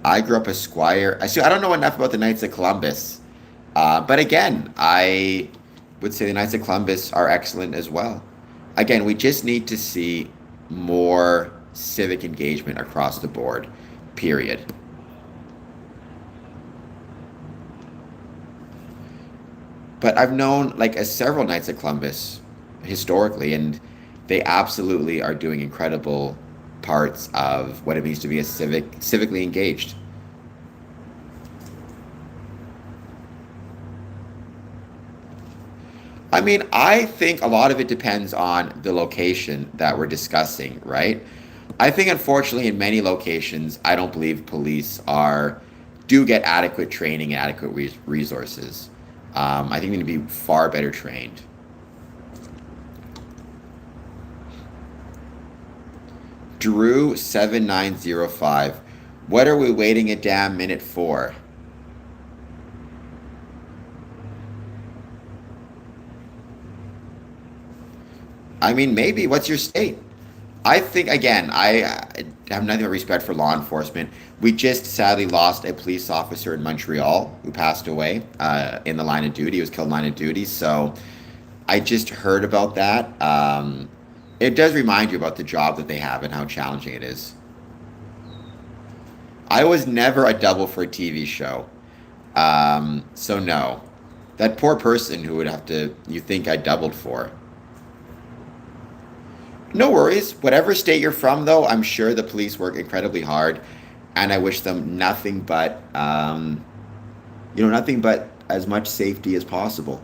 I grew up a squire. I don't know enough about the Knights of Columbus, but again, I would say the Knights of Columbus are excellent as well. Again, we just need to see more civic engagement across the board, period. But I've known like several Knights of Columbus historically, and they absolutely are doing incredible parts of what it means to be a civically engaged. I mean, I think a lot of it depends on the location that we're discussing, right? I think unfortunately in many locations, I don't believe police are do get adequate training and adequate resources. I think they need to be far better trained. Drew 7905. What are we waiting a damn minute for? I mean, maybe. What's your state? I think, again, I have nothing but respect for law enforcement. We just sadly lost a police officer in Montreal who passed away in the line of duty. He was killed in line of duty. So I just heard about that. It does remind you about the job that they have and how challenging it is. I was never a double for a TV show. So no. That poor person who would have to, you think I doubled for. No worries. Whatever state you're from, though, I'm sure the police work incredibly hard, and I wish them nothing but as much safety as possible.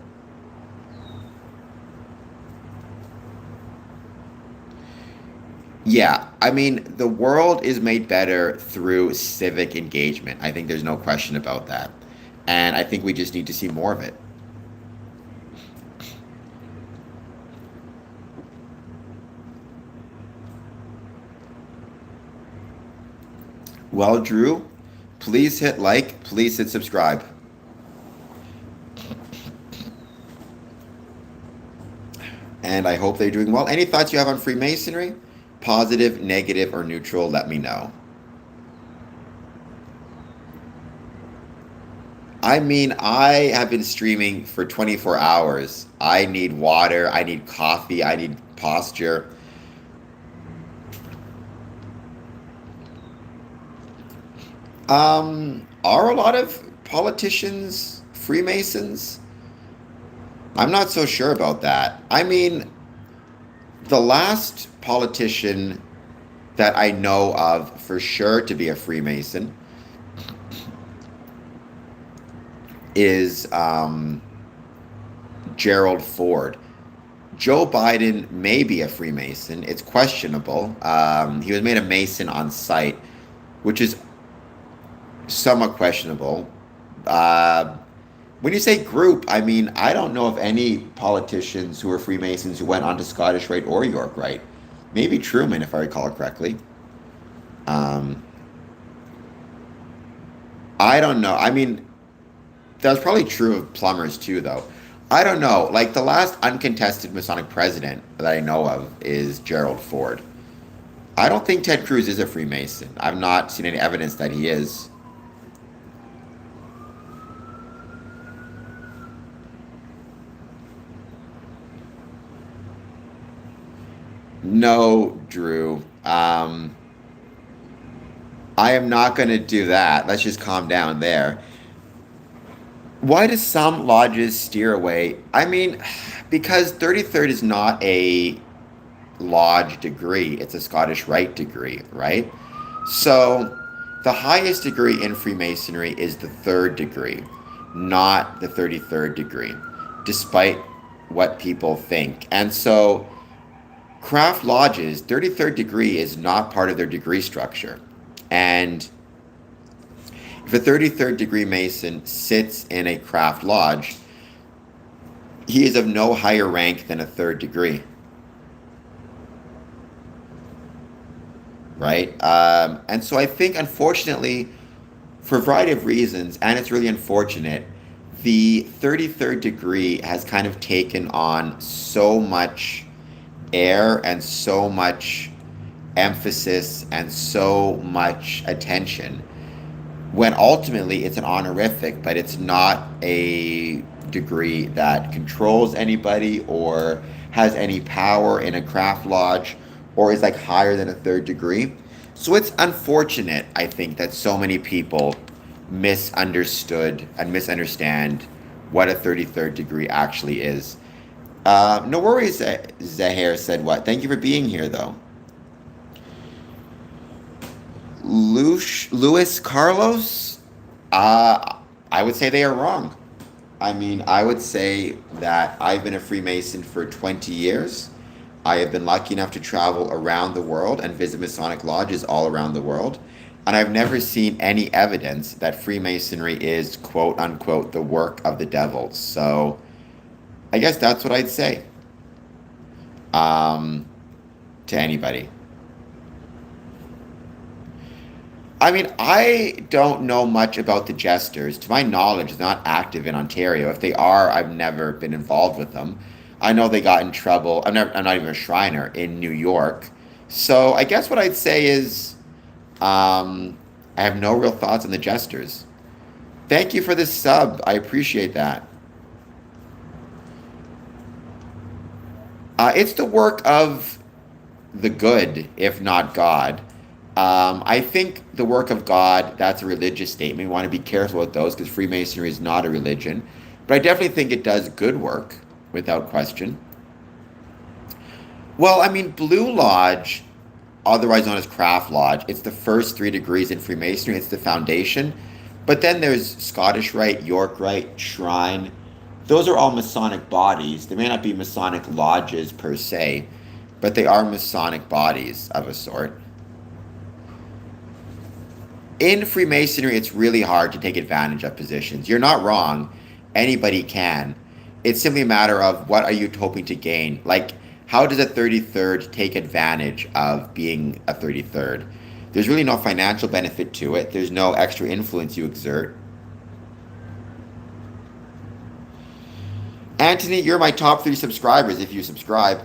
Yeah, I mean, the world is made better through civic engagement. I think there's no question about that. And I think we just need to see more of it. Well, Drew, please hit like, please hit subscribe. And I hope they're doing well. Any thoughts you have on Freemasonry? Positive, negative, or neutral, let me know. I mean, I have been streaming for 24 hours. I need water, I need coffee, I need posture. Are a lot of politicians Freemasons? I'm not so sure about that. I mean, the last politician that I know of for sure to be a Freemason is Gerald Ford. Joe Biden may be a Freemason. It's questionable. He was made a Mason on site, which is somewhat questionable. Uh, when you say group, I mean, I don't know of any politicians who were Freemasons who went on to Scottish Rite or York Rite. Maybe Truman, if I recall correctly. Um, I don't know. I mean, that was probably true of plumbers too, though. I don't know. Like the last uncontested Masonic president that I know of is Gerald Ford. I don't think Ted Cruz is a Freemason. I've not seen any evidence that he is. No, Drew. I am not going to do that. Let's just calm down there. Why do some lodges steer away? I mean, because 33rd is not a lodge degree, it's a Scottish Rite degree, right? So the highest degree in Freemasonry is the third degree, not the 33rd degree, despite what people think. And so craft lodges, 33rd degree is not part of their degree structure. And if a 33rd degree Mason sits in a craft lodge, he is of no higher rank than a third degree, right? And so I think, unfortunately, for a variety of reasons, and it's really unfortunate, the 33rd degree has kind of taken on so much air and so much emphasis and so much attention when ultimately it's an honorific, but it's not a degree that controls anybody or has any power in a craft lodge or is like higher than a third degree. So it's unfortunate, I think, that so many people misunderstood and misunderstand what a 33rd degree actually is. No worries, Zahir said what? Thank you for being here, though. Luis Carlos, I would say they are wrong. I mean, I would say that I've been a Freemason for 20 years. I have been lucky enough to travel around the world and visit Masonic lodges all around the world. And I've never seen any evidence that Freemasonry is, quote unquote, the work of the devil. So I guess that's what I'd say um, to anybody. I mean, I don't know much about the Jesters. To my knowledge, they're not active in Ontario. If they are, I've never been involved with them. I know they got in trouble. I'm not even a Shriner in New York. So I guess what I'd say is, I have no real thoughts on the Jesters. Thank you for this sub. I appreciate that. It's the work of the good, if not God. I think the work of God, that's a religious statement. We want to be careful with those because Freemasonry is not a religion. But I definitely think it does good work, without question. Well, I mean, Blue Lodge, otherwise known as Craft Lodge, it's the first three degrees in Freemasonry, it's the foundation. But then there's Scottish Rite, York Rite, Shrine. Those are all Masonic bodies. They may not be Masonic lodges per se, but they are Masonic bodies of a sort. In Freemasonry, it's really hard to take advantage of positions. You're not wrong. Anybody can. It's simply a matter of what are you hoping to gain? Like, how does a 33rd take advantage of being a 33rd? There's really no financial benefit to it. There's no extra influence you exert. Anthony, you're my top three subscribers if you subscribe.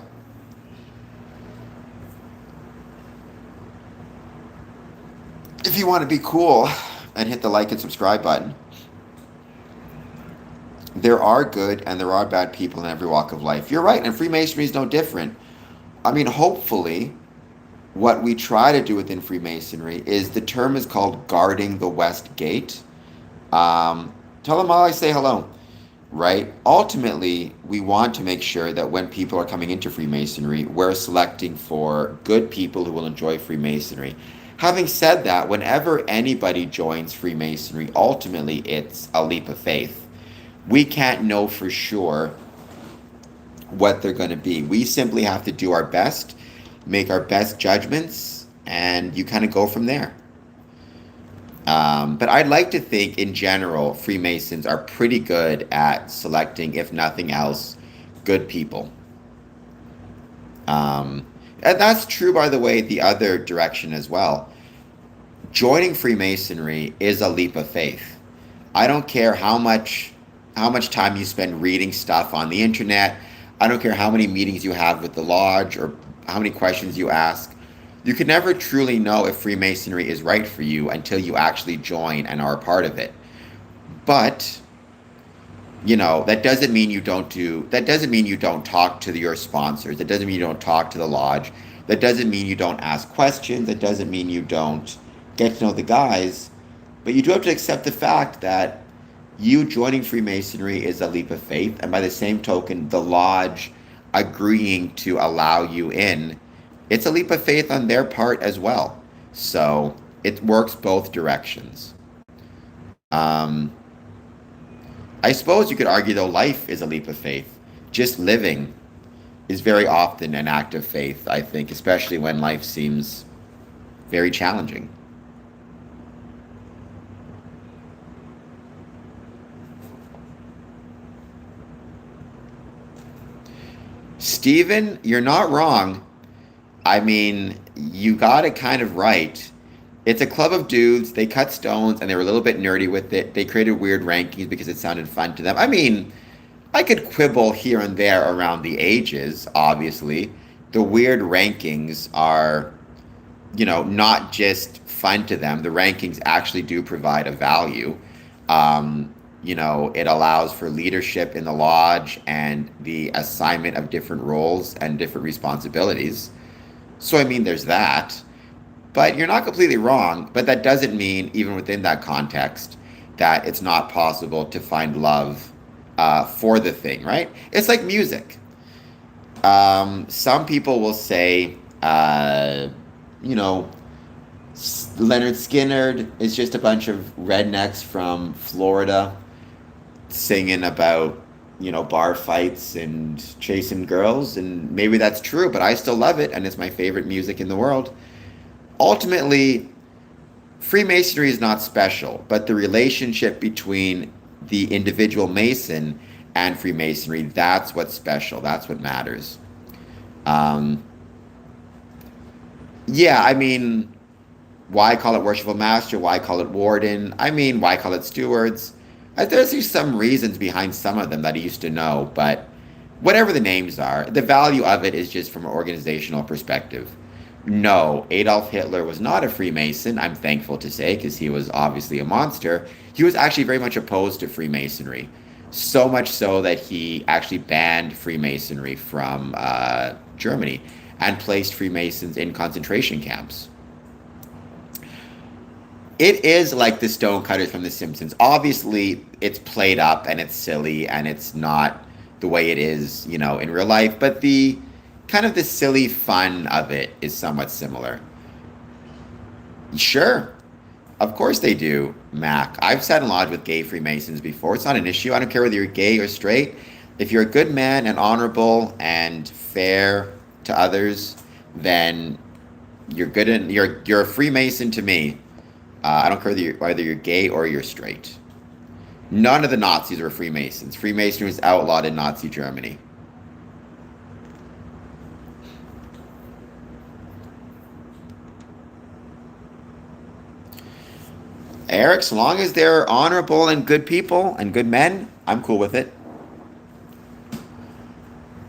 If you want to be cool and hit the like and subscribe button. there are good and there are bad people in every walk of life. You're right, and Freemasonry is no different. I mean, hopefully, what we try to do within Freemasonry is the term is called guarding the West Gate. Tell them all I say hello, right? Ultimately, we want to make sure that when people are coming into Freemasonry, we're selecting for good people who will enjoy Freemasonry. Having said that, whenever anybody joins Freemasonry, ultimately it's a leap of faith. We can't know for sure what they're going to be. We simply have to do our best, make our best judgments, and you kind of go from there. But I'd like to think, in general, Freemasons are pretty good at selecting, if nothing else, good people. And that's true, by the way, the other direction as well. Joining Freemasonry is a leap of faith. I don't care how much time you spend reading stuff on the internet. I don't care how many meetings you have with the lodge or how many questions you ask. You can never truly know if Freemasonry is right for you until you actually join and are a part of it. But, that doesn't mean you don't talk to your sponsors. That doesn't mean you don't talk to the lodge. That doesn't mean you don't ask questions. That doesn't mean you don't get to know the guys. But you do have to accept the fact that you joining Freemasonry is a leap of faith. And by the same token, the lodge agreeing to allow you in, it's a leap of faith on their part as well. So it works both directions. Um, I suppose you could argue, though, life is a leap of faith. Just living is very often an act of faith, I think, especially when life seems very challenging. Stephen, you're not wrong. I mean, you got it kind of right. It's a club of dudes. They cut stones and they were a little bit nerdy with it. They created weird rankings because it sounded fun to them. I mean, I could quibble here and there around the ages, obviously. The weird rankings are, not just fun to them. The rankings actually do provide a value. It allows for leadership in the lodge and the assignment of different roles and different responsibilities. So, I mean, there's that. But you're not completely wrong. But that doesn't mean, even within that context, that it's not possible to find love for the thing, right? It's like music. Some people will say, you know, Leonard Skinner is just a bunch of rednecks from Florida singing about, bar fights and chasing girls. And maybe that's true, but I still love it. And it's my favorite music in the world. Ultimately, Freemasonry is not special, but the relationship between the individual Mason and Freemasonry, that's what's special. That's what matters. Um, yeah, I mean, why call it worshipful master? Why call it warden? I mean, why call it stewards? There's just some reasons behind some of them that I used to know, but whatever the names are, the value of it is just from an organizational perspective. No, Adolf Hitler was not a Freemason, I'm thankful to say, because he was obviously a monster. He was actually very much opposed to Freemasonry. So much so that he actually banned Freemasonry from Germany and placed Freemasons in concentration camps. It is like the stonecutters from The Simpsons. Obviously, it's played up and it's silly and it's not the way it is, in real life. But the kind of the silly fun of it is somewhat similar. Sure, of course they do, Mac. I've sat in lodge with gay Freemasons before. It's not an issue. I don't care whether you're gay or straight. If you're a good man and honorable and fair to others, then you're good and you're a Freemason to me. I don't care whether you're gay or you're straight. None of the Nazis were Freemasons. Freemasonry was outlawed in Nazi Germany. Eric, so long as they're honorable and good people and good men, I'm cool with it.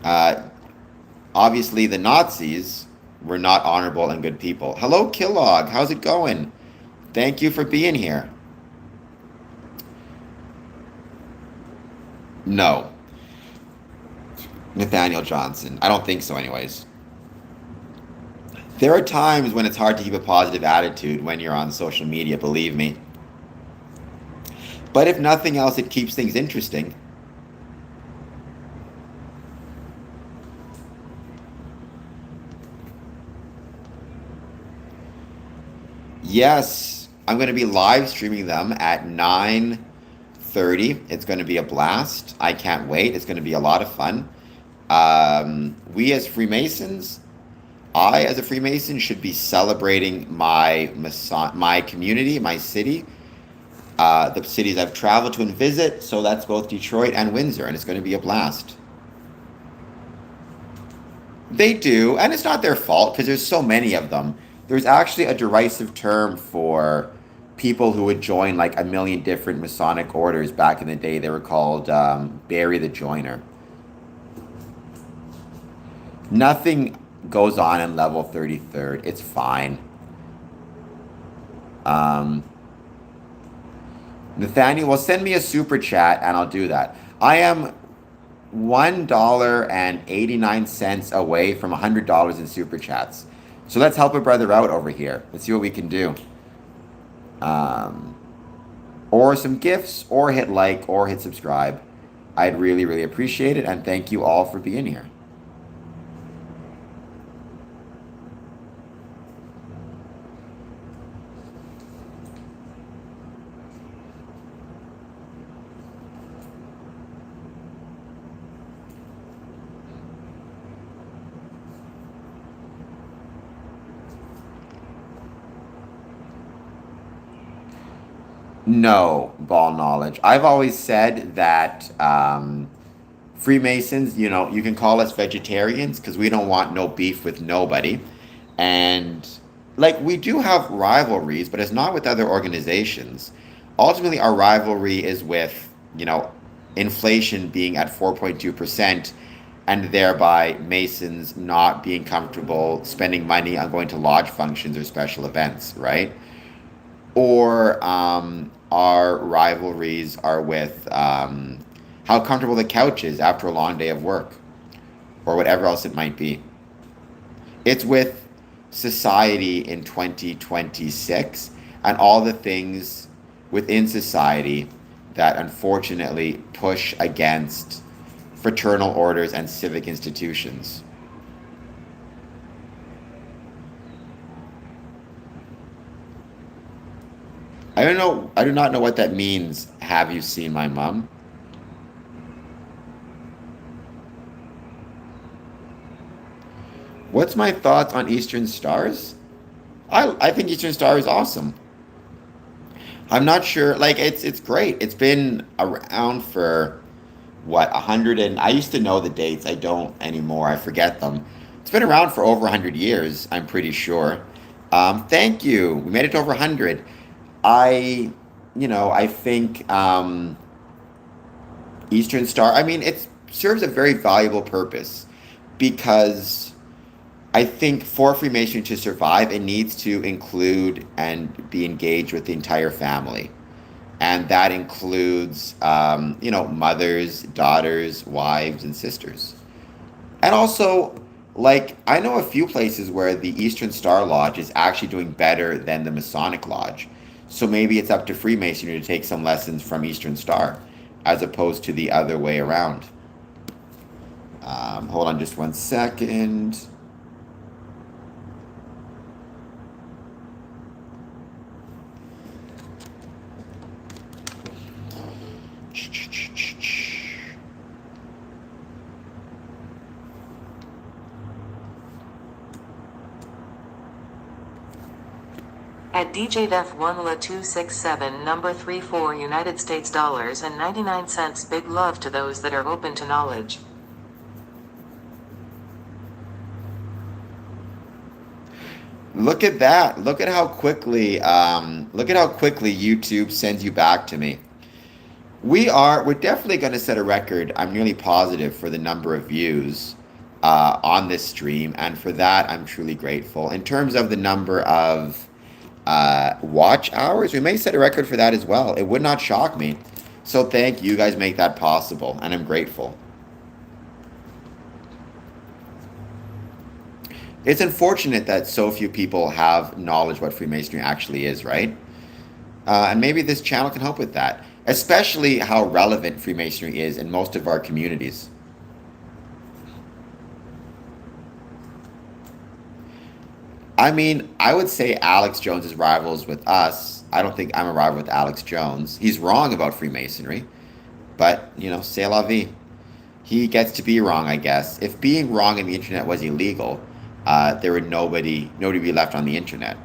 Uh, Obviously, the Nazis were not honorable and good people. Hello, Kellogg. How's it going? Thank you for being here. No, Nathaniel Johnson. I don't think so, anyways. There are times when it's hard to keep a positive attitude when you're on social media, believe me. But if nothing else, it keeps things interesting. Yes, I'm going to be live streaming them at 9:30. It's going to be a blast. I can't wait. It's going to be a lot of fun. We as Freemasons, I as a Freemason should be celebrating my community, my city, the cities I've traveled to and visit. So that's both Detroit and Windsor, and it's going to be a blast. They do, and it's not their fault because there's so many of them. There's actually a derisive term for people who would join like a million different Masonic orders back in the day. They were called Barry the Joiner. Nothing goes on in level 33rd. It's fine. Um, Nathaniel, well, send me a super chat and I'll do that. I am $1.89 away from $100 in super chats. So let's help a brother out over here. Let's see what we can do. Um, or some gifts, or hit like, or hit subscribe. I'd really, really appreciate it. And thank you all for being here. No, ball knowledge. I've always said that Freemasons, you can call us vegetarians because we don't want no beef with nobody. And like we do have rivalries, but it's not with other organizations. Ultimately, our rivalry is with, inflation being at 4.2% and thereby Masons not being comfortable spending money on going to lodge functions or special events, right? Or our rivalries are with how comfortable the couch is after a long day of work, or whatever else it might be. It's with society in 2026 and all the things within society that unfortunately push against fraternal orders and civic institutions. I don't know. I do not know what that means. Have you seen my mom? What's my thoughts on Eastern Stars? I think Eastern Star is awesome. I'm not sure. Like it's great. It's been around for what 100 and I used to know the dates. I don't anymore. I forget them. It's been around for over 100 years. I'm pretty sure. Thank you. We made it to over 100. I, I think Eastern Star. I mean, it serves a very valuable purpose because I think for Freemasonry to survive, it needs to include and be engaged with the entire family. And that includes, mothers, daughters, wives, and sisters. And also, like, I know a few places where the Eastern Star Lodge is actually doing better than the Masonic Lodge. So maybe it's up to Freemasonry to take some lessons from Eastern Star as opposed to the other way around. Hold on just one second. At DJDef1La267 number 34 United States dollars and 99 cents. Big love to those that are open to knowledge. Look at that. Look at how quickly YouTube sends you back to me. We're definitely going to set a record. I'm nearly positive for the number of views on this stream, and for that, I'm truly grateful. In terms of the number of watch hours, we may set a record for that as well. It would not shock me. So thank you guys make that possible, and I'm grateful. It's unfortunate that so few people have knowledge what Freemasonry actually is, right? And maybe this channel can help with that, especially how relevant Freemasonry is in most of our communities. I mean, I would say Alex Jones's rivals with us. I don't think I'm a rival with Alex Jones. He's wrong about Freemasonry, but, c'est la vie. He gets to be wrong, I guess. If being wrong on the internet was illegal, there would nobody be left on the internet.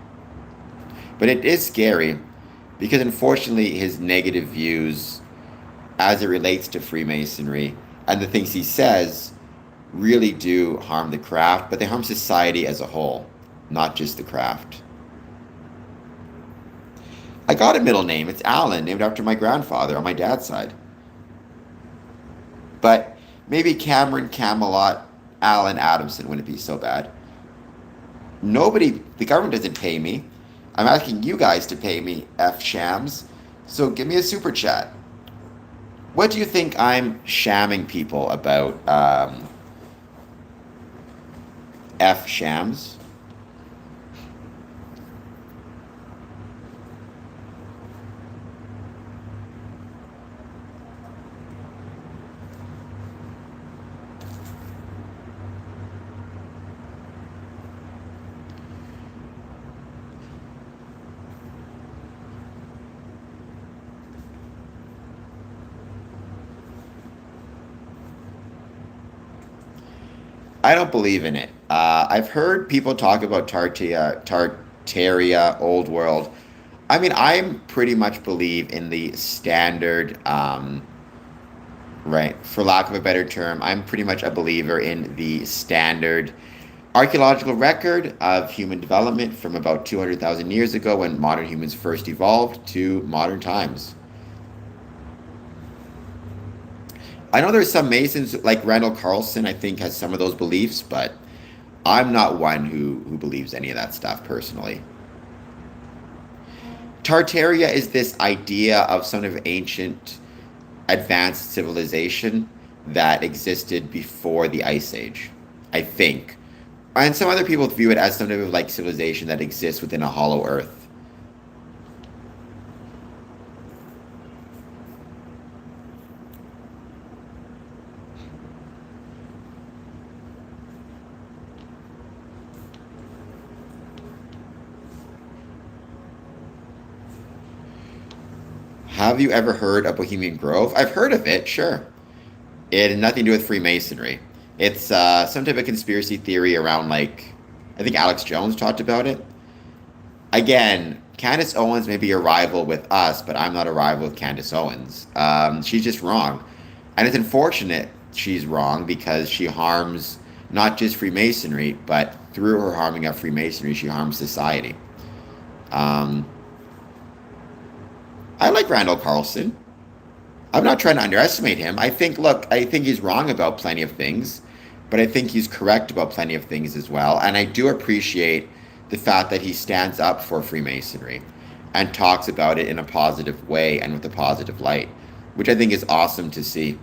But it is scary because unfortunately his negative views as it relates to Freemasonry and the things he says really do harm the craft, but they harm society as a whole, not just the craft. I got a middle name. It's Alan, named after my grandfather on my dad's side. But maybe Cameron Camelot Alan Adamson wouldn't be so bad. The government doesn't pay me. I'm asking you guys to pay me, F Shams. So give me a super chat. What do you think I'm shamming people about, F Shams? I don't believe in it. I've heard people talk about Tartaria, Old World. I mean, I'm pretty much believe in the standard, right? For lack of a better term, I'm pretty much a believer in the standard archaeological record of human development from about 200,000 years ago when modern humans first evolved to modern times. I know there's some Masons like Randall Carlson, I think, has some of those beliefs, but I'm not one who believes any of that stuff personally. Tartaria is this idea of some of ancient advanced civilization that existed before the Ice Age, I think. And some other people view it as some of like civilization that exists within a hollow earth. Have you ever heard of Bohemian Grove? I've heard of it, sure. It had nothing to do with Freemasonry. It's some type of conspiracy theory around, like, I think Alex Jones talked about it. Again, Candace Owens may be a rival with us, but I'm not a rival with Candace Owens. She's just wrong. And it's unfortunate she's wrong because she harms not just Freemasonry, but through her harming of Freemasonry, she harms society. Um, I like Randall Carlson. I'm not trying to underestimate him. I think he's wrong about plenty of things, but I think he's correct about plenty of things as well. And I do appreciate the fact that he stands up for Freemasonry and talks about it in a positive way and with a positive light, which I think is awesome to see.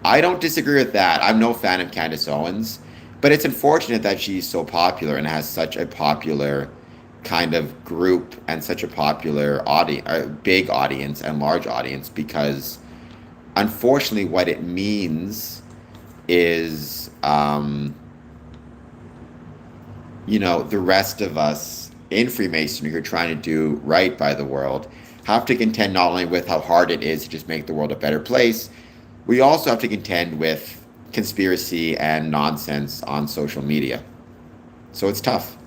I don't disagree with that. I'm no fan of Candace Owens, but it's unfortunate that she's so popular and has such a popular kind of group and such a popular audience, big audience and large audience, because unfortunately what it means is, the rest of us in Freemasonry who are trying to do right by the world have to contend not only with how hard it is to just make the world a better place, we also have to contend with conspiracy and nonsense on social media. So it's tough.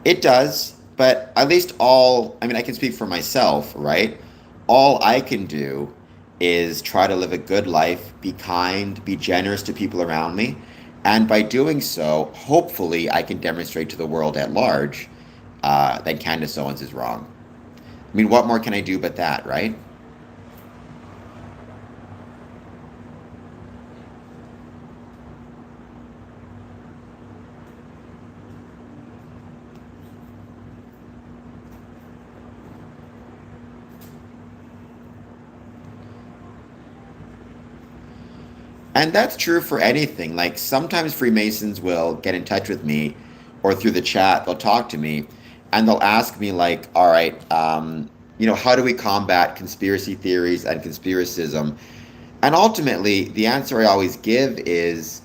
It does, but at least I mean, I can speak for myself, right? All I can do is try to live a good life, be kind, be generous to people around me. And by doing so, hopefully, I can demonstrate to the world at large that Candace Owens is wrong. I mean, what more can I do but that, right? And that's true for anything. Like sometimes Freemasons will get in touch with me or through the chat, they'll talk to me and they'll ask me, like, all right, how do we combat conspiracy theories and conspiracism? And ultimately, the answer I always give is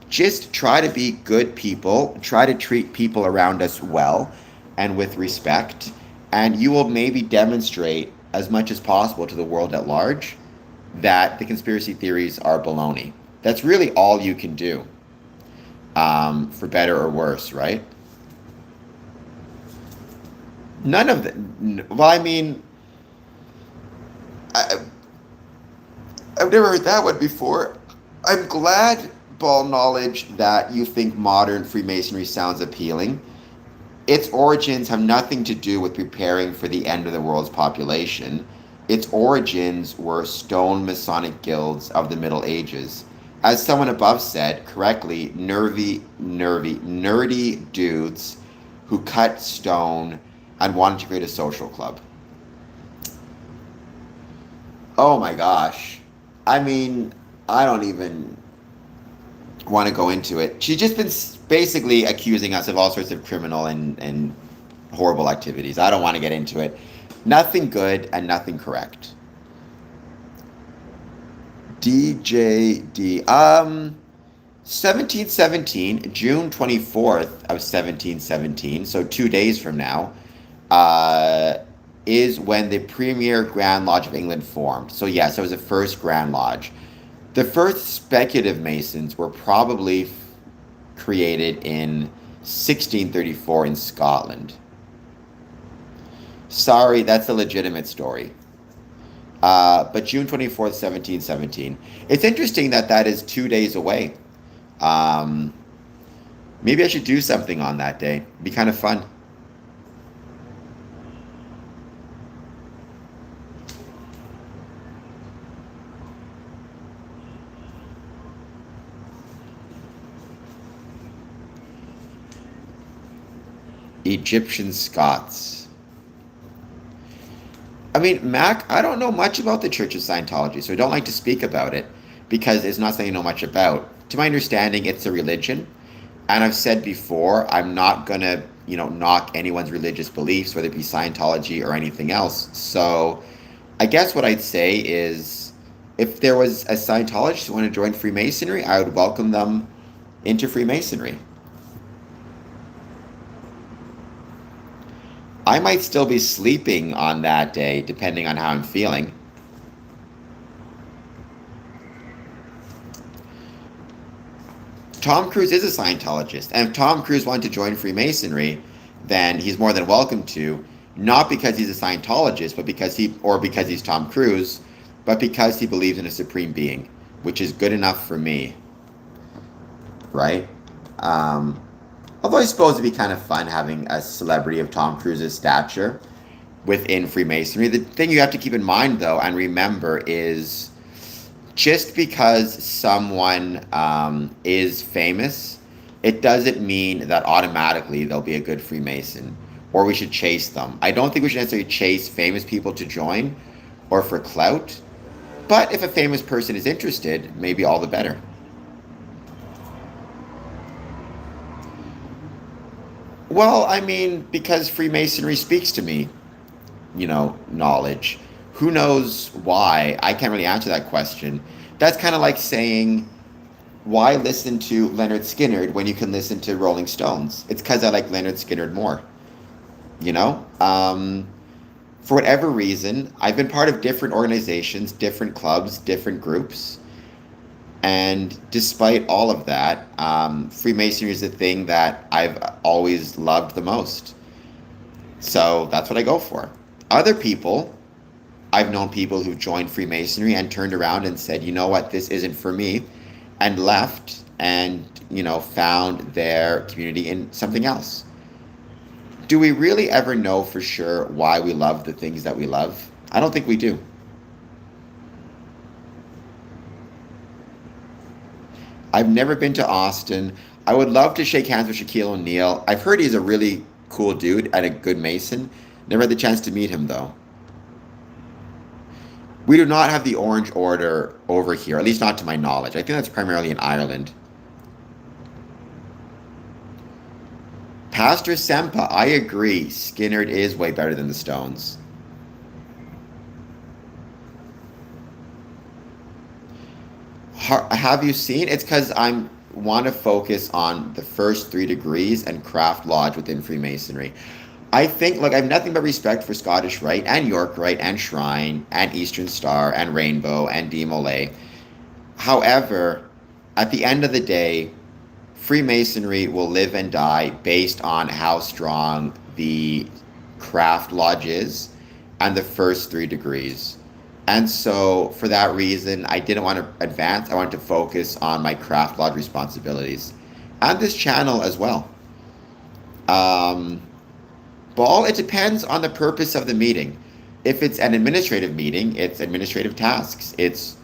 just try to be good people, try to treat people around us well and with respect, and you will maybe demonstrate as much as possible to the world at large that the conspiracy theories are baloney. That's really all you can do, for better or worse, right? None of the. Well, I mean, I, I've never heard that one before. I'm glad, ball knowledge, that you think modern Freemasonry sounds appealing. Its origins have nothing to do with preparing for the end of the world's population. Its origins were stone Masonic guilds of the Middle Ages. As someone above said correctly, nerdy dudes who cut stone and wanted to create a social club. Oh my gosh. I mean, I don't even want to go into it. She's just been basically accusing us of all sorts of criminal and horrible activities. I don't want to get into it. Nothing good and nothing correct. DJD. 1717, June 24th of 1717, so 2 days from now, is when the premier Grand Lodge of England formed. So yes, it was the first Grand Lodge. The first speculative Masons were probably created in 1634 in Scotland. Sorry, that's a legitimate story. But June 24th, 1717. It's interesting that that is 2 days away. Um, Maybe I should do something on that day. It'd be kind of fun. Egyptian Scots. I mean, Mac, I don't know much about the Church of Scientology, so I don't like to speak about it because it's not something I know much about. To my understanding, it's a religion. And I've said before, I'm not going to, knock anyone's religious beliefs, whether it be Scientology or anything else. So I guess what I'd say is if there was a Scientologist who wanted to join Freemasonry, I would welcome them into Freemasonry. I might still be sleeping on that day, depending on how I'm feeling. Tom Cruise is a Scientologist, and if Tom Cruise wanted to join Freemasonry, then he's more than welcome to, not because he's a Scientologist, but because he's Tom Cruise, but because he believes in a supreme being, which is good enough for me, right? Um, Although I suppose it'd be kind of fun having a celebrity of Tom Cruise's stature within Freemasonry. The thing you have to keep in mind, though, and remember is just because someone is famous, it doesn't mean that automatically they'll be a good Freemason or we should chase them. I don't think we should necessarily chase famous people to join or for clout, but if a famous person is interested, maybe all the better. Well, I mean, because Freemasonry speaks to me, knowledge. Who knows why? I can't really answer that question. That's kind of like saying, why listen to Leonard Skinner when you can listen to Rolling Stones? It's because I like Leonard Skinner more, you know? For whatever reason, I've been part of different organizations, different clubs, different groups. And despite all of that, Freemasonry is the thing that I've always loved the most. So that's what I go for. Other people, I've known people who joined Freemasonry and turned around and said, you know what, this isn't for me, and left and, found their community in something else. Do we really ever know for sure why we love the things that we love? I don't think we do. I've never been to Austin. I would love to shake hands with Shaquille O'Neal. I've heard he's a really cool dude and a good Mason. Never had the chance to meet him though. We do not have the Orange Order over here, at least not to my knowledge. I think that's primarily in Ireland. Pastor Sempa, I agree. Skinnerd is way better than the Stones. Have you seen? It's because I'm want to focus on the first 3 degrees and craft lodge within Freemasonry. I think, like, I have nothing but respect for Scottish Rite and York Rite and Shrine and Eastern Star and Rainbow and Demolay. However, at the end of the day, Freemasonry will live and die based on how strong the craft lodge is and the first 3 degrees. And so, for that reason, I didn't want to advance. I wanted to focus on my craft lodge responsibilities and this channel as well. Um, Ball, it depends on the purpose of the meeting. If it's an administrative meeting, it's administrative tasks. It's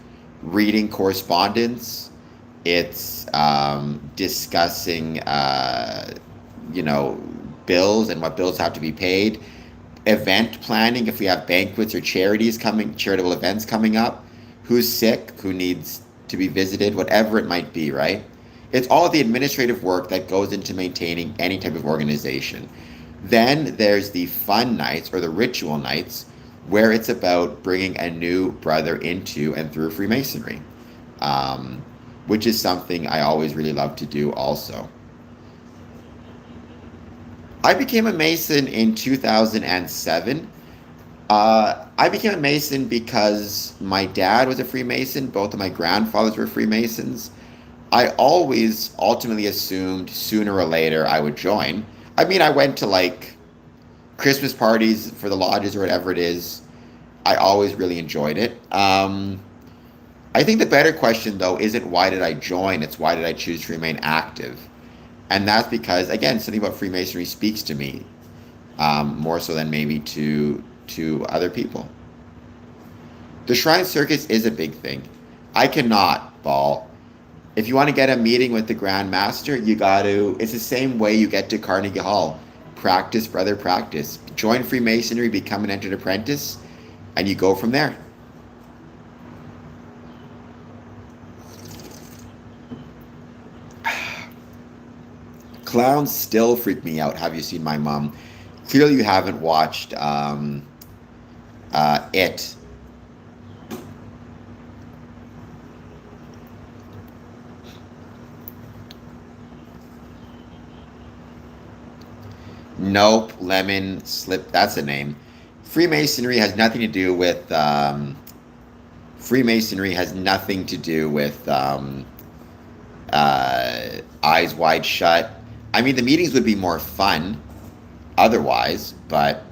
reading correspondence. It's discussing, you know, bills and what bills have to be paid. Event planning, if we have banquets or charitable events coming up. Who's sick? Who needs to be visited? Whatever it might be, right? It's all the administrative work that goes into maintaining any type of organization. Then there's the fun nights or the ritual nights where it's about bringing a new brother into and through Freemasonry, um, which is something I always really love to do also. I became a Mason in 2007. I became a Mason because my dad was a Freemason, both of my grandfathers were Freemasons. I always ultimately assumed sooner or later I would join. I mean, I went to like Christmas parties for the lodges or whatever it is. I always really enjoyed it. I think the better question, though, isn't why did I join? It's why did I choose to remain active? And that's because, again, something about Freemasonry speaks to me more so than maybe to other people. The Shrine Circus is a big thing. I cannot, Ball. If you want to get a meeting with the Grand Master, you got to. It's the same way you get to Carnegie Hall. Practice, brother, practice. Join Freemasonry, become an entered apprentice, and you go from there. Clowns still freak me out. Have you seen my mom? Clearly, you haven't watched It. Nope, lemon slip. That's a name. Freemasonry has nothing to do with. Freemasonry has nothing to do with eyes wide shut. I mean, the meetings would be more fun otherwise, but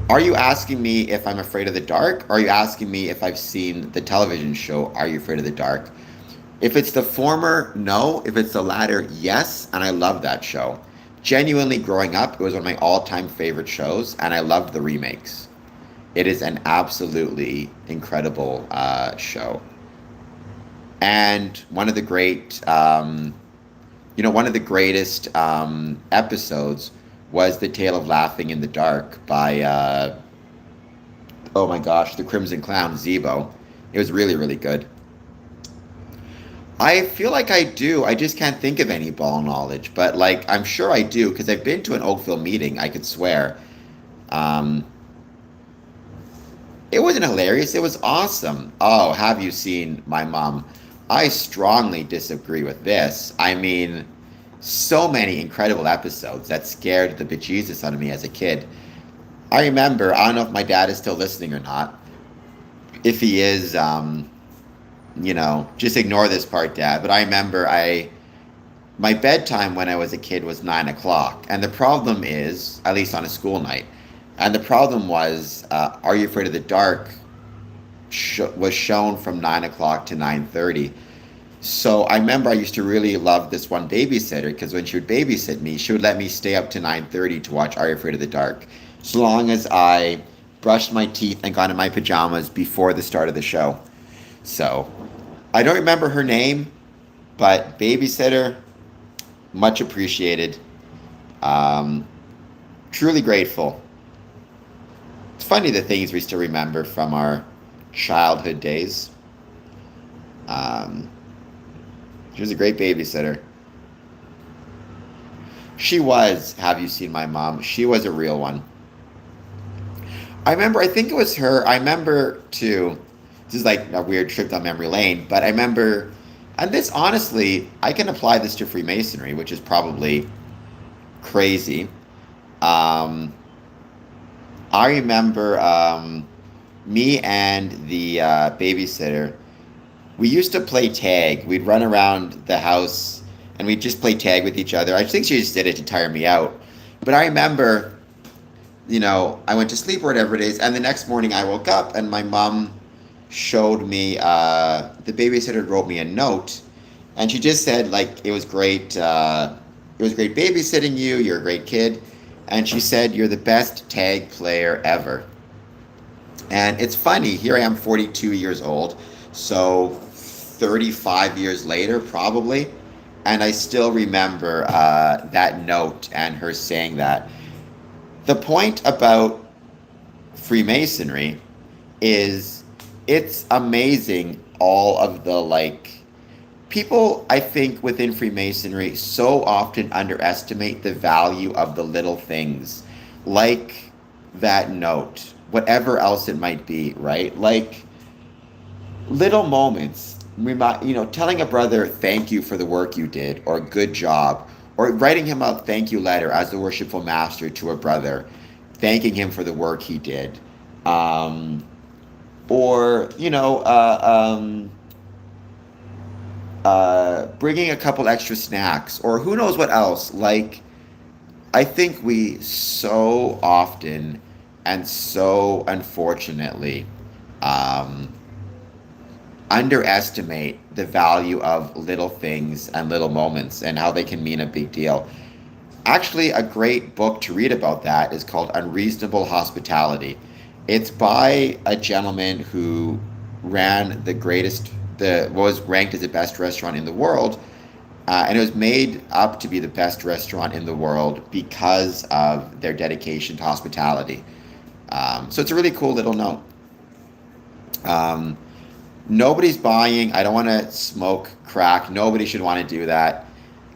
are you asking me if I'm afraid of the dark? Or are you asking me if I've seen the television show, Are You Afraid of the Dark? If it's the former, no. If it's the latter, yes. And I love that show. Genuinely, growing up, it was one of my all time favorite shows, and I loved the remakes. It is an absolutely incredible show. And one of the greatest episodes was The Tale of Laughing in the Dark by, oh my gosh, the Crimson Clown, Zebo. It was really, really good. I feel like I do. I just can't think of any ball knowledge, but like I'm sure I do because I've been to an Oakville meeting. I could swear. Um, it wasn't hilarious. It was awesome. Oh, have you seen my mom? I strongly disagree with this. I mean, so many incredible episodes that scared the bejesus out of me as a kid. I remember. I don't know if my dad is still listening or not. If he is, just ignore this part, Dad. But I remember my bedtime when I was a kid was 9 o'clock, and the problem is, at least on a school night, and the problem was, Are You Afraid of the Dark was shown from 9 o'clock to 9:30. So I remember I used to really love this one babysitter because when she would babysit me, she would let me stay up to 9:30 to watch Are You Afraid of the Dark, so long as I brushed my teeth and got in my pajamas before the start of the show. So I don't remember her name, but babysitter, much appreciated. Um, Truly grateful funny the things we still remember from our childhood days. Um, she was a great babysitter. She was. Have you seen my mom? She was a real one. I remember, I think it was her. I remember too. This is like a weird trip down memory lane, but I remember, and this honestly, I can apply this to Freemasonry, which is probably crazy. Um, I remember me and the babysitter. We used to play tag. We'd run around the house and we'd just play tag with each other. I think she just did it to tire me out. But I remember, I went to sleep or whatever it is, and the next morning I woke up and my mom showed me, the babysitter wrote me a note, and she just said, like, it was great babysitting you, you're a great kid, and she said, you're the best tag player ever. And it's funny, here I am 42 years old, so 35 years later, probably, and I still remember that note and her saying that. The point about Freemasonry is it's amazing all of the like people I think within Freemasonry so often underestimate the value of the little things like that note, whatever else it might be, right? Like little moments, telling a brother thank you for the work you did or good job, or writing him a thank you letter as the worshipful master to a brother, thanking him for the work he did, um, or bringing a couple extra snacks, or who knows what else. Like I think we so often and so unfortunately um, underestimate the value of little things and little moments and how they can mean a big deal. Actually, a great book to read about that is called Unreasonable Hospitality. It's by a gentleman who ran the was ranked as the best restaurant in the world, and it was made up to be the best restaurant in the world because of their dedication to hospitality. So it's a really cool little note. Um, Nobody's buying. I don't want to smoke crack. Nobody should want to do that.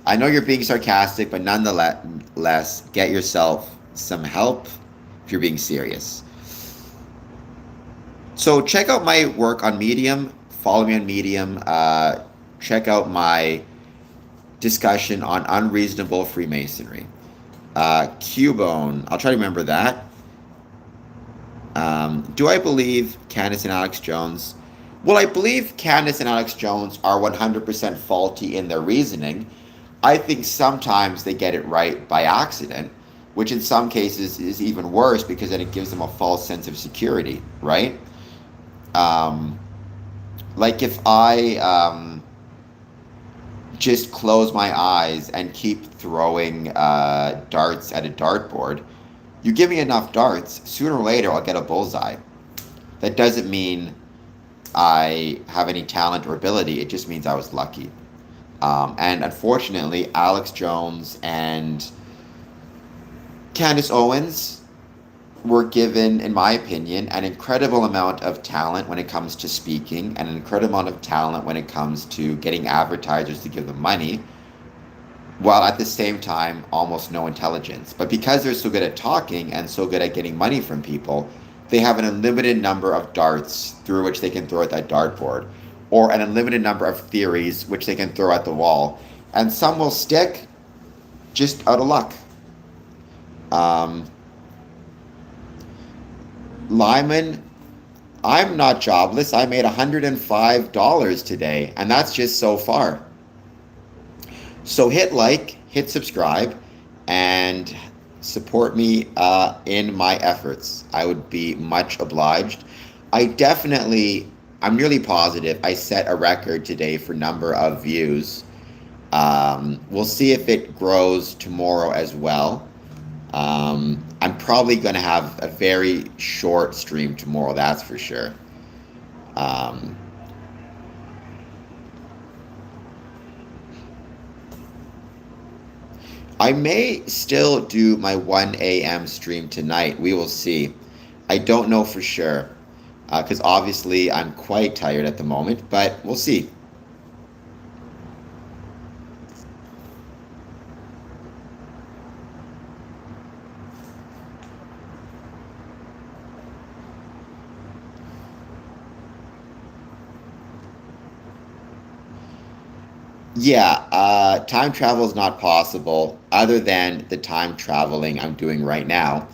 I know you're being sarcastic, but nonetheless, get yourself some help if you're being serious. So check out my work on Medium. Follow me on Medium. Check out my discussion on unreasonable Freemasonry. Cubone. I'll try to remember that. Do I believe Candace and Alex Jones? Well, I believe Candace and Alex Jones are 100% faulty in their reasoning. I think sometimes they get it right by accident, which in some cases is even worse because then it gives them a false sense of security, right? Um, like if I just close my eyes and keep throwing darts at a dartboard, you give me enough darts, sooner or later I'll get a bullseye. That doesn't mean I have any talent or ability. It just means I was lucky. And unfortunately, Alex Jones and Candace Owens were given, in my opinion, an incredible amount of talent when it comes to speaking, and an incredible amount of talent when it comes to getting advertisers to give them money, while at the same time, almost no intelligence. But because they're so good at talking and so good at getting money from people, they have an unlimited number of darts through which they can throw at that dartboard, or an unlimited number of theories which they can throw at the wall. And some will stick just out of luck. Um, Lyman, I'm not jobless. I made $105 today, and that's just so far. So hit like, hit subscribe, and support me in my efforts. I would be much obliged. I'm nearly positive I set a record today for number of views. We'll see if it grows tomorrow as well. I'm probably going to have a very short stream tomorrow, that's for sure. Um, I may still do my 1 a.m. stream tonight. We will see. I don't know for sure because obviously I'm quite tired at the moment, but we'll see. Yeah, time travel is not possible other than the time traveling I'm doing right now.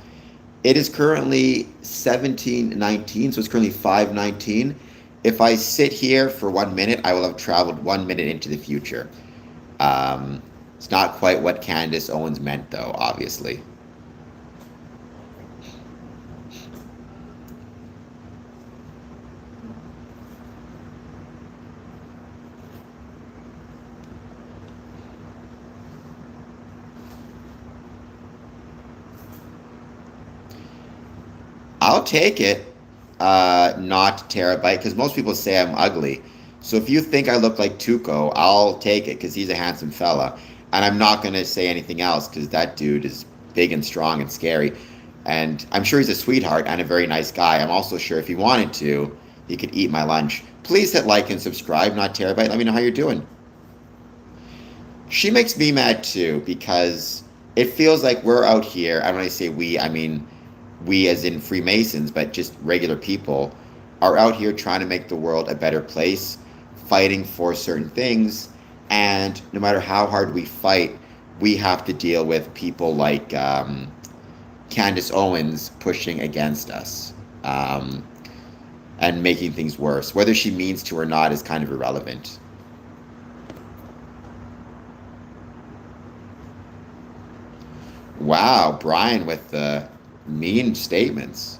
It is currently 17:19, so it's currently 5:19. If I sit here for 1 minute, I will have traveled 1 minute into the future. Um, it's not quite what Candace Owens meant, though, obviously. I'll take it, not terabyte, because most people say I'm ugly. So if you think I look like Tuco, I'll take it because he's a handsome fella. And I'm not going to say anything else because that dude is big and strong and scary. And I'm sure he's a sweetheart and a very nice guy. I'm also sure if he wanted to, he could eat my lunch. Please hit like and subscribe, not terabyte. Let me know how you're doing. She makes me mad too because it feels like we're out here. And when I say we, I mean we as in Freemasons, but just regular people, are out here trying to make the world a better place, fighting for certain things. And no matter how hard we fight, we have to deal with people like Candace Owens pushing against us and making things worse. Whether she means to or not is kind of irrelevant. Wow, Brian with the mean statements.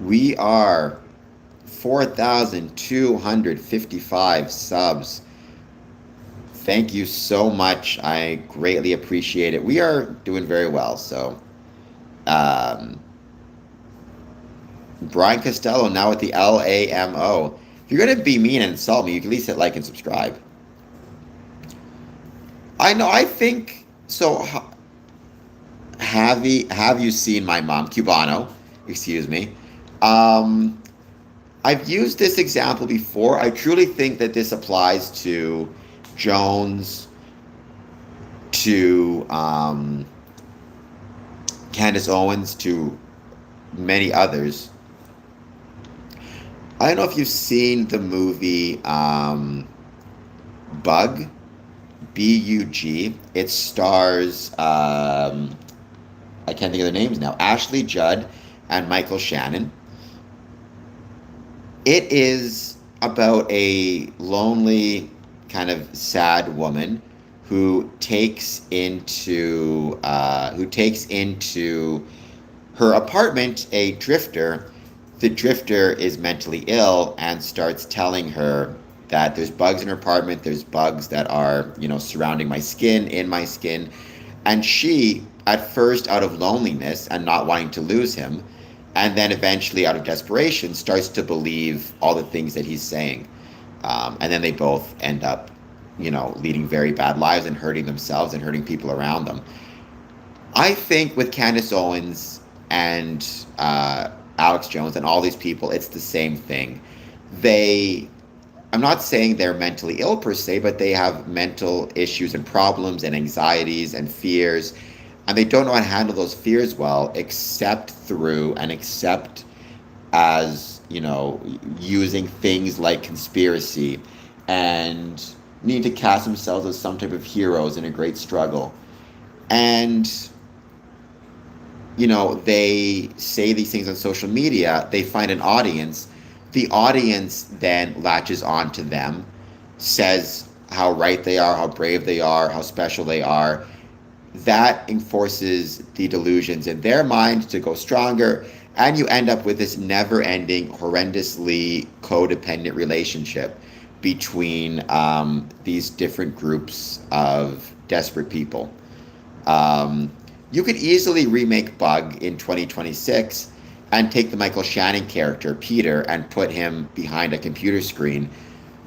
We are 4,255 subs. Thank you so much. I greatly appreciate it. We are doing very well. So, um, Brian Costello now with the LAMO. If you're going to be mean and insult me, you can at least hit like and subscribe. I know, I think so. Have you seen my mom, Cubano? Excuse me. Um, I've used this example before. I truly think that this applies to Jones, to Candace Owens, to many others. I don't know if you've seen the movie Bug, Bug. It stars, I can't think of their names now, Ashley Judd and Michael Shannon. It is about a lonely, kind of sad woman who takes into her apartment a drifter. The drifter is mentally ill and starts telling her that there's bugs in her apartment, there's bugs that are, surrounding my skin, in my skin. And she, at first, out of loneliness and not wanting to lose him, and then eventually, out of desperation, starts to believe all the things that he's saying. And then they both end up, leading very bad lives and hurting themselves and hurting people around them. I think with Candace Owens and Alex Jones and all these people, it's the same thing. They, I'm not saying they're mentally ill per se, but they have mental issues and problems and anxieties and fears, and they don't know how to handle those fears well, except as, using things like conspiracy and need to cast themselves as some type of heroes in a great struggle. And they say these things on social media, they find an audience. The audience then latches on to them, says how right they are, how brave they are, how special they are. That enforces the delusions in their mind to go stronger, and you end up with this never-ending, horrendously codependent relationship between these different groups of desperate people. You could easily remake Bug in 2026 and take the Michael Shannon character, Peter, and put him behind a computer screen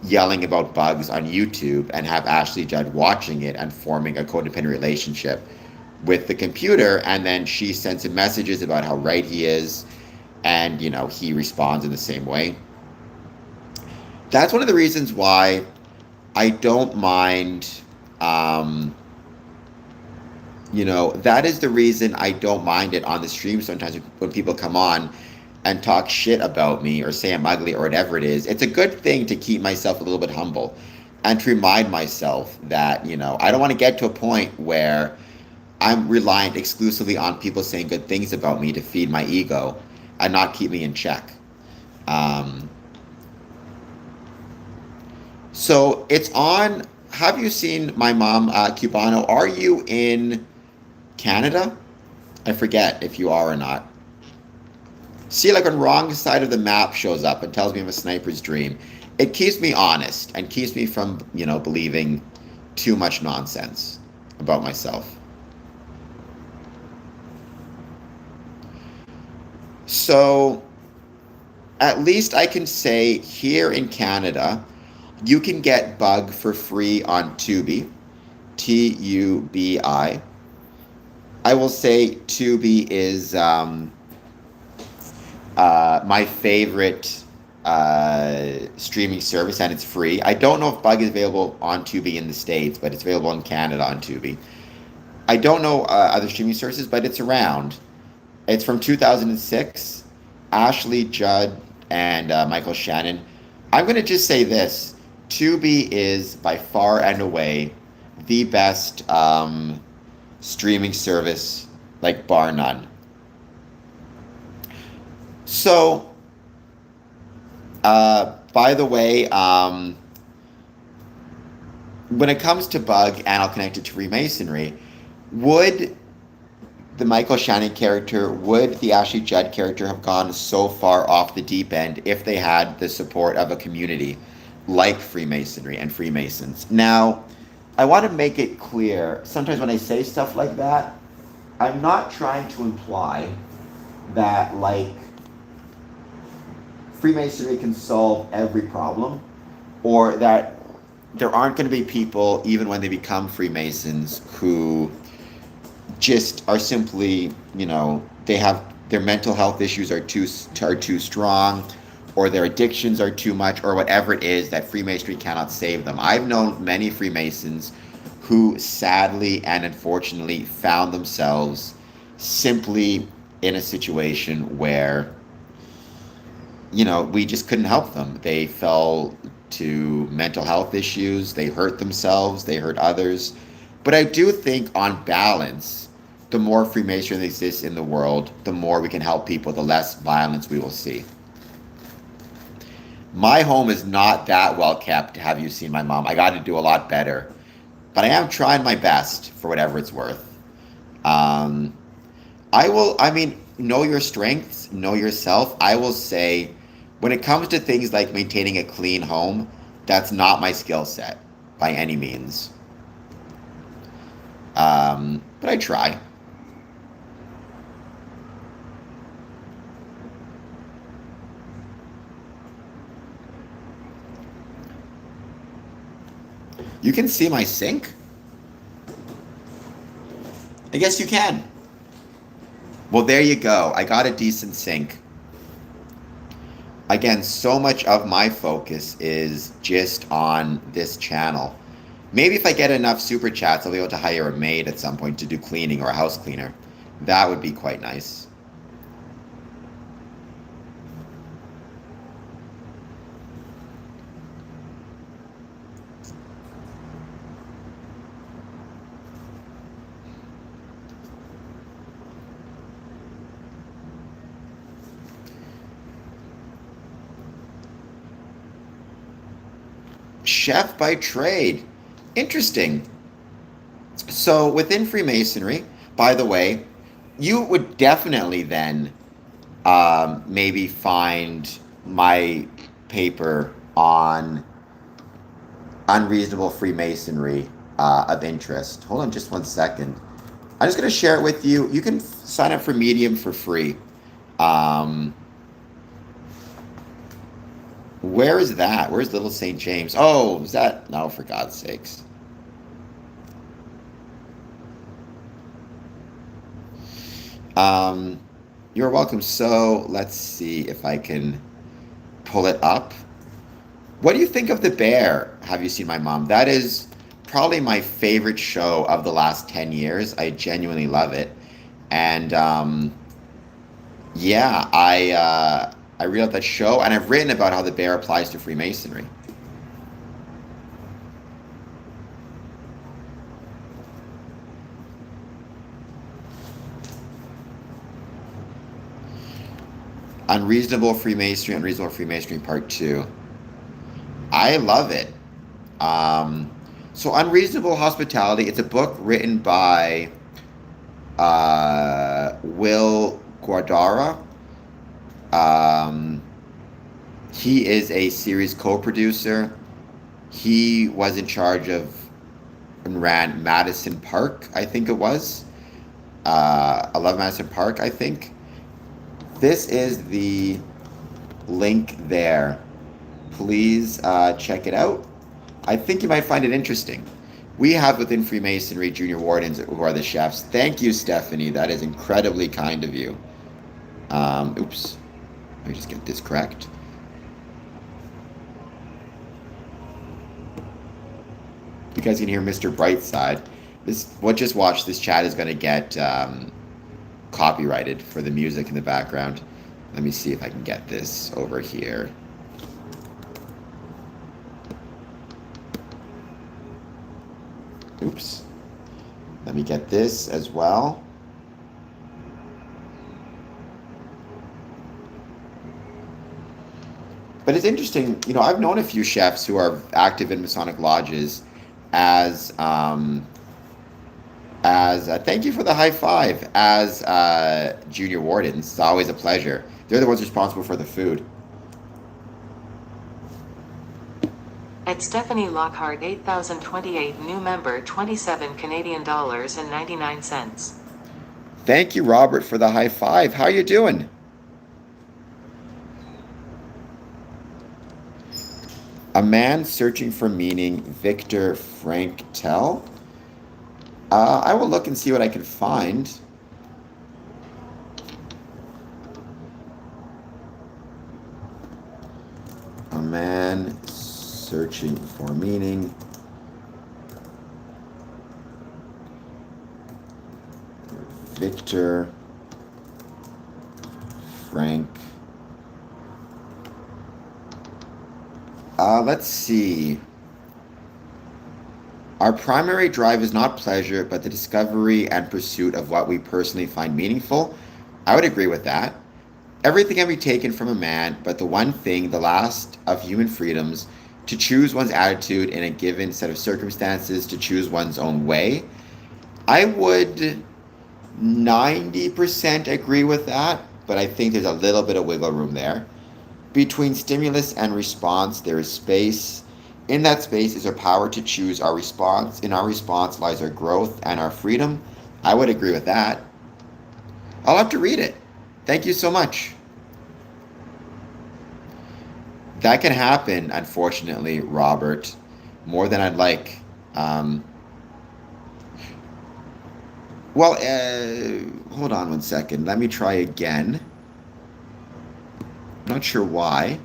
yelling about bugs on YouTube and have Ashley Judd watching it and forming a codependent relationship with the computer. And then she sends him messages about how right he is. And, he responds in the same way. That's one of the reasons why I don't mind, that is the reason I don't mind it on the stream sometimes when people come on and talk shit about me or say I'm ugly or whatever it is. It's a good thing to keep myself a little bit humble and to remind myself that, I don't want to get to a point where I'm reliant exclusively on people saying good things about me to feed my ego and not keep me in check. So it's on. Have you seen my mom, Cubano? Are you in Canada? I forget if you are or not. See, like when wrong side of the map shows up and tells me I'm a sniper's dream, it keeps me honest and keeps me from, believing too much nonsense about myself. So, at least I can say here in Canada, you can get Bug for free on Tubi, Tubi. I will say Tubi is my favorite streaming service, and it's free. I don't know if Bug is available on Tubi in the States, but it's available in Canada on Tubi. I don't know other streaming services, but it's around. It's from 2006. Ashley Judd and Michael Shannon. I'm going to just say this. Tubi is by far and away the best streaming service, like bar none. So, by the way, when it comes to Bug, and I'll connect it to Freemasonry, would the Michael Shannon character, would the Ashley Judd character have gone so far off the deep end if they had the support of a community like Freemasonry and Freemasons? Now, I want to make it clear, sometimes when I say stuff like that, I'm not trying to imply that, like, Freemasonry can solve every problem, or that there aren't going to be people, even when they become Freemasons, who just are simply, they have their mental health issues are too strong, or their addictions are too much, or whatever it is, that Freemasonry cannot save them. I've known many Freemasons who sadly and unfortunately found themselves simply in a situation where, we just couldn't help them. They fell to mental health issues, they hurt themselves, they hurt others. But I do think, on balance, the more Freemasonry exists in the world, the more we can help people, the less violence we will see. My home is not that well kept. Have you seen my mom? I got to do a lot better. But I am trying my best for whatever it's worth. Know your strengths, know yourself. I will say, when it comes to things like maintaining a clean home, that's not my skill set by any means. But I try. You can see my sink? I guess you can. Well, there you go. I got a decent sink. Again, so much of my focus is just on this channel. Maybe if I get enough super chats, I'll be able to hire a maid at some point to do cleaning, or a house cleaner. That would be quite nice. Chef by trade. Interesting. So within Freemasonry, by the way, you would definitely then maybe find my paper on unreasonable Freemasonry of interest. Hold on just one second. I'm just going to share it with you. You can sign up for Medium for free. Um, where is that? Where's Little St. James? Oh, is that? No, for God's sakes. Um, you're welcome. So let's see if I can pull it up. What do you think of The Bear? Have you seen My Mom? That is probably my favorite show of the last 10 years. I genuinely love it. And yeah, I really love that show, and I've written about how the bear applies to Freemasonry. Unreasonable Freemasonry Part 2. I love it. Um, so Unreasonable Hospitality, it's a book written by Will Guadara. Um, he is a series co-producer. He was in charge of and ran Madison Park, I think it was. I love Madison Park, I think. This is the link there. Please check it out. I think you might find it interesting. We have within Freemasonry junior wardens who are the chefs. Thank you, Stephanie. That is incredibly kind of you. Oops. Let me just get this correct. You guys can hear Mr. Brightside. Just watch. This chat is going to get copyrighted for the music in the background. Let me see if I can get this over here. Oops. Let me get this as well. But it's interesting, I've known a few chefs who are active in Masonic lodges as thank you for the high five, as junior wardens. It's always a pleasure. They're the ones responsible for the food. At Stephanie Lockhart 8028 new member 27 Canadian dollars and 99 cents. Thank you, Robert, for the high five. How you doing? A Man Searching for Meaning, Viktor Frankl. I will look and see what I can find. A Man Searching for Meaning. Viktor Frankl. Let's see. Our primary drive is not pleasure, but the discovery and pursuit of what we personally find meaningful. I would agree with that. Everything can be taken from a man, but the one thing, the last of human freedoms, to choose one's attitude in a given set of circumstances, to choose one's own way. I would 90% agree with that, but I think there's a little bit of wiggle room there. Between stimulus and response, there is space. In that space is our power to choose our response. In our response lies our growth and our freedom. I would agree with that. I'll have to read it. Thank you so much. That can happen, unfortunately, Robert, more than I'd like. Hold on one second. Let me try again. Not sure why.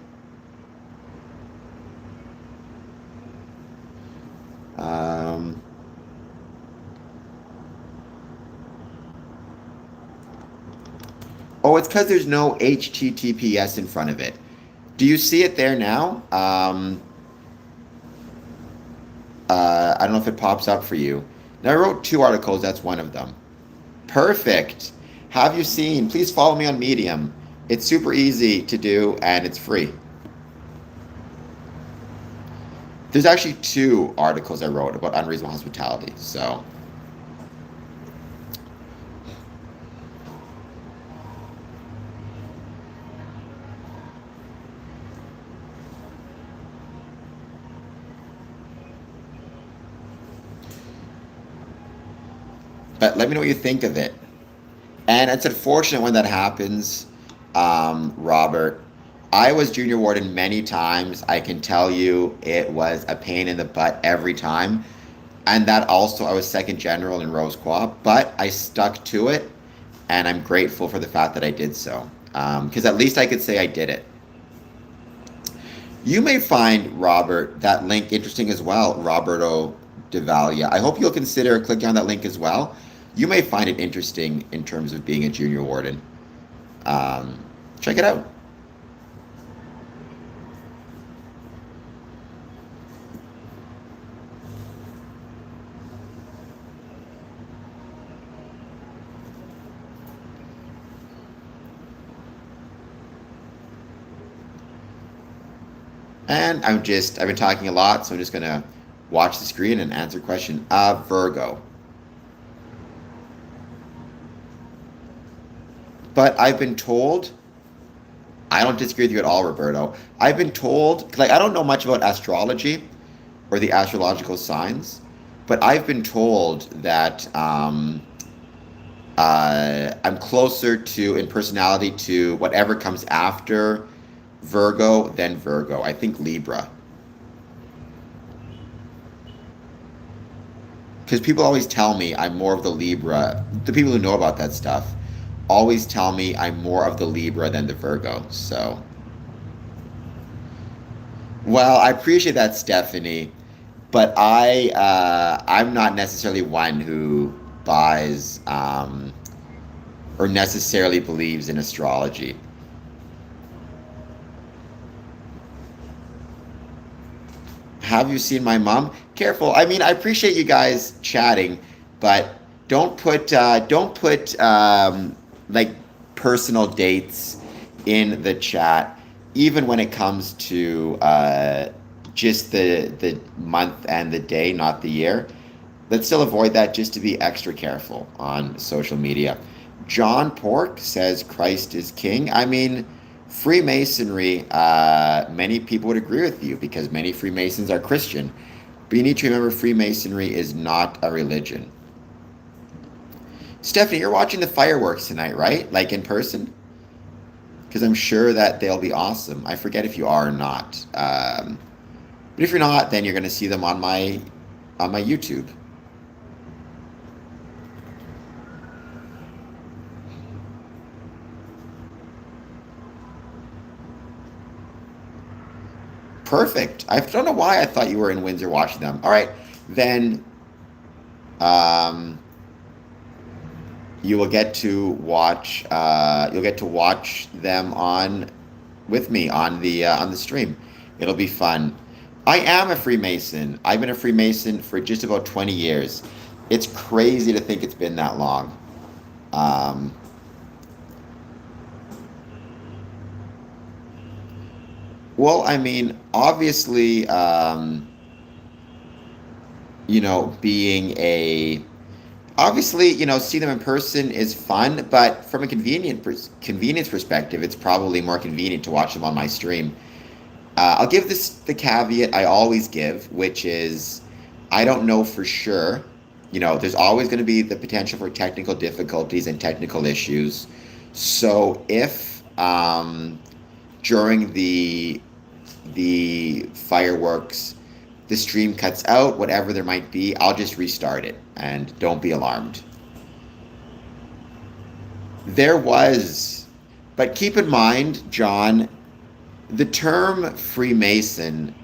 Oh, it's because there's no HTTPS in front of it. Do you see it there now? I don't know if it pops up for you. Now, I wrote 2 articles. That's one of them. Perfect. Have you seen? Please follow me on Medium. It's super easy to do, and it's free. There's actually 2 articles I wrote about unreasonable hospitality, so. But let me know what you think of it. And it's unfortunate when that happens. Robert. I was junior warden many times. I can tell you it was a pain in the butt every time. And that also, I was second general in Rose Quad, but I stuck to it, and I'm grateful for the fact that I did so. Because at least I could say I did it. You may find, Robert, that link interesting as well, Roberto Devalia. I hope you'll consider clicking on that link as well. You may find it interesting in terms of being a junior warden. Um, Check it out. And I've been talking a lot, so I'm just going to watch the screen and answer question. Virgo. But I've been told, I don't disagree with you at all, Roberto. I've been told, like, I don't know much about astrology or the astrological signs, but I've been told that I'm closer to, in personality, to whatever comes after Virgo than Virgo. I think Libra. Because people always tell me I'm more of the Libra. The people who know about that stuff always tell me I'm more of the Libra than the Virgo. So, well, I appreciate that, Stephanie, but I'm not necessarily one who buys or necessarily believes in astrology. Have you seen my mom? Careful. I mean, I appreciate you guys chatting, but don't put like personal dates in the chat, even when it comes to just the month and the day, not the year. Let's still avoid that just to be extra careful on social media. John Pork says Christ is king. I mean, Freemasonry, many people would agree with you because many Freemasons are Christian. But you need to remember Freemasonry is not a religion. Stephanie, you're watching the fireworks tonight, right? Like in person? Because I'm sure that they'll be awesome. I forget if you are or not. But if you're not, then you're going to see them on my YouTube. Perfect. I don't know why I thought you were in Windsor watching them. All right, then um, you will get to watch. You'll get to watch them on with me on the stream. It'll be fun. I am a Freemason. I've been a Freemason for just about 20 years. It's crazy to think it's been that long. Um, well, I mean, obviously, being a obviously, see them in person is fun, but from a convenience perspective, it's probably more convenient to watch them on my stream. I'll give this the caveat I always give, which is I don't know for sure. There's always going to be the potential for technical difficulties and technical issues. So if during the fireworks the stream cuts out, whatever there might be, I'll just restart it and don't be alarmed. There was, but keep in mind, John, the term Freemason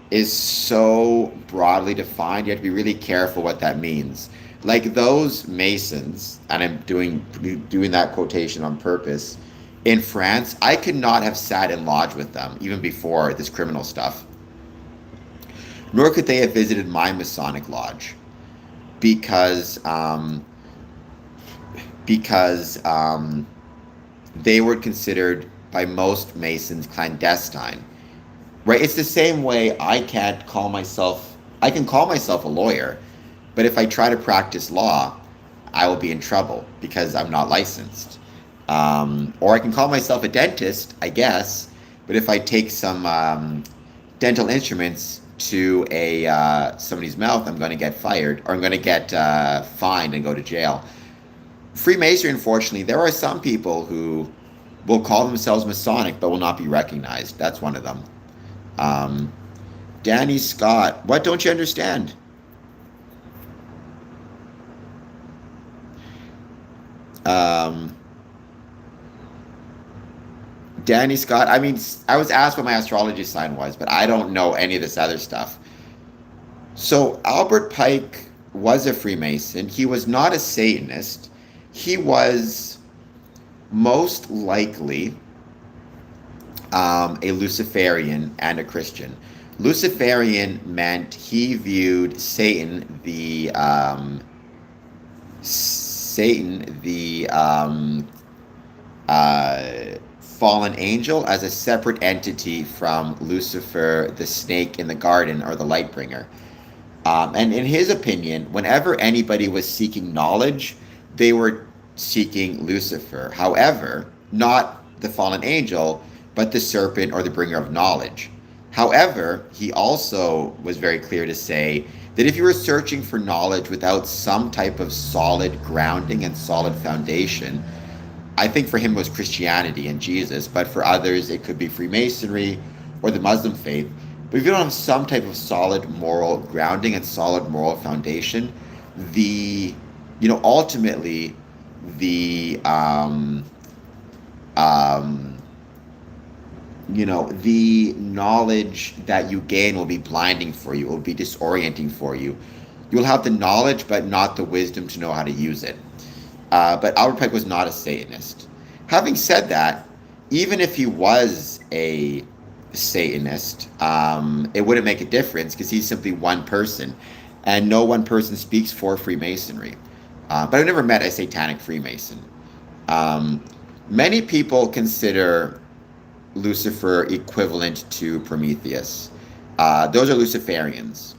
is so broadly defined, you have to be really careful what that means. Like those Masons, and I'm doing that quotation on purpose, in France, I could not have sat in lodge with them even before this criminal stuff. Nor could they have visited my Masonic lodge because because they were considered by most Masons clandestine. Right? It's the same way I can call myself a lawyer, but if I try to practice law, I will be in trouble because I'm not licensed. Or I can call myself a dentist, I guess, but if I take some dental instruments to a somebody's mouth, I'm going to get fired or I'm going to get fined and go to jail. Freemasonry, unfortunately, there are some people who will call themselves Masonic but will not be recognized. That's one of them. Um, Danny Scott, what don't you understand? Um, Danny Scott, I mean, I was asked what my astrology sign was, but I don't know any of this other stuff. So Albert Pike was a Freemason. He was not a Satanist. He was most likely a Luciferian and a Christian. Luciferian meant he viewed Satan, the fallen angel, as a separate entity from Lucifer, the snake in the garden, or the light bringer. And in his opinion, whenever anybody was seeking knowledge, they were seeking Lucifer. However, not the fallen angel, but the serpent or the bringer of knowledge. However, he also was very clear to say that if you were searching for knowledge without some type of solid grounding and solid foundation, I think for him it was Christianity and Jesus, but for others it could be Freemasonry or the Muslim faith. But if you don't have some type of solid moral grounding and solid moral foundation, the ultimately the um, the knowledge that you gain will be blinding for you, will be disorienting for you. You'll have the knowledge, but not the wisdom to know how to use it. But Albert Pike was not a Satanist. Having said that, even if he was a Satanist, it wouldn't make a difference because he's simply one person, and no one person speaks for Freemasonry. But I've never met a satanic Freemason. Um, Many people consider Lucifer equivalent to Prometheus. Those are Luciferians.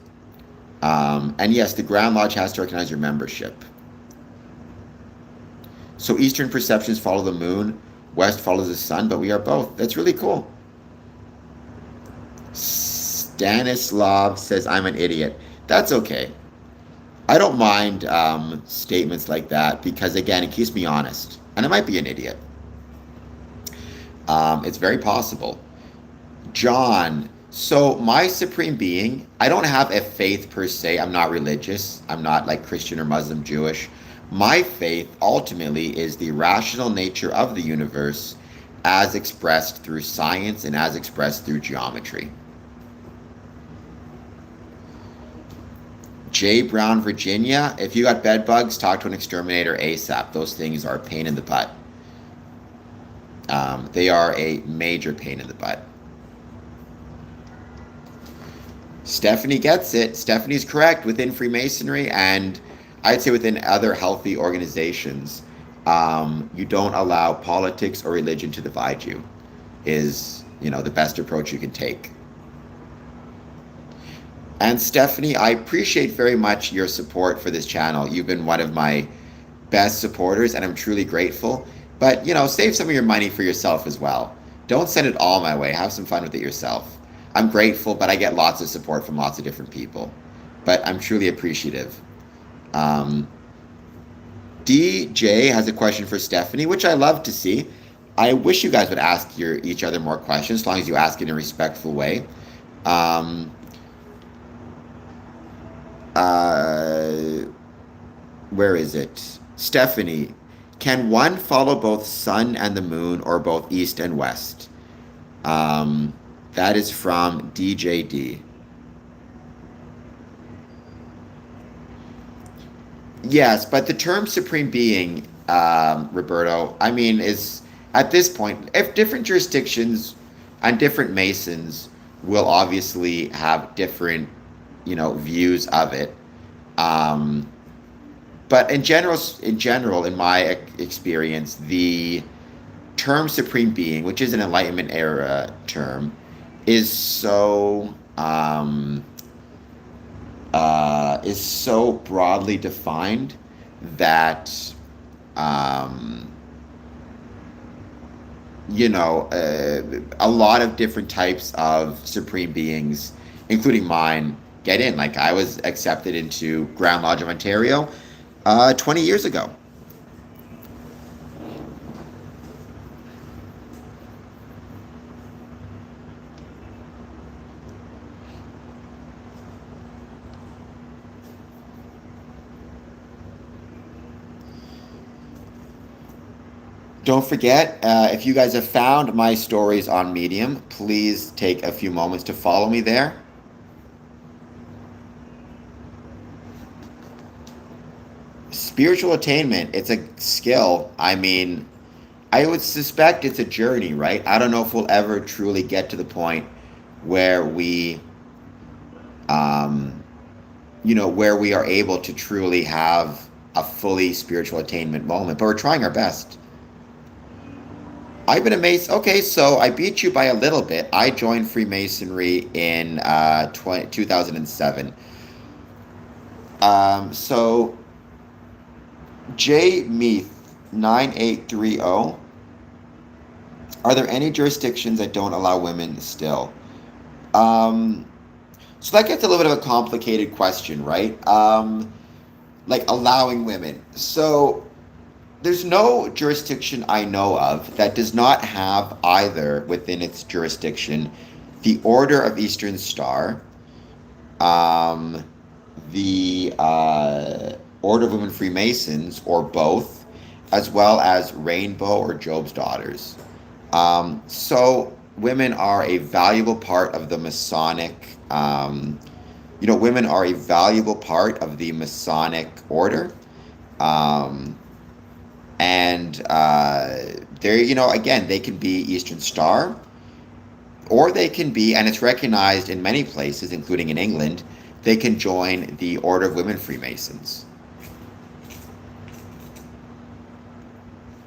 And yes, the Grand Lodge has to recognize your membership. So Eastern perceptions follow the moon, West follows the sun, but we are both. That's really cool. Stanislav says, I'm an idiot. That's okay. I don't mind statements like that because, again, it keeps me honest. And I might be an idiot. It's very possible. John, so my supreme being, I don't have a faith per se. I'm not religious. I'm not like Christian or Muslim, Jewish. My faith ultimately is the rational nature of the universe as expressed through science and as expressed through geometry. J. Brown, Virginia, if you got bed bugs, talk to an exterminator ASAP. Those things are a pain in the butt. They are a major pain in the butt. Stephanie gets it. Stephanie's correct. Within Freemasonry and I'd say within other healthy organizations, you don't allow politics or religion to divide you, is, the best approach you can take. And Stephanie, I appreciate very much your support for this channel. You've been one of my best supporters, and I'm truly grateful. But, save some of your money for yourself as well. Don't send it all my way. Have some fun with it yourself. I'm grateful, but I get lots of support from lots of different people. But I'm truly appreciative. DJ has a question for Stephanie, which I love to see. I wish you guys would ask each other more questions, as long as you ask in a respectful way. Where is it? Stephanie, can one follow both sun and the moon or both east and west? That is from DJD. Yes, but the term supreme being, Roberto, I mean, is at this point, if different jurisdictions and different Masons will obviously have different, views of it. But in general, in my experience, the term supreme being, which is an Enlightenment era term, is so broadly defined that a lot of different types of supreme beings, including mine, get in. Like I was accepted into Grand Lodge of Ontario 20 years ago. Don't forget, if you guys have found my stories on Medium, please take a few moments to follow me there. Spiritual attainment, it's a skill. I mean, I would suspect it's a journey, right? I don't know if we'll ever truly get to the point where um, where we are able to truly have a fully spiritual attainment moment, but we're trying our best. I've been amazed. Okay, so I beat you by a little bit. I joined Freemasonry in 2007. So J Meath 9830. Are there any jurisdictions that don't allow women still? Um, so that gets a little bit of a complicated question, right? Like allowing women. So there's no jurisdiction I know of that does not have either within its jurisdiction the Order of Eastern Star, um, the Order of Women Freemasons, or both, as well as Rainbow or Job's Daughters. So women are a valuable part of the Masonic. Women are a valuable part of the Masonic order. Um, and they're, again, they can be Eastern Star, or they can be, and it's recognized in many places, including in England, they can join the Order of Women Freemasons.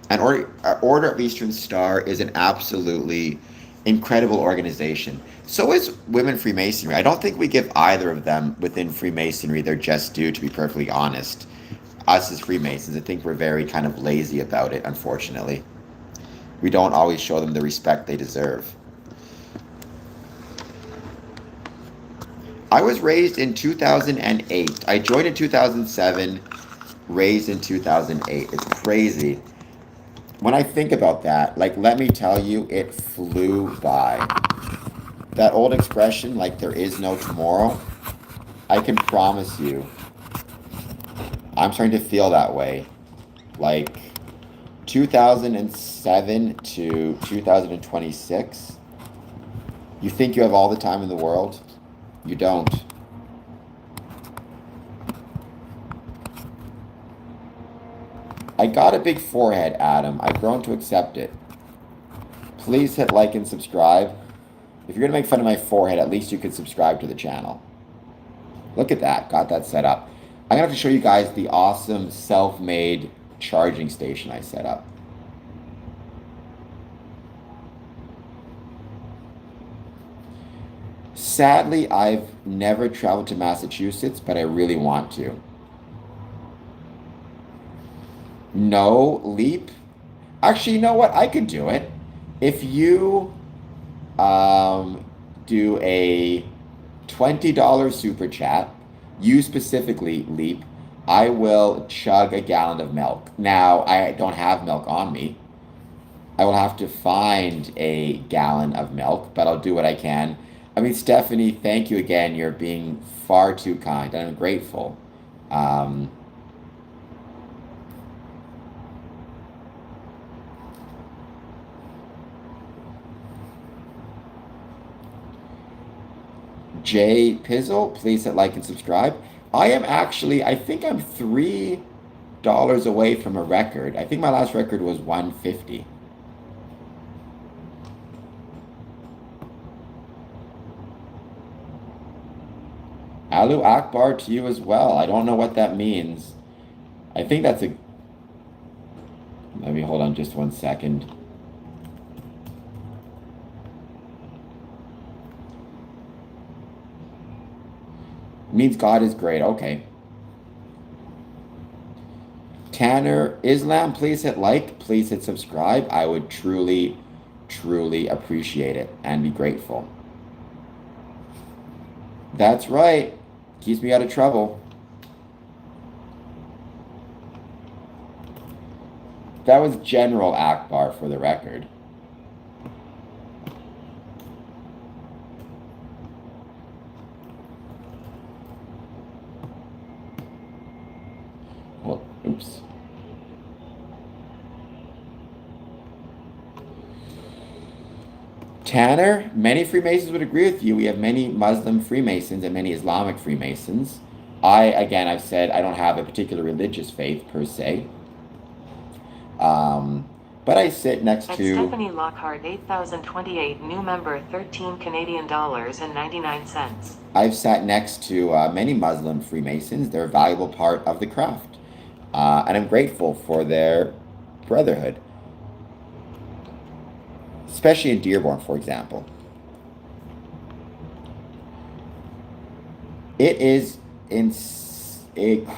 An Order of Eastern Star is an absolutely incredible organization. So is Women Freemasonry. I don't think we give either of them within Freemasonry their just due, to be perfectly honest. Us as Freemasons, I think we're very kind of lazy about it, unfortunately. We don't always show them the respect they deserve. I was raised in 2008. I joined in 2007, raised in 2008. It's crazy. When I think about that, like, let me tell you, it flew by. That old expression, like, there is no tomorrow, I can promise you, I'm starting to feel that way. Like, 2007 to 2026, you think you have all the time in the world? You don't. I got a big forehead, Adam. I've grown to accept it. Please hit like and subscribe. If you're going to make fun of my forehead, at least you could subscribe to the channel. Look at that. Got that set up. I'm going to have to show you guys the awesome self-made charging station I set up. Sadly, I've never traveled to Massachusetts, but I really want to. No, Leap. Actually, you know what? I could do it. If you um, do a $20 super chat, you specifically, Leap, I will chug a gallon of milk. Now, I don't have milk on me. I will have to find a gallon of milk, but I'll do what I can. I mean, Stephanie, thank you again. You're being far too kind. I'm grateful. Um, Jay Pizzle, please hit like and subscribe. I am actually, I think I'm $3 away from a record. I think my last record was 150. Alu Akbar to you as well. I don't know what that means. I think that's a. Let me hold on just 1 second. Means God is great. Okay. Tanner Islam, please hit like. Please hit subscribe. I would truly, truly appreciate it and be grateful. That's right. Keeps me out of trouble. That was General Akbar for the record. Well, oops. Tanner, many Freemasons would agree with you. We have many Muslim Freemasons and many Islamic Freemasons. Again, I've said I don't have a particular religious faith per se. Um, but I sit next At to, Stephanie Lockhart 8028 new member 13 Canadian dollars and 99 cents. I've sat next to many Muslim Freemasons. They're a valuable part of the craft. And I'm grateful for their brotherhood, especially in Dearborn, for example. It is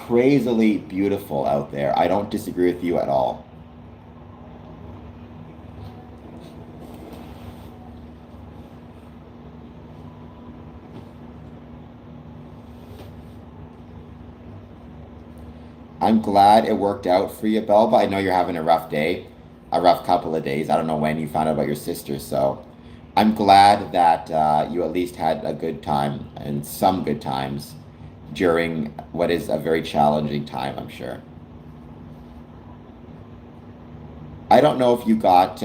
crazily beautiful out there. I don't disagree with you at all. I'm glad it worked out for you, Belba. I know you're having a rough day, a rough couple of days. I don't know when you found out about your sister, so I'm glad that you at least had a good time and some good times during what is a very challenging time, I'm sure. I don't know if you got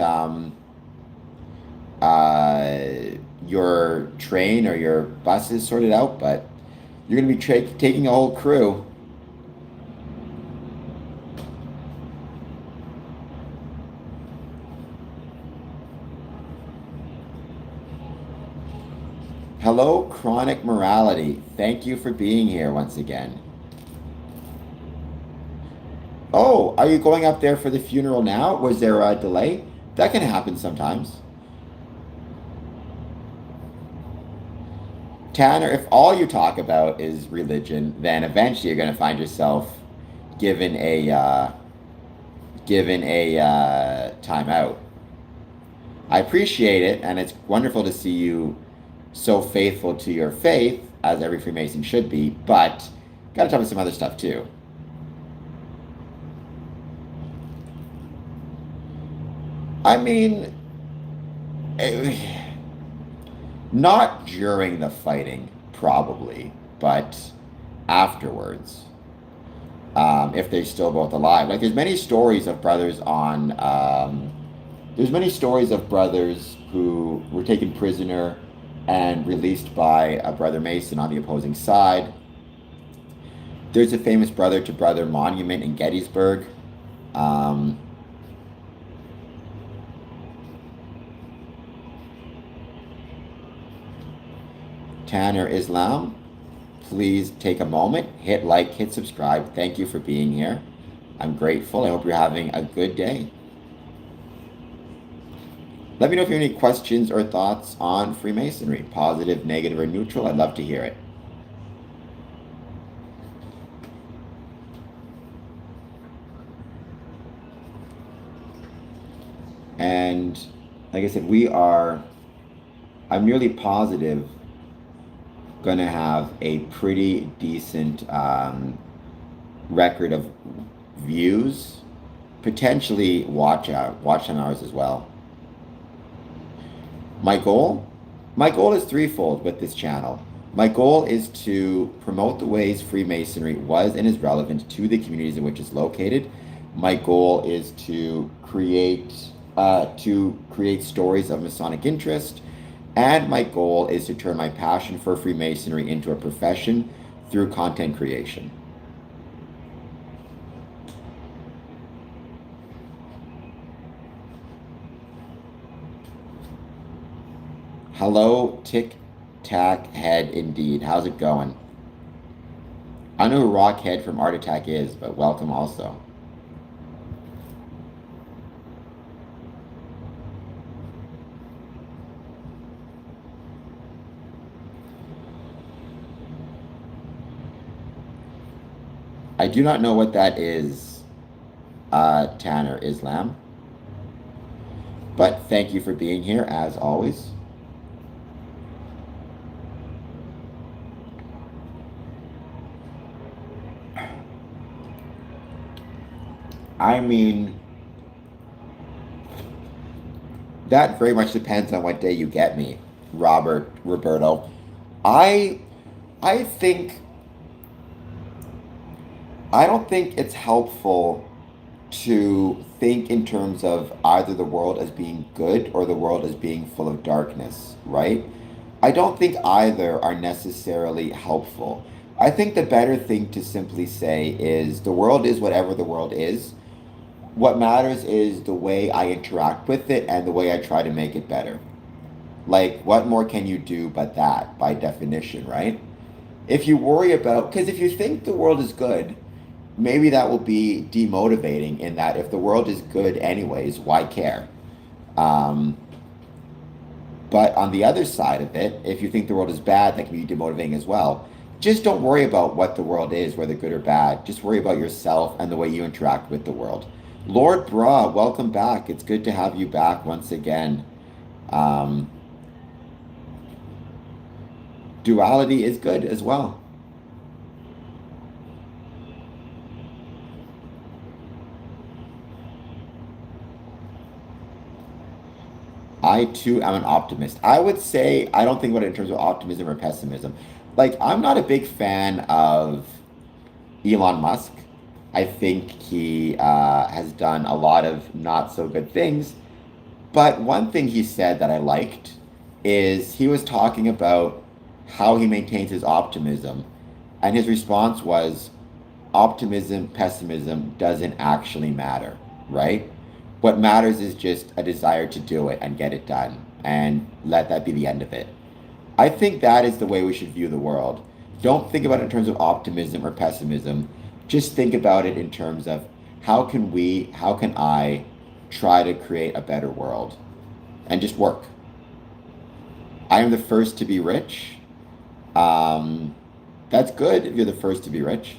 your train or your buses sorted out, but you're going to be taking a whole crew. Hello, Chronic Morality. Thank you for being here once again. Oh, are you going up there for the funeral now? Was there a delay? That can happen sometimes. Tanner, if all you talk about is religion, then eventually you're going to find yourself given a time out. I appreciate it, and it's wonderful to see you so faithful to your faith, as every Freemason should be, but got to talk about some other stuff too. I mean, not during the fighting, probably, but afterwards, if they're still both alive. Like, there's many stories of brothers who were taken prisoner and released by a brother Mason on the opposing side. There's a famous brother to brother monument in Gettysburg. Um, Tanner Islam, please take a moment, hit like, hit subscribe. Thank you for being here. I'm grateful. I hope you're having a good day. Let me know if you have any questions or thoughts on Freemasonry, positive, negative, or neutral. I'd love to hear it. And like I said, I'm nearly positive, going to have a pretty decent record of views, potentially watch time hours as well. My goal is threefold with this channel. My goal is to promote the ways Freemasonry was and is relevant to the communities in which it's located. My goal is to create stories of Masonic interest, and my goal is to turn my passion for Freemasonry into a profession through content creation. Hello, Tic Tac Head indeed. How's it going? I know who Rockhead from Art Attack is, but welcome also. I do not know what that is, Tanner Islam. But thank you for being here, as always. I mean, that very much depends on what day you get me, Roberto. I think I don't think it's helpful to think in terms of either the world as being good or the world as being full of darkness, right? I don't think either are necessarily helpful. I think the better thing to simply say is the world is whatever the world is. What matters is the way I interact with it and the way I try to make it better. Like, what more can you do but that, by definition, right? If you worry about, because if you think the world is good, maybe that will be demotivating in that if the world is good anyways, why care? Um, but on the other side of it, if you think the world is bad, that can be demotivating as well. Just don't worry about what the world is, whether good or bad. Just worry about yourself and the way you interact with the world. Lord Bra, welcome back. It's good to have you back once again. Um, Duality is good as well. I too am an optimist. I would say I don't think about it in terms of optimism or pessimism. Like, I'm not a big fan of Elon Musk. I think he has done a lot of not so good things. But one thing he said that I liked is he was talking about how he maintains his optimism. And his response was optimism, pessimism doesn't actually matter, right? What matters is just a desire to do it and get it done and let that be the end of it. I think that is the way we should view the world. Don't think about it in terms of optimism or pessimism. Just think about it in terms of how can I try to create a better world and just work. I am the first to be rich. Um, that's good if you're the first to be rich.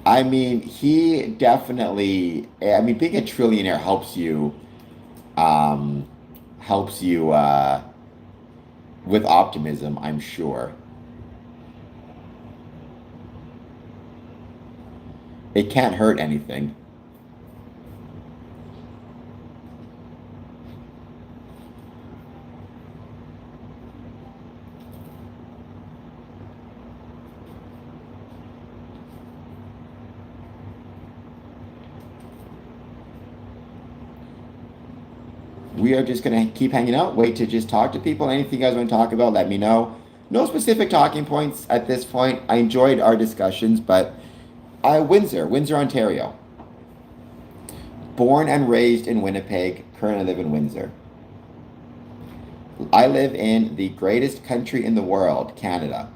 I mean, he definitely, I mean, being a trillionaire um, helps you with optimism, I'm sure. It can't hurt anything. We are just going to keep hanging out, wait to just talk to people. Anything you guys want to talk about, let me know. No specific talking points at this point. I enjoyed our discussions, but Windsor, Ontario. Born and raised in Winnipeg, currently live in Windsor. I live in the greatest country in the world, Canada.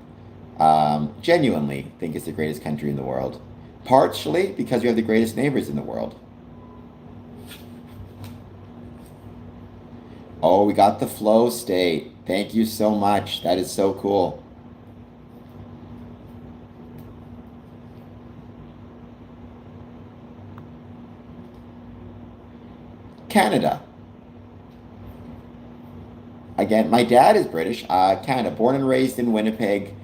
Genuinely think it's the greatest country in the world. Partially because we have the greatest neighbors in the world. Oh, we got the flow state. Thank you so much. That is so cool. Canada. Again, my dad is British. Canada, born and raised in Winnipeg.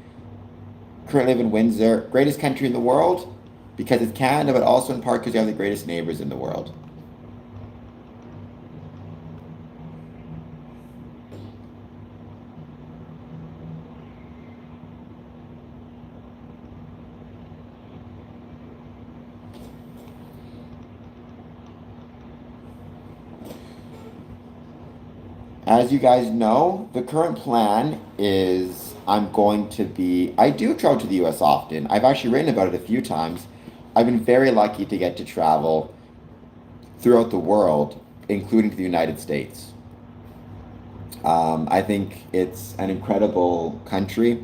Currently live in Windsor. Greatest country in the world because it's Canada, but also in part because you have the greatest neighbors in the world. As you guys know, the current plan is I do travel to the US often. I've actually written about it a few times. I've been very lucky to get to travel throughout the world, including to the United States. I think it's an incredible country.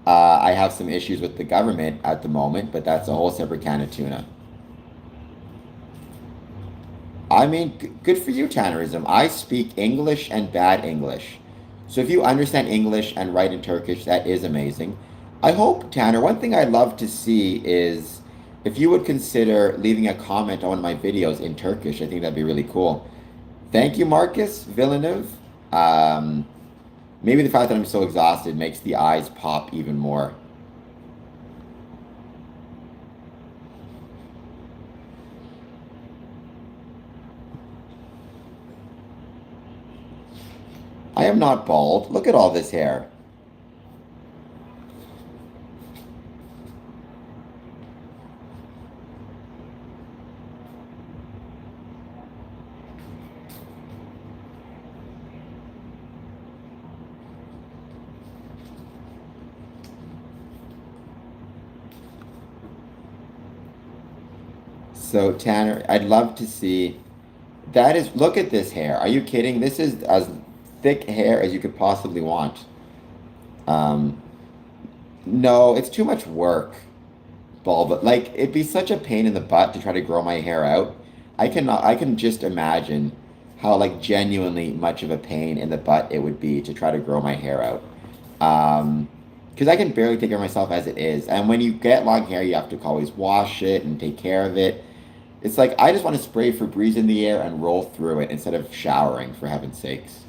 I have some issues with the government at the moment, but that's a whole separate can of tuna. I mean, good for you, Tannerism. I speak English and bad English. So if you understand English and write in Turkish, that is amazing. I hope, Tanner, one thing I'd love to see is if you would consider leaving a comment on one of my videos in Turkish. I think that'd be really cool. Thank you, Marcus Villeneuve. Um, Maybe the fact that I'm so exhausted makes the eyes pop even more. I am not bald. Look at all this hair. So Tanner, I'd love to see. That is, look at this hair. Are you kidding? This is as thick hair as you could possibly want. Um, no, it's too much work, But like, it'd be such a pain in the butt to try to grow my hair out. I can just imagine how like genuinely much of a pain in the butt it would be to try to grow my hair out. Because I can barely take care of myself as it is. And when you get long hair, you have to always wash it and take care of it. It's like I just want to spray Febreze in the air and roll through it instead of showering, for heaven's sakes.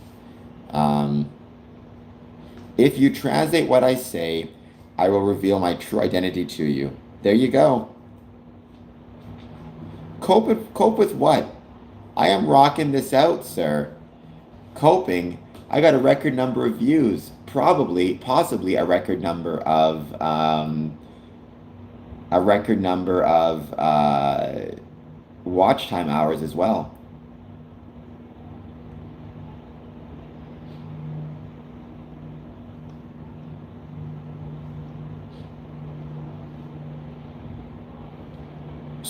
Um, if you translate what I say, I will reveal my true identity to you. There you go. Cope with what? I am rocking this out, sir. Coping. I got a record number of views, probably, possibly a record number of watch time hours as well.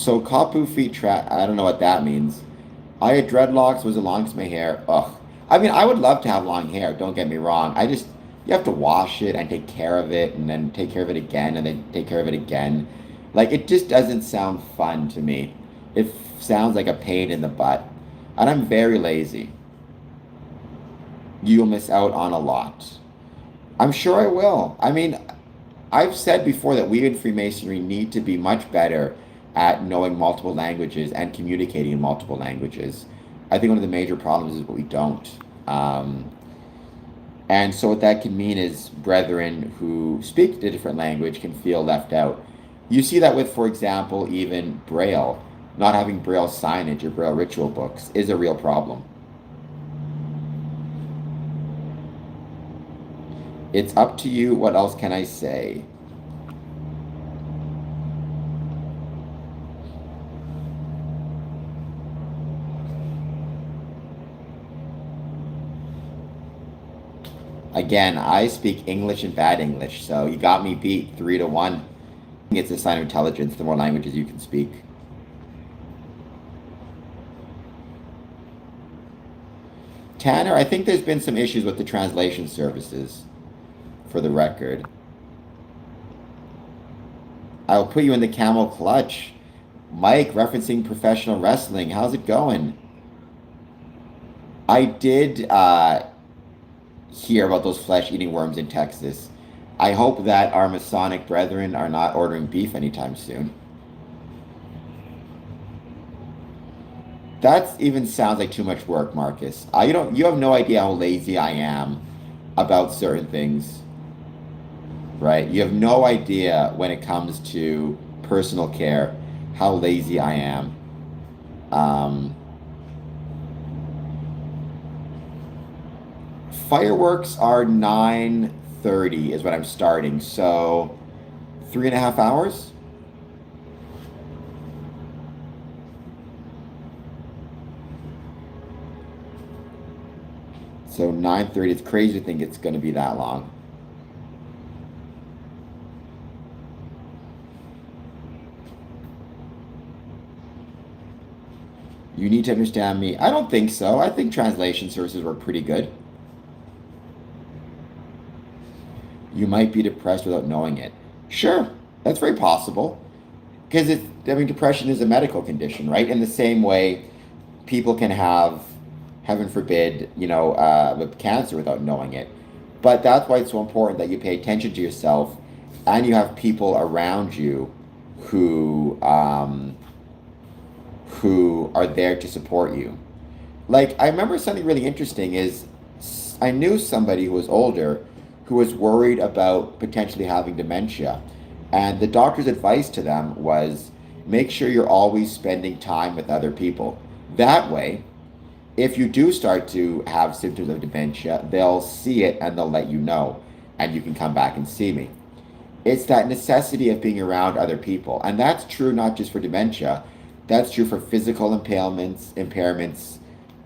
So Kapu feet trap. I don't know what that means. I had dreadlocks, was the longest my hair. Ugh. I mean, I would love to have long hair. Don't get me wrong. You have to wash it and take care of it, and then take care of it again, and then take care of it again. Like it just doesn't sound fun to me. It sounds like a pain in the butt, and I'm very lazy. You'll miss out on a lot. I'm sure I will. I mean, I've said before that we in Freemasonry need to be much better at knowing multiple languages and communicating in multiple languages. I think one of the major problems is what we don't. Um, and so what that can mean is brethren who speak a different language can feel left out. You see that with, for example, even Braille. Not having Braille signage or Braille ritual books is a real problem. It's up to you. What else can I say? Again, I speak English and bad English, so you got me beat 3-1. It's a sign of intelligence, the more languages you can speak. Tanner, I think there's been some issues with the translation services, for the record. I'll put you in the camel clutch. Mike, referencing professional wrestling. How's it going? I did hear about those flesh-eating worms in Texas. I hope that our Masonic brethren are not ordering beef anytime soon. That even sounds like too much work, Marcus. You have no idea how lazy I am about certain things, right? You have no idea when it comes to personal care how lazy I am. Um, Fireworks are 9:30 is what I'm starting, so 3.5 hours. So 9:30. It's crazy to think it's going to be that long. You need to understand me. I don't think so. I think translation services were pretty good. You might be depressed without knowing it. Sure, that's very possible. Because depression is a medical condition, right? In the same way, people can have, heaven forbid, with cancer without knowing it. But that's why it's so important that you pay attention to yourself, and you have people around you who are there to support you. Like I remember something really interesting is I knew somebody who was older who was worried about potentially having dementia. And the doctor's advice to them was make sure you're always spending time with other people. That way, if you do start to have symptoms of dementia, they'll see it and they'll let you know, and you can come back and see me. It's that necessity of being around other people. And that's true not just for dementia, that's true for physical impairments,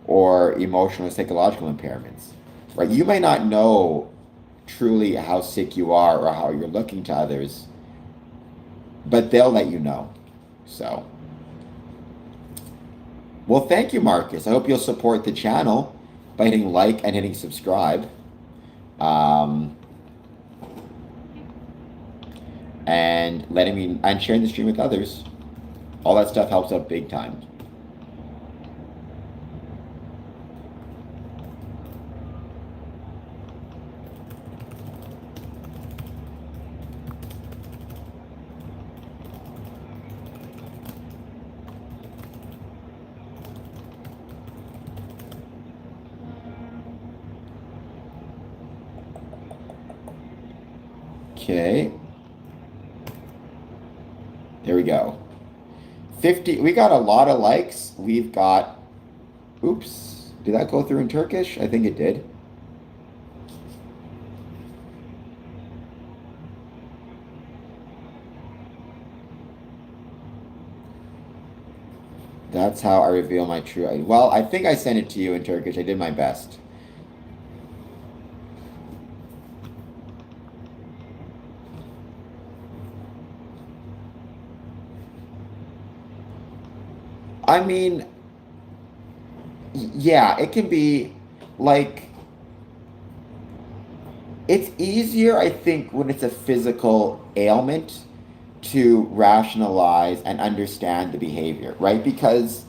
or emotional or psychological impairments. Right? You may not know truly how sick you are or how you're looking to others, but they'll let you know. So, well, thank you, Marcus. I hope you'll support the channel by hitting like and hitting subscribe. Um, and letting me and sharing the stream with others. All that stuff helps out big time. Okay. There we go. 50. We got a lot of likes. We've got. Oops. Did that go through in Turkish? I think it did. That's how I reveal my true. Well, I think I sent it to you in Turkish. I did my best. I mean, yeah, it can be like it's easier, I think, when it's a physical ailment to rationalize and understand the behavior, right? Because,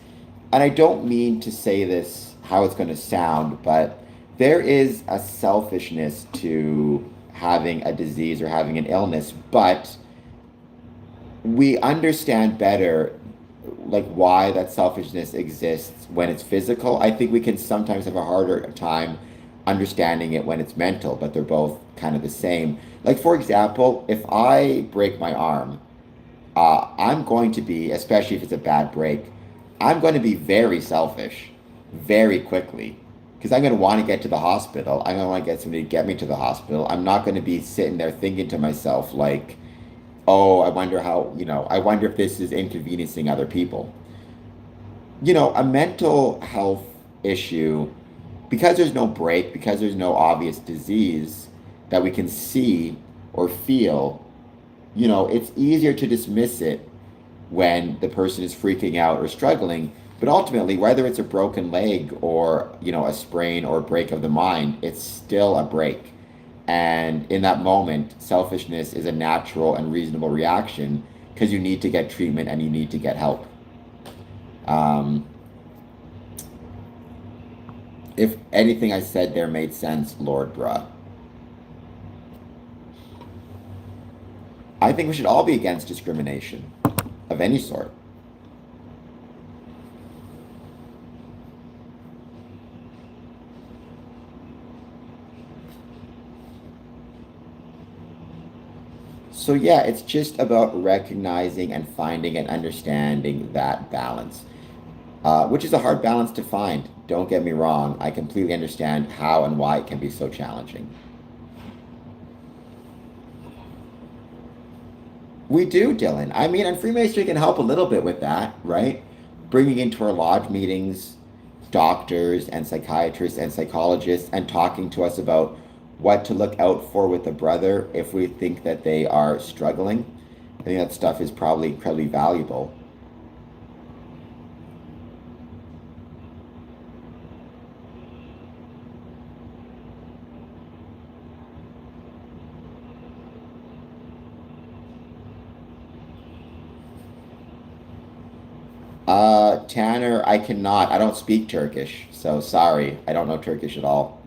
and I don't mean to say this how it's going to sound, but there is a selfishness to having a disease or having an illness, but we understand better like why that selfishness exists when it's physical. I think we can sometimes have a harder time understanding it when it's mental, but they're both kind of the same. Like, for example, if I break my arm, I'm going to be, especially if it's a bad break, I'm going to be very selfish very quickly because I'm going to want to get to the hospital. I'm going to want to get somebody to get me to the hospital. I'm not going to be sitting there thinking to myself, like, oh, I wonder how, I wonder if this is inconveniencing other people. A mental health issue, because there's no break, because there's no obvious disease that we can see or feel, it's easier to dismiss it when the person is freaking out or struggling. But ultimately, whether it's a broken leg or, a sprain or a break of the mind, it's still a break. And in that moment, selfishness is a natural and reasonable reaction because you need to get treatment and you need to get help. If anything I said there made sense, Lord Bruh. I think we should all be against discrimination of any sort. So yeah, it's just about recognizing and finding and understanding that balance, which is a hard balance to find. Don't get me wrong. I completely understand how and why it can be so challenging. We do, Dylan. I mean, and Freemasonry can help a little bit with that, right? Bringing into our lodge meetings doctors and psychiatrists and psychologists and talking to us about what to look out for with a brother if we think that they are struggling. I think that stuff is probably incredibly valuable. Tanner, I cannot. I don't speak Turkish, so sorry. I don't know Turkish at all.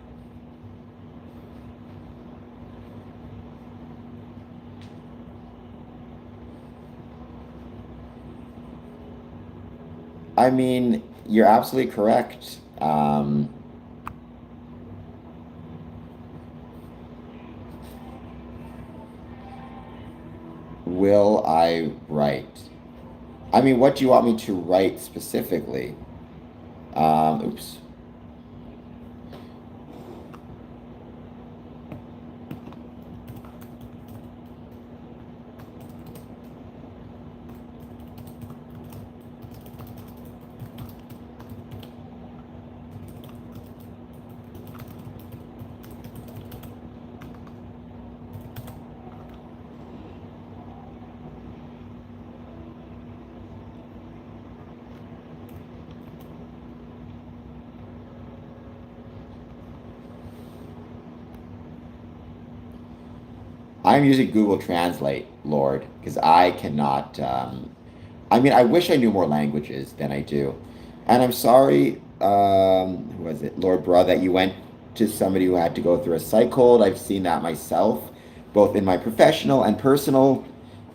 I mean, you're absolutely correct. Will I write? I mean, what do you want me to write specifically? Oops. I'm using Google Translate, Lord, because I cannot. I mean, I wish I knew more languages than I do. And I'm sorry, who was it, Lord Bra, that you went to somebody who had to go through a psych hold. I've seen that myself, both in my professional and personal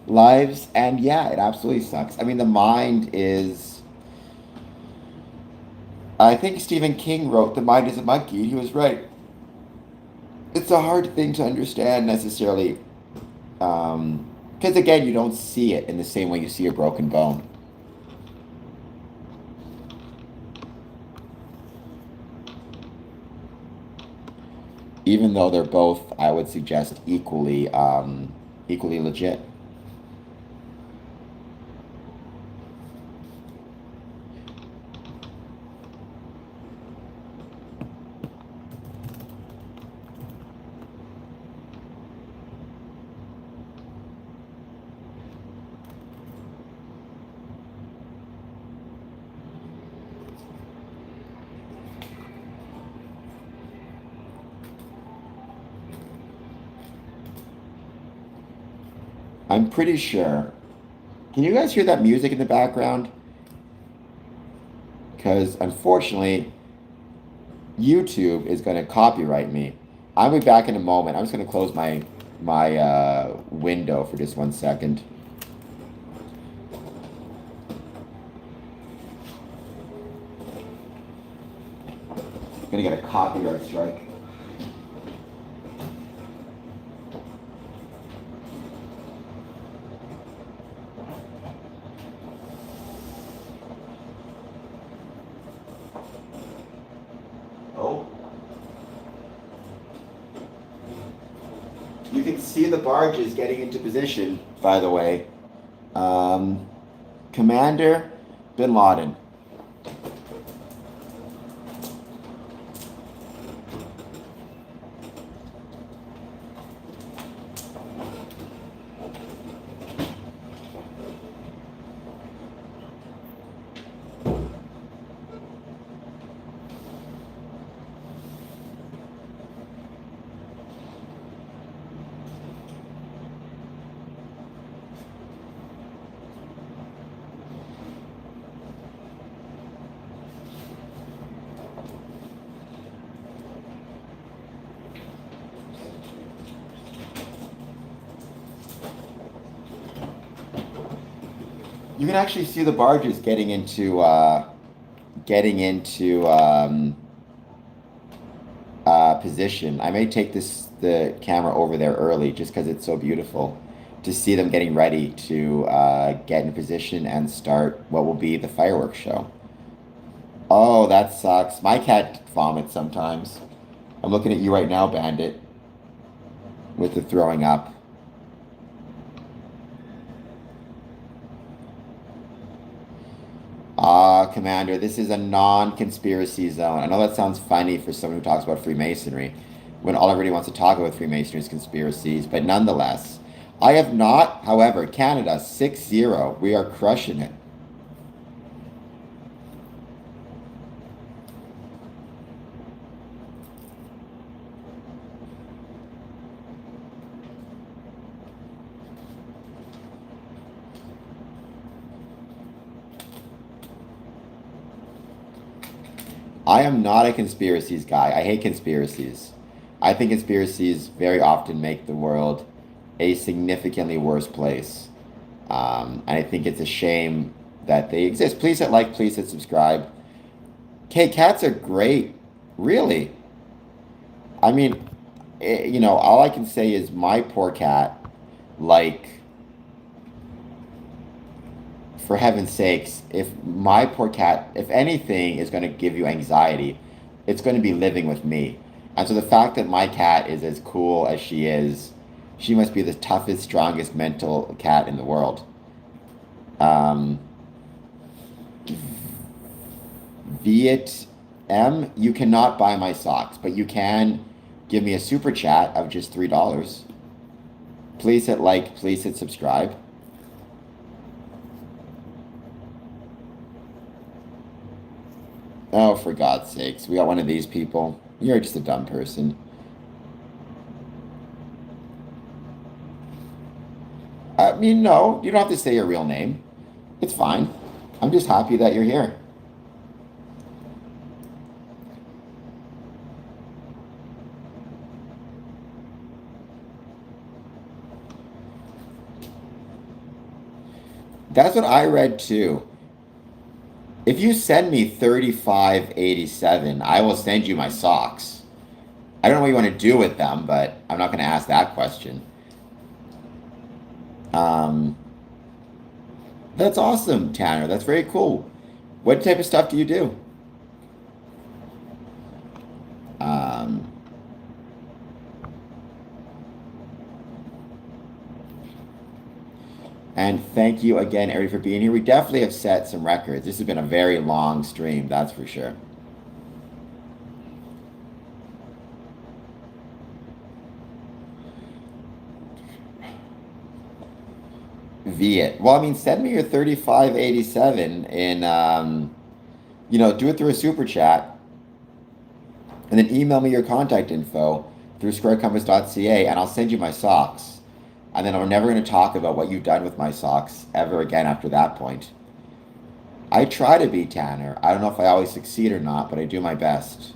lives. And yeah, it absolutely sucks. I mean, the mind is. I think Stephen King wrote The Mind is a Monkey, and he was right. It's a hard thing to understand necessarily. Because again, you don't see it in the same way you see a broken bone. Even though they're both, I would suggest, equally legit. I'm pretty sure. Can you guys hear that music in the background? Because unfortunately, YouTube is going to copyright me. I'll be back in a moment. I'm just going to close my window for just 1 second. I'm going to get a copyright strike. Oh. You can see the barges getting into position, by the way. Um, Commander Bin Laden. You can actually see the barges getting into position. I may take the camera over there early just because it's so beautiful to see them getting ready to get in position and start what will be the fireworks show. Oh, that sucks. My cat vomits sometimes. I'm looking at you right now, Bandit, with the throwing up. Commander, this is a non-conspiracy zone. I know that sounds funny for someone who talks about Freemasonry, when all everybody wants to talk about Freemasonry is conspiracies, but nonetheless, I have not, however, Canada 6-0. We are crushing it. I am not a conspiracies guy. I hate conspiracies. I think conspiracies very often make the world a significantly worse place. And I think it's a shame that they exist. Please hit like, please hit subscribe. Okay, cats are great. Really. I mean, all I can say is my poor cat, like, for heaven's sakes, if my poor cat, if anything is going to give you anxiety, it's going to be living with me. And so the fact that my cat is as cool as she is, she must be the toughest, strongest mental cat in the world. Um, Viet M, you cannot buy my socks, but you can give me a super chat of just $3. Please hit like, please hit subscribe. Oh, for God's sakes, we got one of these people. You're just a dumb person. I mean, no, you don't have to say your real name. It's fine. I'm just happy that you're here. That's what I read too. If you send me 3587, I will send you my socks. I don't know what you want to do with them, but I'm not going to ask that question. Um, that's awesome, Tanner. That's very cool. What type of stuff do you do? Um, and thank you again, Ari, for being here. We definitely have set some records. This has been a very long stream, that's for sure. Viet. Well, I mean, send me your 3587 and do it through a super chat and then email me your contact info through squarecompass.ca and I'll send you my socks. And then I'm never going to talk about what you've done with my socks ever again after that point. I try to be Tanner. I don't know if I always succeed or not, but I do my best.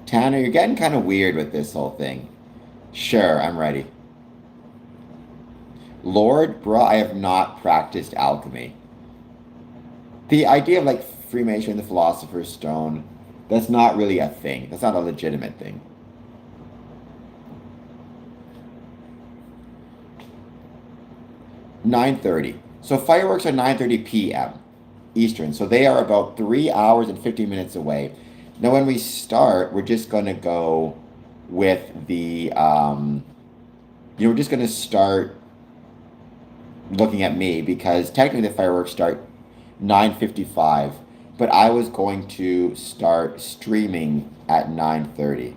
Tanner, you're getting kind of weird with this whole thing. Sure, I'm ready. Lord, bruh, I have not practiced alchemy. The idea of like Freemasonry and the Philosopher's Stone, that's not really a thing. That's not a legitimate thing. (9:30). So fireworks are 9:30 p.m. Eastern. So they are about 3 hours and 50 minutes away. Now, when we start, we're just going to go with we're just going to start looking at me because technically the fireworks start 9:55, but I was going to start streaming at 9:30.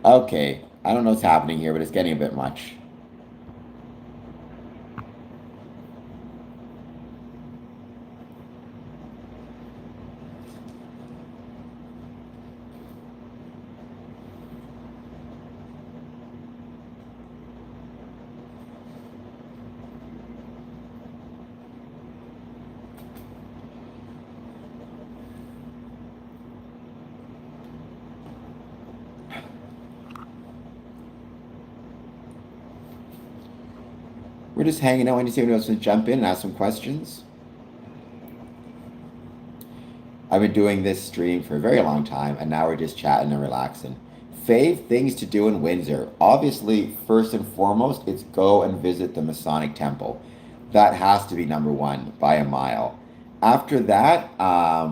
Okay, I don't know what's happening here, but it's getting a bit much. We're just hanging out and see if anyone else wants to jump in and ask some questions. I've been doing this stream for a very long time, and now we're just chatting and relaxing. Fave things to do in Windsor. Obviously, first and foremost, it's go and visit the Masonic Temple. That has to be number one by a mile. After that, I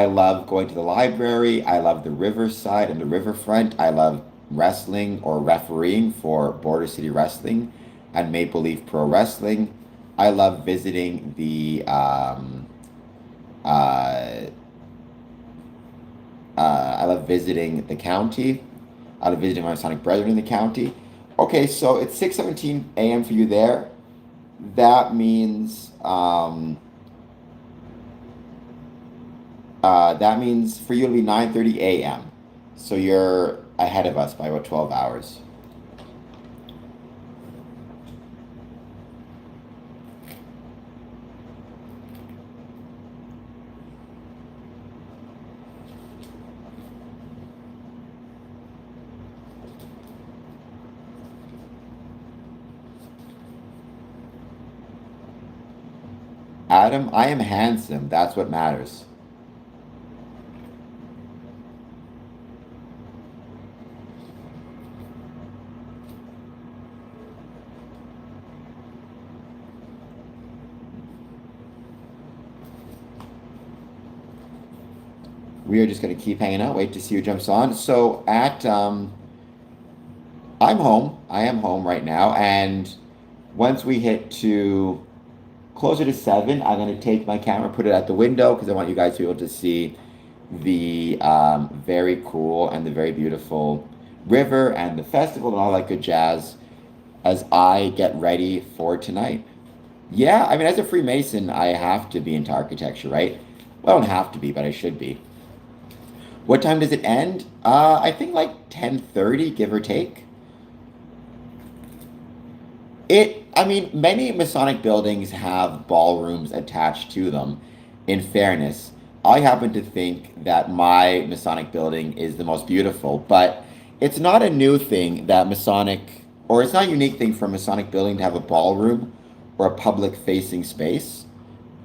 love going to the library. I love the riverside and the riverfront. I love wrestling or refereeing for Border City Wrestling and Maple Leaf Pro Wrestling. I love visiting I love visiting the county. I love visiting my Masonic brethren in the county. Okay, so it's 6:17 a.m. for you there. That means for you it'll be 9:30 a.m. So you're ahead of us by about 12 hours. Adam, I am handsome. That's what matters. We are just going to keep hanging out, wait to see who jumps on. So I'm home. I am home right now. And once we hit to closer to 7, I'm going to take my camera, put it at the window because I want you guys to be able to see the very cool and the very beautiful river and the festival and all that good jazz as I get ready for tonight. Yeah, I mean, as a Freemason, I have to be into architecture, right? Well, I don't have to be, but I should be. What time does it end? I think like 10:30, give or take. I mean, many Masonic buildings have ballrooms attached to them. In fairness, I happen to think that my Masonic building is the most beautiful, but it's not a new thing that Masonic, or it's not a unique thing for a Masonic building to have a ballroom or a public facing space.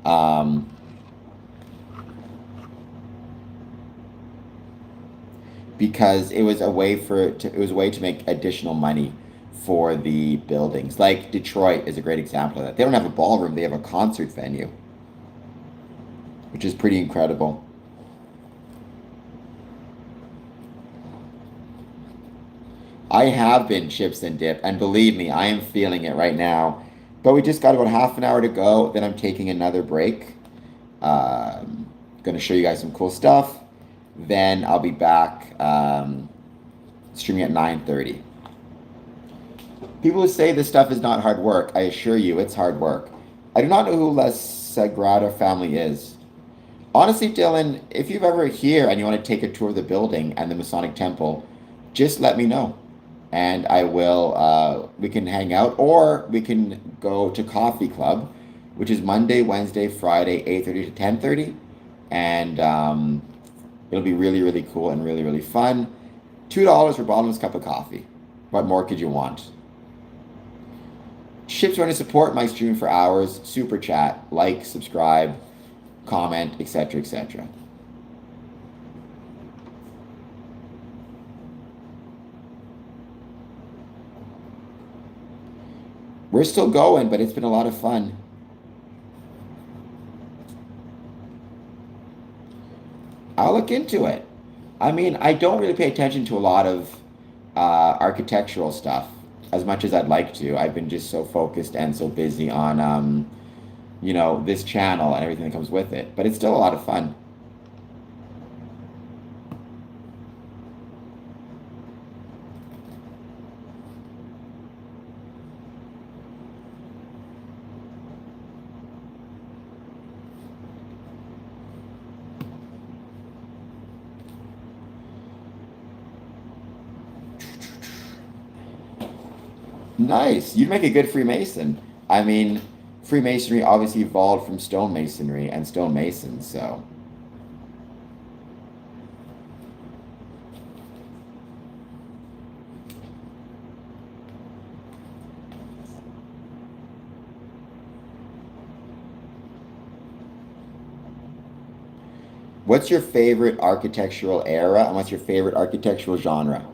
Um, because it was a way to make additional money for the buildings. Like Detroit is a great example of that. They don't have a ballroom, they have a concert venue, which is pretty incredible. I have been chips and dip, and believe me, I am feeling it right now. But we just got about half an hour to go. Then I'm taking another break. Going to show you guys some cool stuff. Then I'll be back streaming at 9:30. People who say this stuff is not hard work, I assure you, it's hard work. I do not know who La Sagrada family is. Honestly, Dylan, if you're ever here and you want to take a tour of the building and the Masonic Temple, just let me know. And I will, we can hang out or we can go to Coffee Club, which is Monday, Wednesday, Friday, 8:30 to 10:30. And it'll be really, really cool and really, really fun. $2 for bottomless cup of coffee. What more could you want? Ships want to support my stream for hours. Super chat, like, subscribe, comment, etc., etc. We're still going, but it's been a lot of fun. I'll look into it. I mean, I don't really pay attention to a lot of architectural stuff as much as I'd like to. I've been just so focused and so busy on, this channel and everything that comes with it. But it's still a lot of fun. Nice. You'd make a good Freemason. I mean, Freemasonry obviously evolved from stonemasonry and stonemasons, so. What's your favorite architectural era and what's your favorite architectural genre?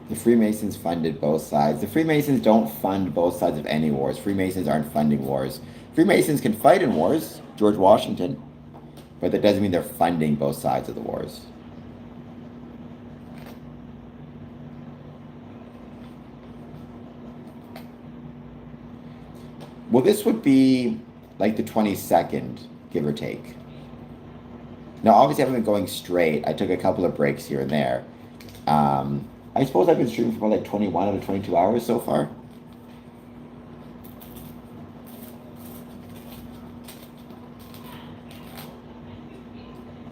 The Freemasons funded both sides. The Freemasons don't fund both sides of any wars. Freemasons aren't funding wars. Freemasons can fight in wars, George Washington, but that doesn't mean they're funding both sides of the wars. Well, this would be like the 22nd, give or take. Now, obviously, I haven't been going straight. I took a couple of breaks here and there. I suppose I've been streaming for about like 21 out of 22 hours so far.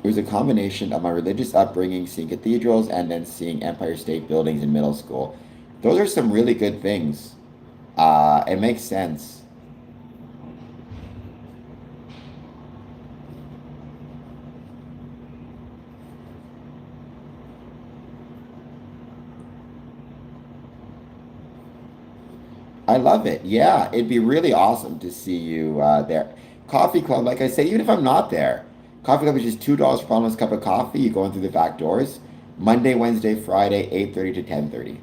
It was a combination of my religious upbringing, seeing cathedrals, and then seeing Empire State Buildings in middle school. Those are some really good things. It makes sense. I love it. Yeah, it'd be really awesome to see you there. Coffee Club, like I say, even if I'm not there, Coffee Club is just $2 for bottomless cup of coffee. You go in through the back doors. Monday, Wednesday, Friday, 8:30 to 10:30.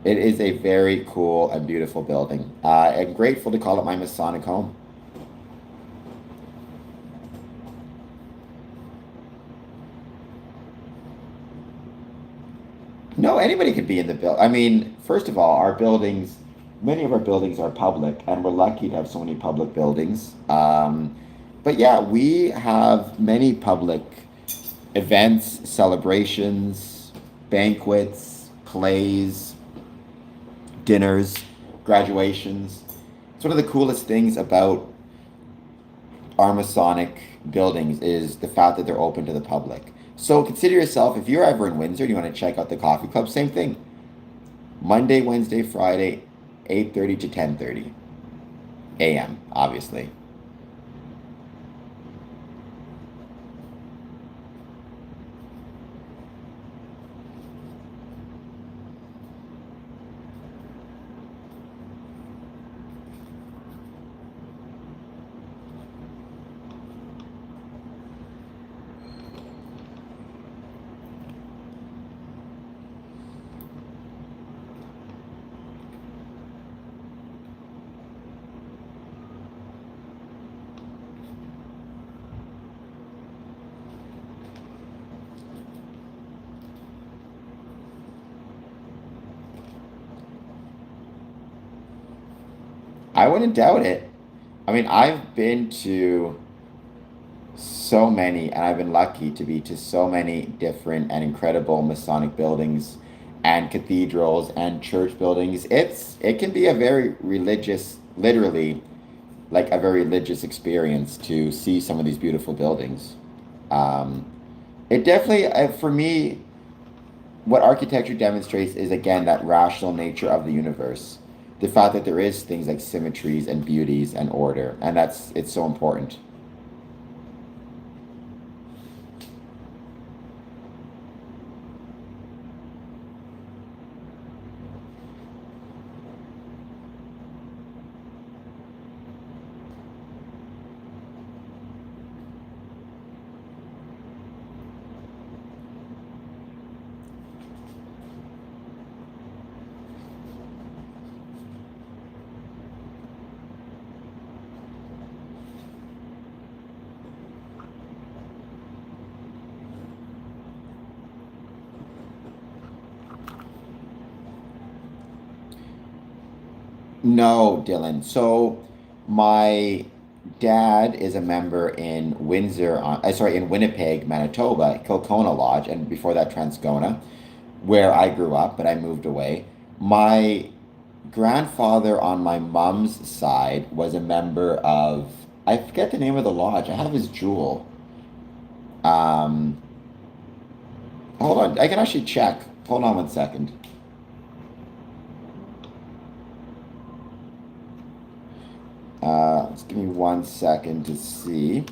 It is a very cool and beautiful building. I'm grateful to call it my Masonic home. No, anybody could be in the building. I mean, first of all, our buildings, many of our buildings are public, and we're lucky to have so many public buildings. But yeah, we have many public events, celebrations, banquets, plays, dinners, graduations. It's one of the coolest things about our Masonic buildings is the fact that they're open to the public. So consider yourself, if you're ever in Windsor and you want to check out the coffee club, same thing. Monday, Wednesday, Friday, 8:30 to 10:30 a.m., obviously. I wouldn't doubt it. I mean, I've been to so many, and I've been lucky to be to so many different and incredible Masonic buildings and cathedrals and church buildings. It can be a very religious, literally like a very religious experience to see some of these beautiful buildings. Um, it definitely, for me, what architecture demonstrates is again that rational nature of the universe, the fact that there is things like symmetries and beauties and order, and that's it's so important. No, Dylan. So my dad is a member in in Winnipeg, Manitoba, Kilkona Lodge, and before that Transcona, where I grew up, but I moved away. My grandfather on my mom's side was a member of, I forget the name of the lodge. I have his jewel. Um, hold on, I can actually check. Hold on one second. Just give me one second to see.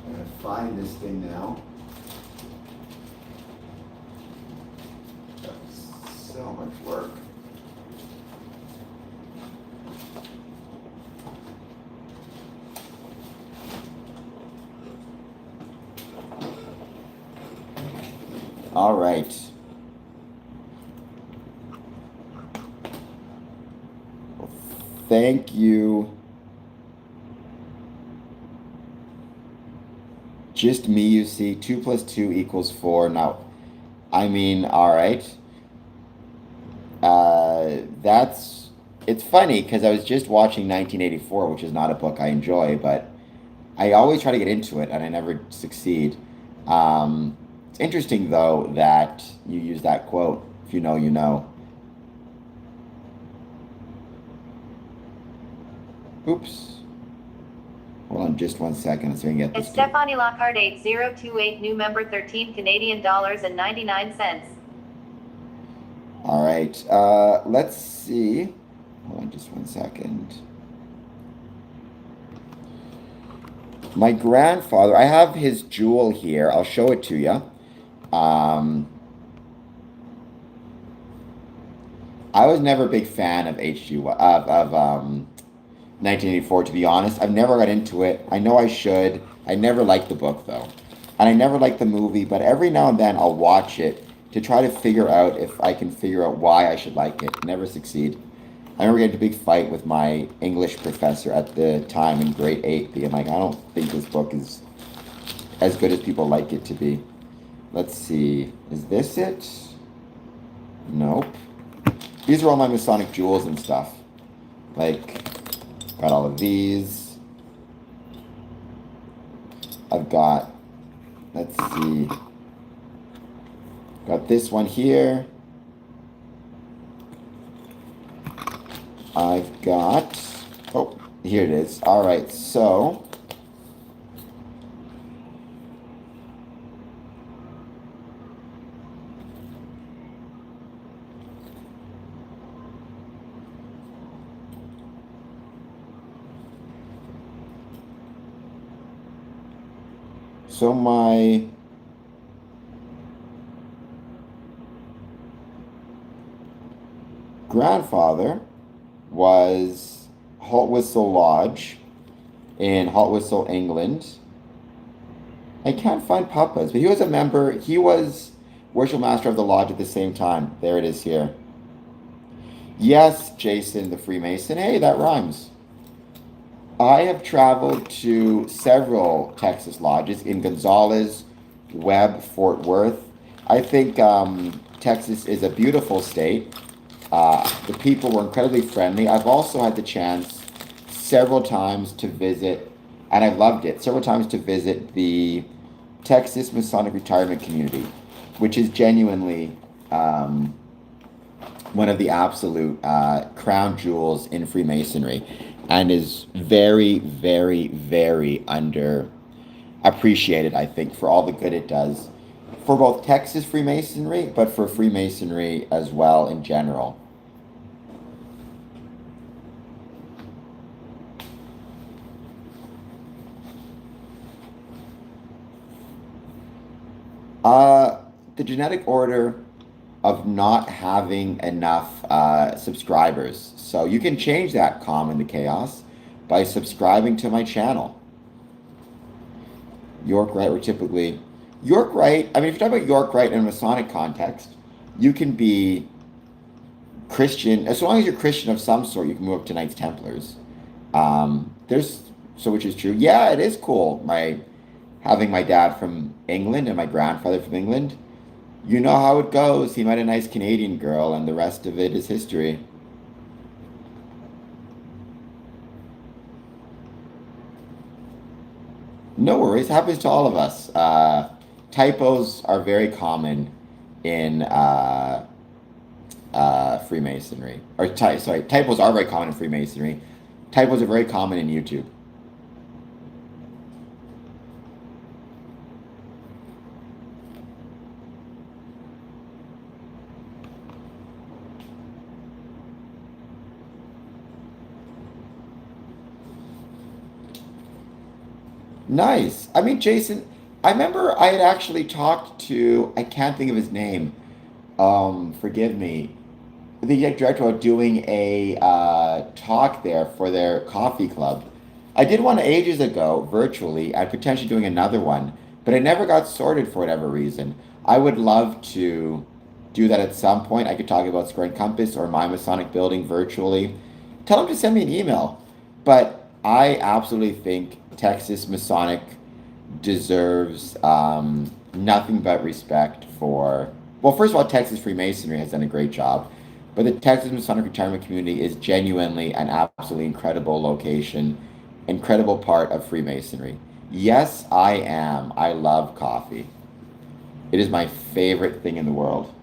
I'm gonna find this thing now. That's so much work. All right. Well, thank you. Just me, you see. 2 plus 2 equals 4. Now, I mean, all right. That's it's funny because I was just watching 1984, which is not a book I enjoy, but I always try to get into it and I never succeed. It's interesting though that you use that quote. If you know, you know. Oops. Hold on just one second so we can get It's this to. Stephanie Lockhart 8028, new member 13 Canadian dollars and 99 cents. All right. Let's see. Hold on just one second. My grandfather, I have his jewel here. I'll show it to you. Um, I was never a big fan of of 1984, to be honest. I've never got into it. I know I should. I never liked the book though, and I never liked the movie. But every now and then I'll watch it to try to figure out if I can figure out why I should like it. Never succeed. I remember getting into a big fight with my English professor at the time in grade 8, being like, I don't think this book is as good as people like it to be. Let's see. Is this it? Nope. These are all my Masonic jewels and stuff. Like, got all of these. I've got, let's see. Got this one here. I've got, oh, here it is. All right, so my grandfather was Haltwhistle Lodge in Haltwhistle, England. I can't find Papa's, but he was a member. He was worship master of the lodge at the same time. There it is here. Yes, Jason the Freemason. Hey, that rhymes. I have traveled to several Texas lodges in Gonzales, Webb, Fort Worth. I think Texas is a beautiful state. The people were incredibly friendly. I've also had the chance several times to visit, and I've loved it, several times to visit the Texas Masonic Retirement Community, which is genuinely one of the absolute crown jewels in Freemasonry and is very, very, very underappreciated, I think, for all the good it does for both Texas Freemasonry, but for Freemasonry as well in general. The genetic order of not having enough subscribers. So you can change that calm into chaos by subscribing to my channel. York Rite, we're typically York Rite. I mean, if you're talking about York Rite in a Masonic context, you can be Christian as long as you're Christian of some sort. You can move up to Knights Templars. There's so which is true. Yeah, it is cool. Having my dad from England and my grandfather from England. You know how it goes. He met a nice Canadian girl, and the rest of it is history. No worries. Happens to all of us. Typos are very common in Freemasonry. Sorry, typos are very common in Freemasonry. Typos are very common in YouTube. Nice. I mean, Jason, I remember I had actually talked to, I can't think of his name. Forgive me. The director about doing a talk there for their coffee club. I did one ages ago, virtually, and potentially doing another one, but it never got sorted for whatever reason. I would love to do that at some point. I could talk about Square and Compass or my Masonic building virtually. Tell them to send me an email. But I absolutely think Texas Masonic deserves nothing but respect for. Well, first of all, Texas Freemasonry has done a great job, but the Texas Masonic Retirement Community is genuinely an absolutely incredible location, incredible part of Freemasonry. Yes, I am. I love coffee. It is my favorite thing in the world.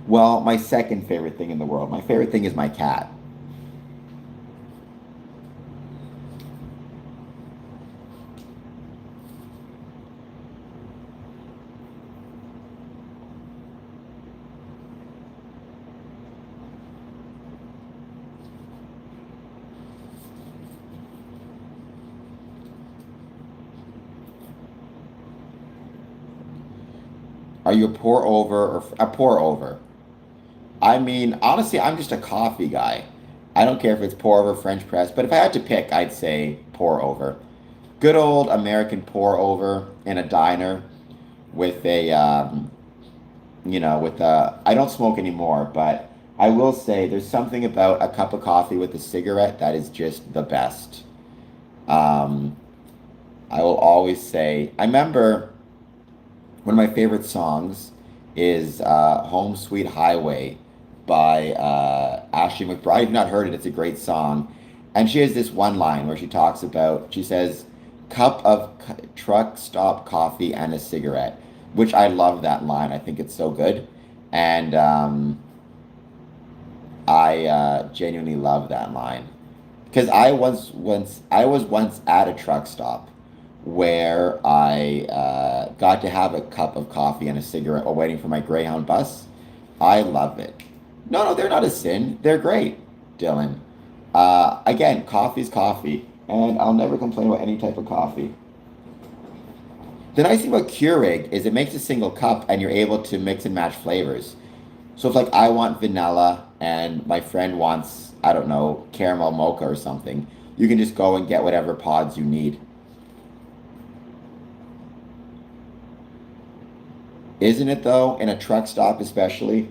Well, my second favorite thing in the world. My favorite thing is my cat. Are you a pour over or a pour over? I mean, honestly, I'm just a coffee guy. I don't care if it's pour over, French press, but if I had to pick, I'd say pour over. Good old American pour over in a diner with I don't smoke anymore, but I will say there's something about a cup of coffee with a cigarette that is just the best. Um, I will always say, I remember one of my favorite songs is Home Sweet Highway by Ashley McBryde. I've not heard it, it's a great song. And she has this one line where she talks about, she says, cup of truck stop coffee and a cigarette, which I love that line. I think it's so good. And I genuinely love that line. Because I was once at a truck stop where I got to have a cup of coffee and a cigarette while waiting for my Greyhound bus. I love it. No, no, they're not a sin. They're great, Dylan. Again, coffee's coffee, and I'll never complain about any type of coffee. The nice thing about Keurig is it makes a single cup, and you're able to mix and match flavors. So if like I want vanilla and my friend wants, I don't know, caramel mocha or something, you can just go and get whatever pods you need. Isn't it though, in a truck stop especially?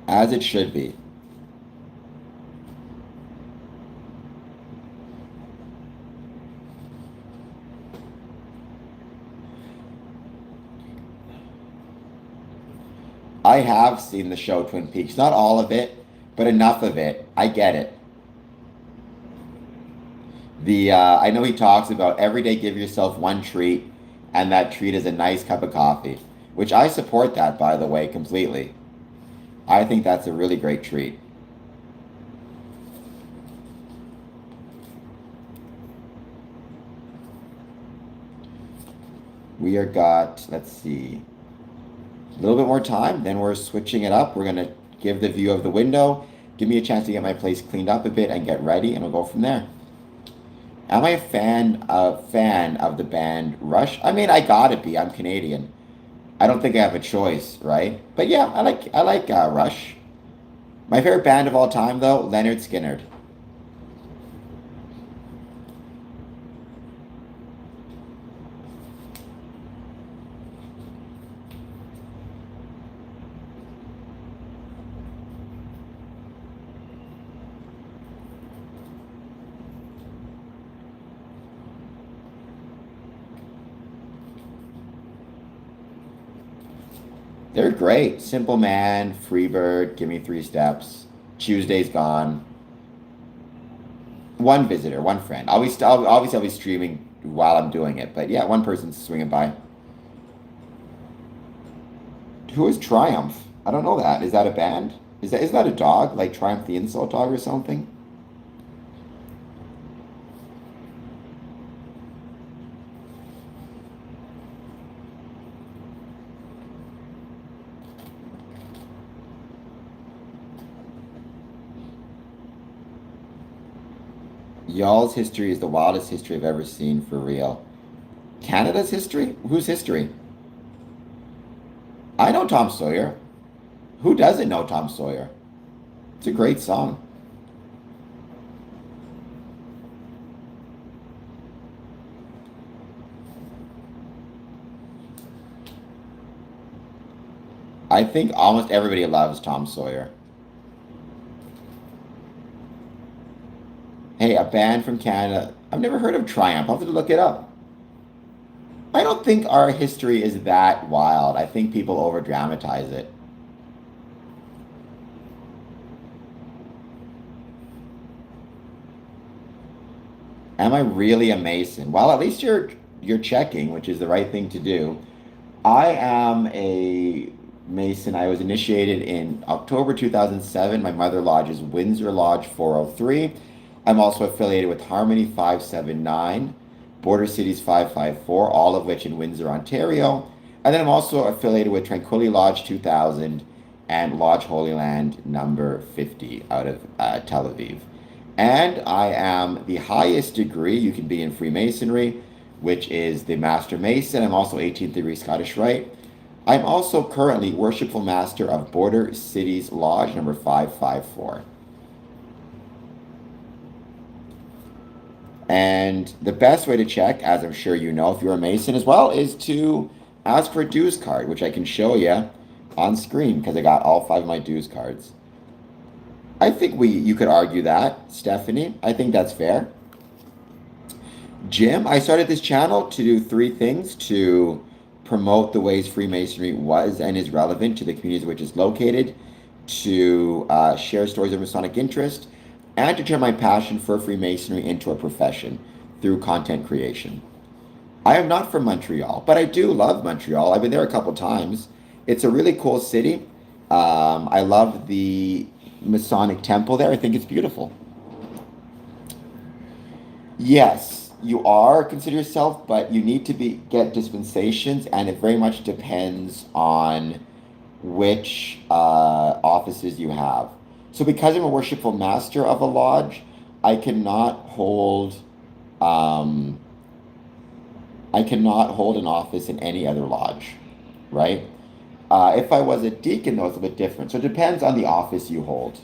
As it should be. I have seen the show Twin Peaks. Not all of it, but enough of it. I get it. I know he talks about every day give yourself one treat, and that treat is a nice cup of coffee, which I support that, by the way, completely. I think that's a really great treat. We are got, let's see, a little bit more time, then we're switching it up. We're gonna give the view of the window, give me a chance to get my place cleaned up a bit and get ready, and we'll go from there. Am I a fan of the band Rush? I mean, I gotta be. I'm Canadian. I don't think I have a choice, right? But yeah, I like Rush. My favorite band of all time, though, Leonard Skinner. They're great. Simple Man, Freebird, Give Me Three Steps, Tuesday's Gone. One visitor, one friend. Obviously, I'll be streaming while I'm doing it, but yeah, one person's swinging by. Who is Triumph? I don't know that. Is that a band? Is that a dog? Like Triumph the Insult Dog or something? Y'all's history is the wildest history I've ever seen for real. Canada's history? Whose history? I know Tom Sawyer. Who doesn't know Tom Sawyer? It's a great song. I think almost everybody loves Tom Sawyer. Hey, a band from Canada. I've never heard of Triumph. I'll have to look it up. I don't think our history is that wild. I think people over dramatize it. Am I really a Mason? Well, at least you're checking, which is the right thing to do. I am a Mason. I was initiated in October 2007. My mother lodge is Windsor Lodge 403. I'm also affiliated with Harmony 579, Border Cities 554, all of which in Windsor, Ontario. And then I'm also affiliated with Tranquility Lodge 2000 and Lodge Holy Land number 50 out of Tel Aviv. And I am the highest degree you can be in Freemasonry, which is the Master Mason. I'm also 18th degree Scottish Rite. I'm also currently Worshipful Master of Border Cities Lodge number 554. And the best way to check, as I'm sure you know if you're a Mason as well, is to ask for a dues card, which I can show you on screen because I got all 5 of my dues cards. I think you could argue that, Stephanie. I think that's fair. Jim, I started this channel to do 3 things: to promote the ways Freemasonry was and is relevant to the communities which it's located, to share stories of Masonic interest, and to turn my passion for Freemasonry into a profession through content creation. I am not from Montreal, but I do love Montreal. I've been there a couple times. It's a really cool city. I love the Masonic Temple there. I think it's beautiful. Yes, you are consider yourself, but you need to get dispensations, and it very much depends on which offices you have. So, because I'm a worshipful master of a lodge, I cannot hold um, I cannot hold an office in any other lodge, right? If I was a deacon, though, it's a bit different. So it depends on the office you hold.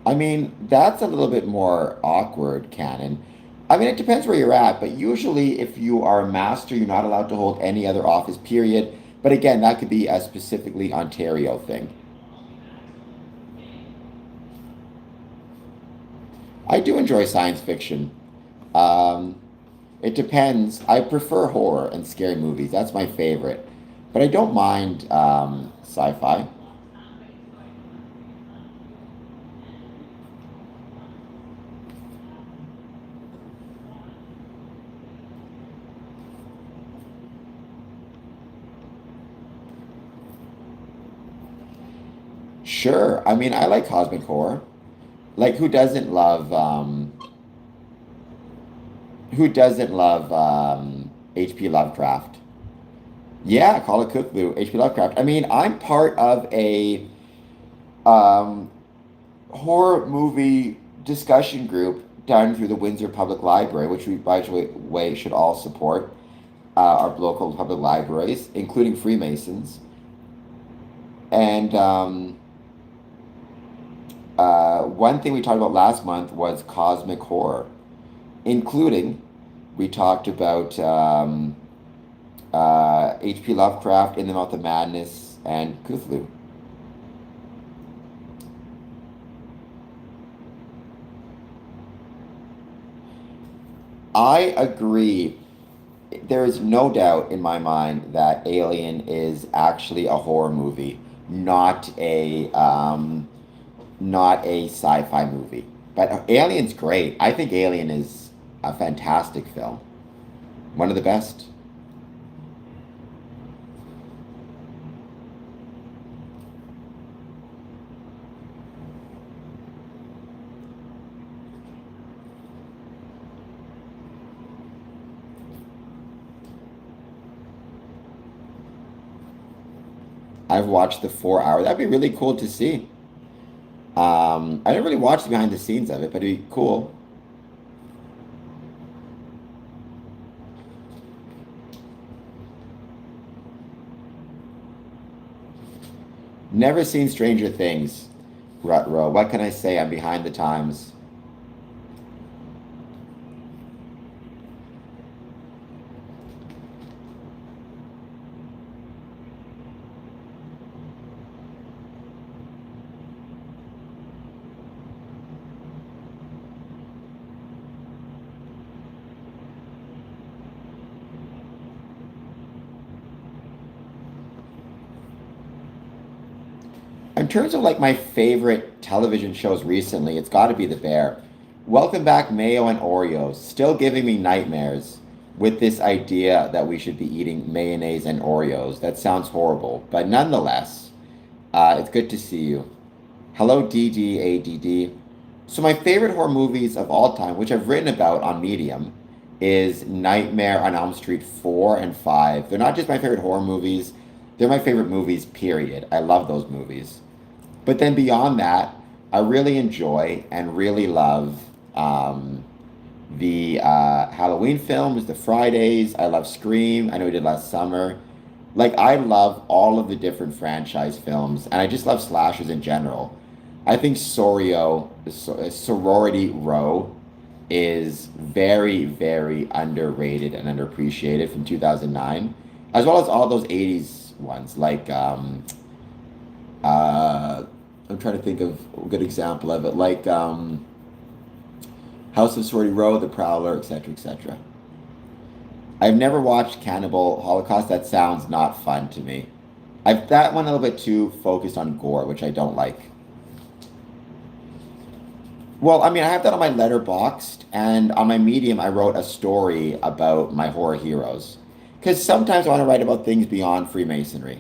I mean, that's a little bit more awkward, Canon. I mean, it depends where you're at, but usually if you are a master, you're not allowed to hold any other office, period. But again, that could be a specifically Ontario thing. I do enjoy science fiction. Um, it depends. I prefer horror and scary movies. That's my favorite. But I don't mind sci-fi. Sure. I mean, I like cosmic horror. Like, who doesn't love H.P. Lovecraft? Yeah, Call of Cthulhu, H.P. Lovecraft. I mean, I'm part of a um, horror movie discussion group done through the Windsor Public Library, which we, by the way, should all support our local public libraries, including Freemasons. And one thing we talked about last month was cosmic horror, including we talked about H.P. Lovecraft, In the Mouth of Madness, and Cthulhu. I agree. There is no doubt in my mind that Alien is actually a horror movie, not a sci-fi movie. But Alien's great. I think Alien is a fantastic film. One of the best. I've watched the 4 hour. That'd be really cool to see. I didn't really watch the behind the scenes of it, but it'd be cool. Never seen Stranger Things, Rutro. What can I say? I'm behind the times. In terms of like my favorite television shows recently, it's got to be The Bear. Welcome back, Mayo and Oreos. Still giving me nightmares with this idea that we should be eating mayonnaise and Oreos. That sounds horrible, but nonetheless, it's good to see you. Hello, DDADD. So my favorite horror movies of all time, which I've written about on Medium, is Nightmare on Elm Street 4 and 5. They're not just my favorite horror movies, they're my favorite movies, period. I love those movies. But then beyond that, I really enjoy and really love the Halloween films, the Fridays. I love Scream. I know we did last summer. Like, I love all of the different franchise films, and I just love slashers in general. I think Sorority Row is very, very underrated and underappreciated from 2009, as well as all those 80s ones. Like, I'm trying to think of a good example of it, like House of Sorority Row, The Prowler, etc., etc. I've never watched Cannibal Holocaust. That sounds not fun to me. I've that one a little bit too focused on gore, which I don't like. Well, I mean, I have that on my Letterboxd, and on my Medium, I wrote a story about my horror heroes. Because sometimes I want to write about things beyond Freemasonry.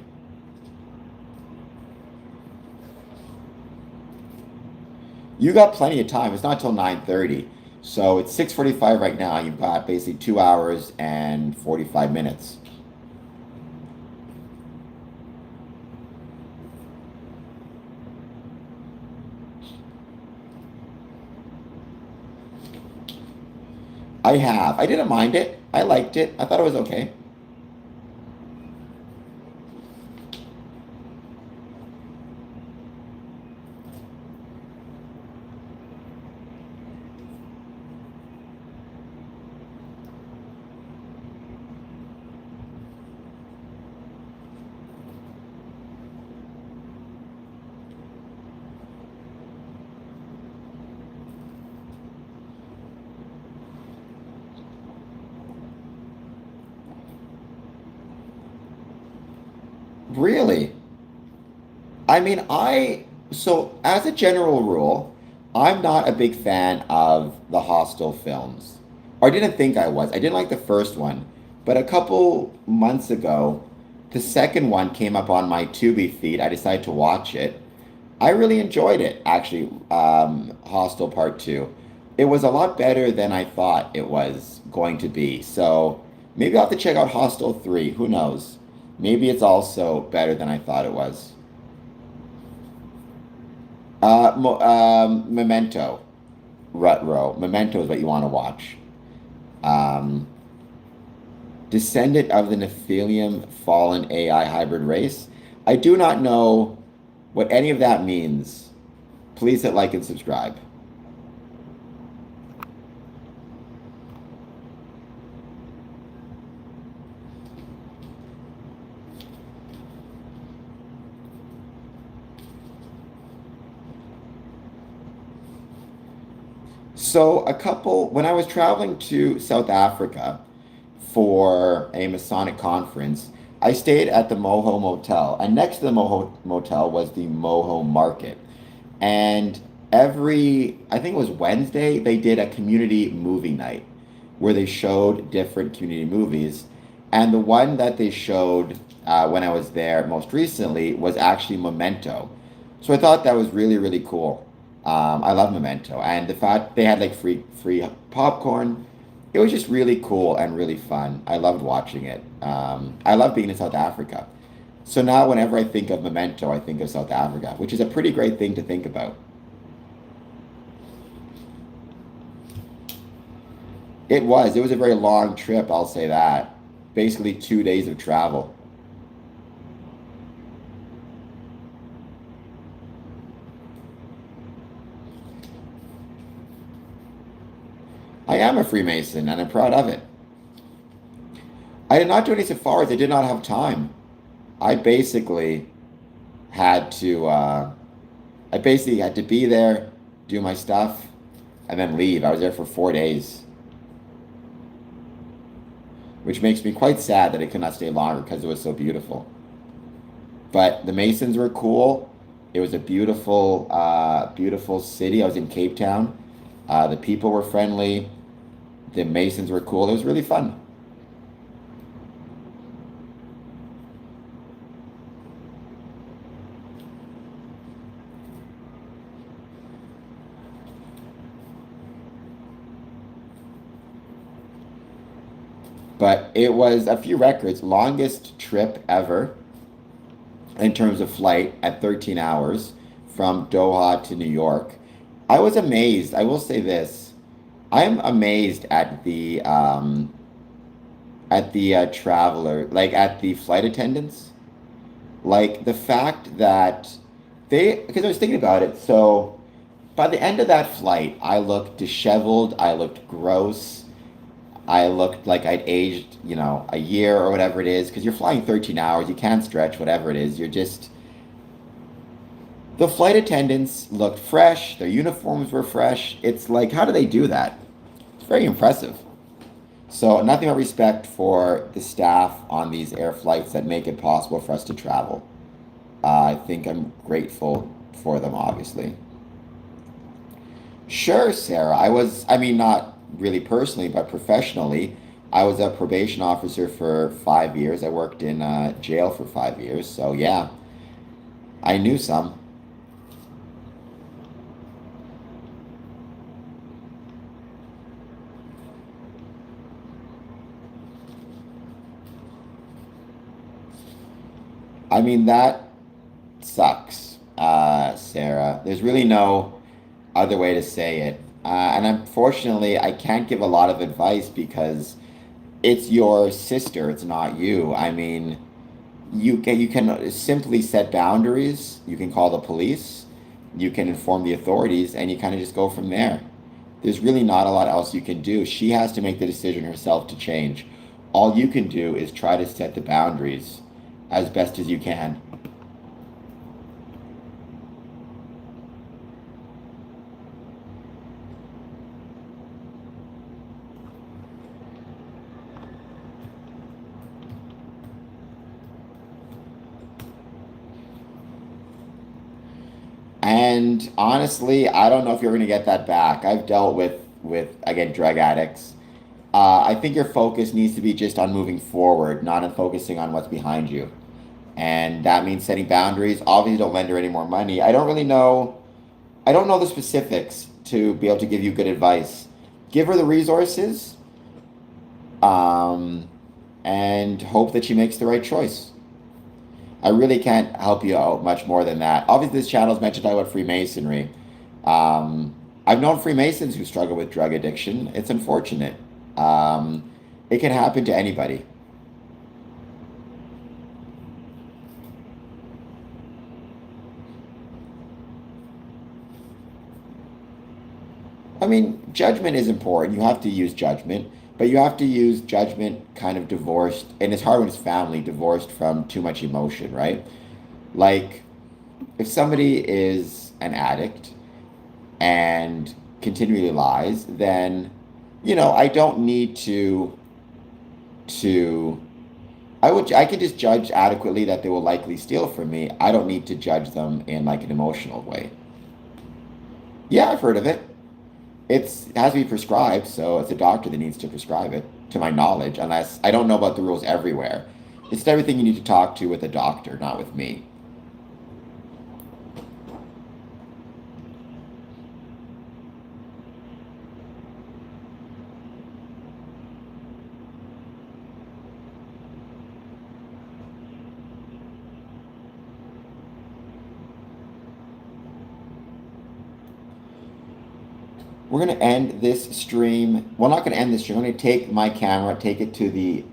You got plenty of time. It's not till 9:30. So it's 6:45 right now. You've got basically 2 hours and 45 minutes. I have. I didn't mind it. I liked it. I thought it was okay. Really? I mean, so as a general rule, I'm not a big fan of the Hostel films. Or I didn't think I was. I didn't like the first one. But a couple months ago, the second one came up on my Tubi feed. I decided to watch it. I really enjoyed it, actually, Hostel Part 2. It was a lot better than I thought it was going to be. So maybe I'll have to check out Hostel 3. Who knows? Maybe it's also better than I thought it was. Memento, Rut Row. Memento is what you want to watch. Um, Descendant of the Nephilim Fallen AI Hybrid Race. I do not know what any of that means. Please hit like and subscribe. When I was traveling to South Africa for a Masonic conference, I stayed at the Moho Motel, and next to the Moho Motel was the Moho Market. And I think it was Wednesday, they did a community movie night where they showed different community movies. And the one that they showed when I was there most recently was actually Memento. So I thought that was really, really cool. I love Memento, and the fact they had like free popcorn, it was just really cool and really fun. I loved watching it. I love being in South Africa. So now, whenever I think of Memento, I think of South Africa, which is a pretty great thing to think about. It was a very long trip, I'll say that. Basically, 2 days of travel. I am a Freemason, and I'm proud of it. I did not do any safaris. I did not have time. I basically had to. I basically had to be there, do my stuff, and then leave. I was there for 4 days, which makes me quite sad that I could not stay longer because it was so beautiful. But the Masons were cool. It was a beautiful, beautiful city. I was in Cape Town. The people were friendly. The Masons were cool. It was really fun. but it was a few records. Longest trip ever in terms of flight at 13 hours from Doha to New York. I was amazed. I will say this. I'm amazed at the traveler, like at the flight attendants, like the fact that because I was thinking about it. So by the end of that flight, I looked disheveled. I looked gross. I looked like I'd aged, a year or whatever it is, because you're flying 13 hours. You can't stretch, whatever it is. The flight attendants looked fresh. Their uniforms were fresh. It's like, how do they do that? It's very impressive. So, nothing but respect for the staff on these air flights that make it possible for us to travel. I think I'm grateful for them, obviously. Sure, Sarah. I mean, not really personally, but professionally. I was a probation officer for 5 years. I worked in jail for 5 years. So, yeah, I knew some. I mean, that sucks, Sarah. There's really no other way to say it. And unfortunately, I can't give a lot of advice because it's your sister, it's not you. I mean, you can simply set boundaries. You can call the police. You can inform the authorities, and you kind of just go from there. There's really not a lot else you can do. She has to make the decision herself to change. All you can do is try to set the boundaries as best as you can. And honestly, I don't know if you're going to get that back. I've dealt with again drug addicts. I think your focus needs to be just on moving forward, not on focusing on what's behind you. And that means setting boundaries. Obviously, don't lend her any more money. I don't really know. I don't know the specifics to be able to give you good advice. Give her the resources, um, and hope that she makes the right choice. I really can't help you out much more than that. Obviously, this channel is meant to talk about Freemasonry. Um, I've known Freemasons who struggle with drug addiction. It's unfortunate. Um, it can happen to anybody. I mean, judgment is important. You have to use judgment, but you have to use judgment kind of divorced, and it's hard when it's family, divorced from too much emotion, right? Like, if somebody is an addict and continually lies, then, I don't need to, I can just judge adequately that they will likely steal from me. I don't need to judge them in like an emotional way. Yeah, I've heard of it. It has to be prescribed, so it's a doctor that needs to prescribe it, to my knowledge, unless I don't know about the rules everywhere. It's everything you need to talk to with a doctor, not with me. We're going to end this stream. Well, not going to end this stream. I'm going to take my camera, take it to the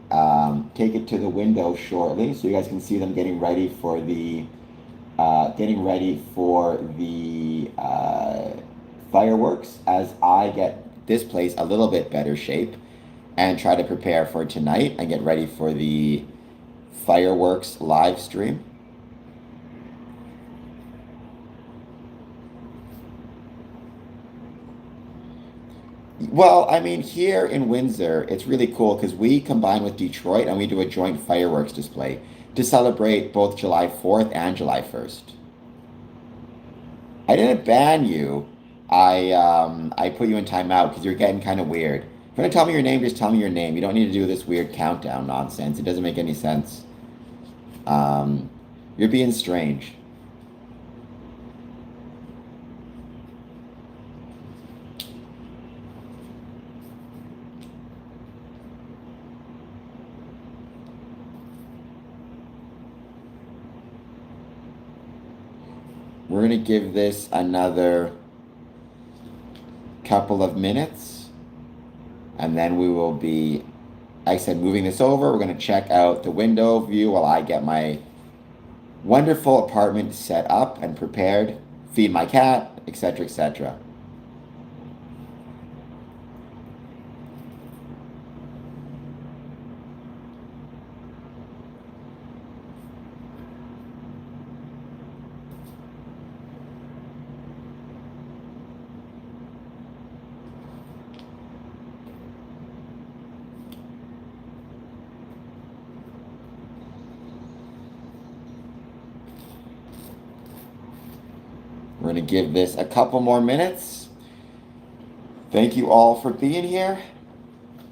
window shortly, so you guys can see them getting ready for the fireworks as I get this place a little bit better shape and try to prepare for tonight and get ready for the fireworks live stream. Well, I mean, here in Windsor, it's really cool because we combine with Detroit and we do a joint fireworks display to celebrate both July 4th and July 1st. I didn't ban you. I put you in timeout because you're getting kind of weird. If you're gonna tell me your name, just tell me your name. You don't need to do this weird countdown nonsense. It doesn't make any sense. Um, you're being strange. We're going to give this another couple of minutes, and then we will be, like I said, moving this over. We're going to check out the window view while I get my wonderful apartment set up and prepared, feed my cat, etc., etc. We're going to give this a couple more minutes. Thank you all for being here.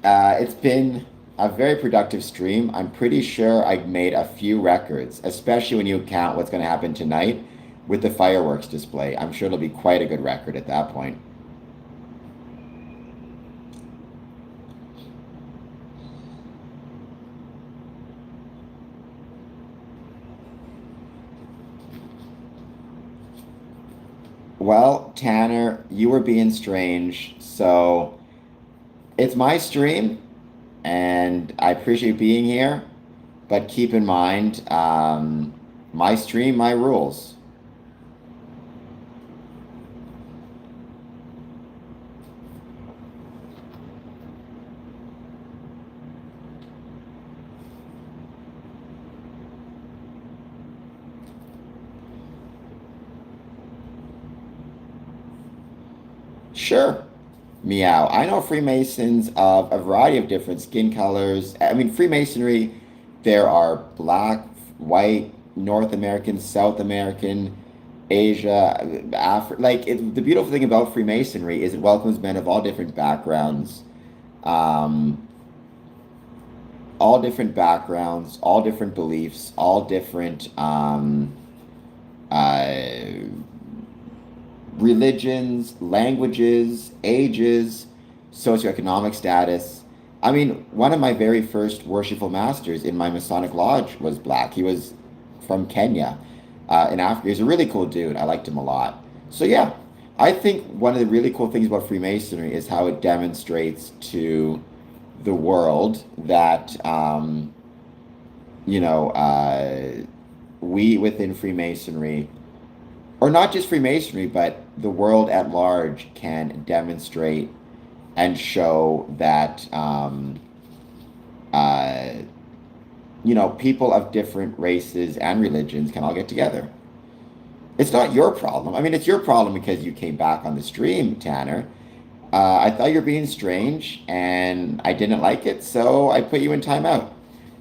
It's been a very productive stream. I'm pretty sure I've made a few records, especially when you count what's going to happen tonight with the fireworks display. I'm sure it'll be quite a good record at that point. Well, Tanner, you were being strange, so it's my stream, and I appreciate being here, but keep in mind, my stream, my rules. Sure. Meow. I know Freemasons of a variety of different skin colors. I mean, Freemasonry, there are black, white, North American, South American, Asia, Africa. The beautiful thing about Freemasonry is it welcomes men of um, all different backgrounds, all different beliefs, all different uh, religions, languages, ages, socioeconomic status. I mean, one of my very first worshipful masters in my Masonic lodge was black. He was from Kenya, in Africa. He's a really cool dude. I liked him a lot. So yeah, I think one of the really cool things about Freemasonry is how it demonstrates to the world that you know we within Freemasonry, or not just Freemasonry, but the world at large can demonstrate and show that, uh, people of different races and religions can all get together. It's not your problem. I mean, it's your problem because you came back on the stream, Tanner. I thought you were being strange and I didn't like it, so I put you in timeout.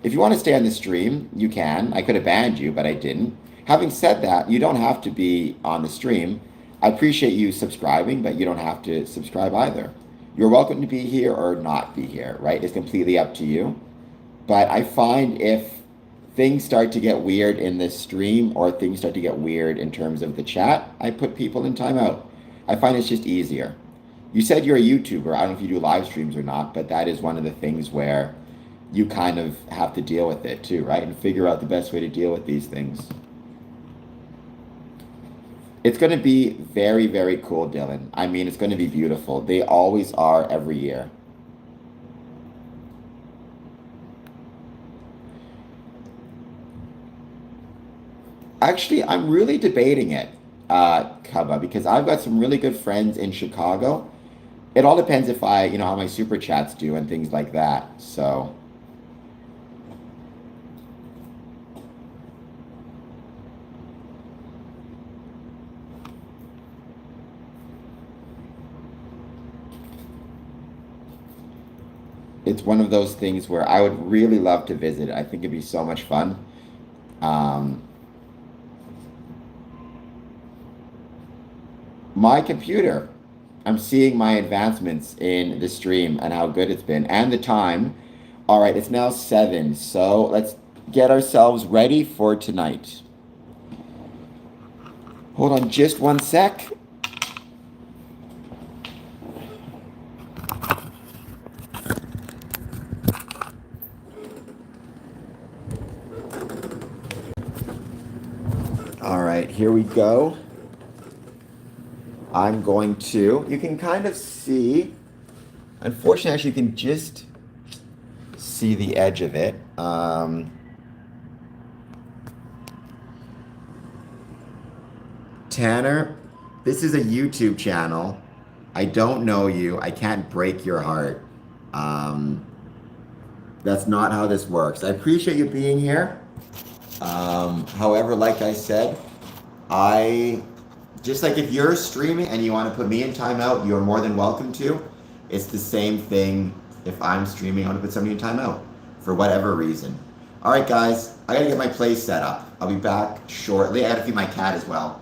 If you want to stay on the stream, you can. I could have banned you, but I didn't. Having said that, you don't have to be on the stream. I appreciate you subscribing, but you don't have to subscribe either. You're welcome to be here or not be here, right? It's completely up to you. But I find if things start to get weird in this stream or things start to get weird in terms of the chat, I put people in timeout. I find it's just easier. You said you're a YouTuber. I don't know if you do live streams or not, but that is one of the things where you kind of have to deal with it too, right? And figure out the best way to deal with these things. It's going to be very, very cool, Dylan. I mean, it's going to be beautiful. They always are every year. Actually, I'm really debating it, Kaba, because I've got some really good friends in Chicago. It all depends if how my super chats do and things like that. So, it's one of those things where I would really love to visit. I think it'd be so much fun. Um, my computer, I'm seeing my advancements in the stream and how good it's been and the time. All right, it's now 7, so let's get ourselves ready for tonight. Hold on just one sec. All right, here we go. I'm going to, you can kind of see, unfortunately, actually, you can just see the edge of it. Tanner, this is a YouTube channel. I don't know you. I can't break your heart. Um, that's not how this works. I appreciate you being here. However, like I said, I just like if you're streaming and you want to put me in timeout, you're more than welcome to. It's the same thing if I'm streaming, I want to put somebody in timeout for whatever reason. All right, guys, I gotta get my place set up. I'll be back shortly. I gotta feed my cat as well.